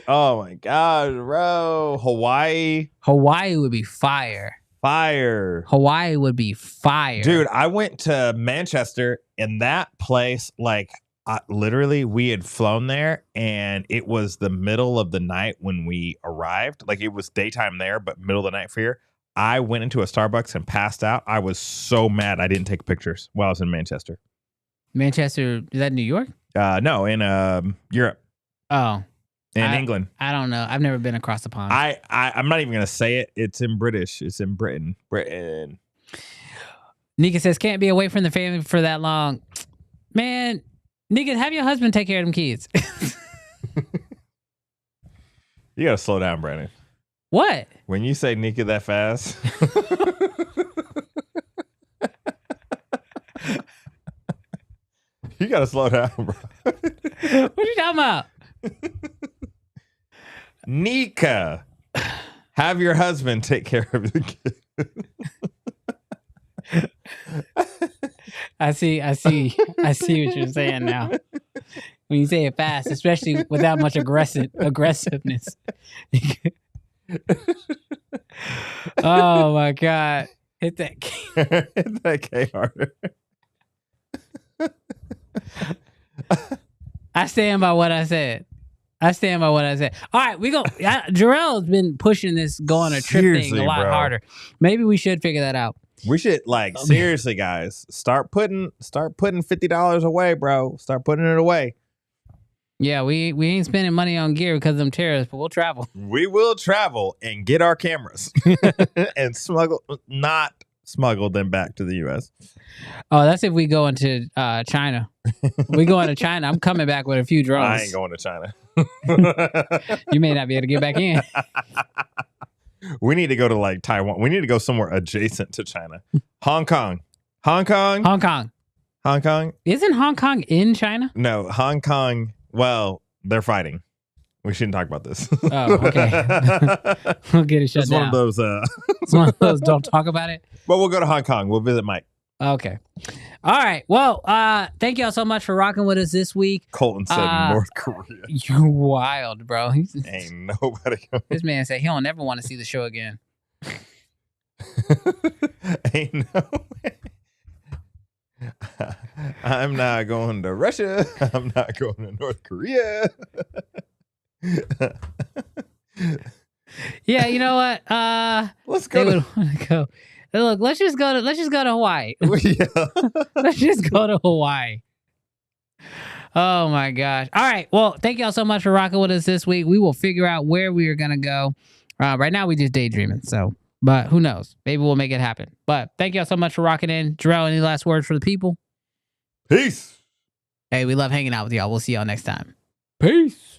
oh my god, bro. Hawaii Hawaii would be fire. Hawaii would be fire. Dude, I went to Manchester, and that place, like, literally, we had flown there, and it was the middle of the night when we arrived. Like, it was daytime there, but middle of the night for here. I went into a Starbucks and passed out. I was so mad I didn't take pictures while I was in Manchester. Manchester, is that New York? No, in Europe. Oh. In England. I don't know. I've never been across the pond. I'm not even going to say it. It's in British. It's in Britain. Nika says, can't be away from the family for that long. Man, Nika, have your husband take care of them kids. You got to slow down, Brandon. What? When you say Nika that fast. You got to slow down, bro. What are you talking about? Nika, have your husband take care of the kid. I see what you're saying now. When you say it fast, especially without much aggressiveness. Oh my God. Hit that K. Hit that K harder. stand by what I said. All right, we go. Jarrell's been pushing this go on a trip thing Seriously, a lot bro. harder. Maybe we should figure that out. We should seriously, guys, start putting $50 away, bro. Start putting it away. Yeah, we ain't spending money on gear because of them tariffs, but we'll travel. We will travel and get our cameras and not smuggle them back to the U.S. Oh, that's if we go into China. We go into China. I'm coming back with a few drones. I ain't going to China. You may not be able to get back in. We need to go to like Taiwan. We need to go somewhere adjacent to China. Hong Kong. Hong Kong. Isn't Hong Kong in China? No, Hong Kong. Well, they're fighting. We shouldn't talk about this. Oh, okay. We'll get it shut It's down. one of those. It's one of those. Don't talk about it. But we'll go to Hong Kong. We'll visit Mike. Okay. All right. Well, thank y'all so much for rocking with us this week. Colton said North Korea. You're wild, bro. Ain't nobody going. This man said he don't ever want to see the show again. Ain't no way. I'm not going to Russia. I'm not going to North Korea. Yeah, you know what? Let's go. They would want to go. Look, let's just go to Hawaii. Yeah. Let's just go to Hawaii. Oh my gosh. All right. Well, thank y'all so much for rocking with us this week. We will figure out where we are gonna go. Right now we just daydreaming. So, but who knows? Maybe we'll make it happen. But thank y'all so much for rocking in. Jarrell, any last words for the people? Peace. Hey, we love hanging out with y'all. We'll see y'all next time. Peace.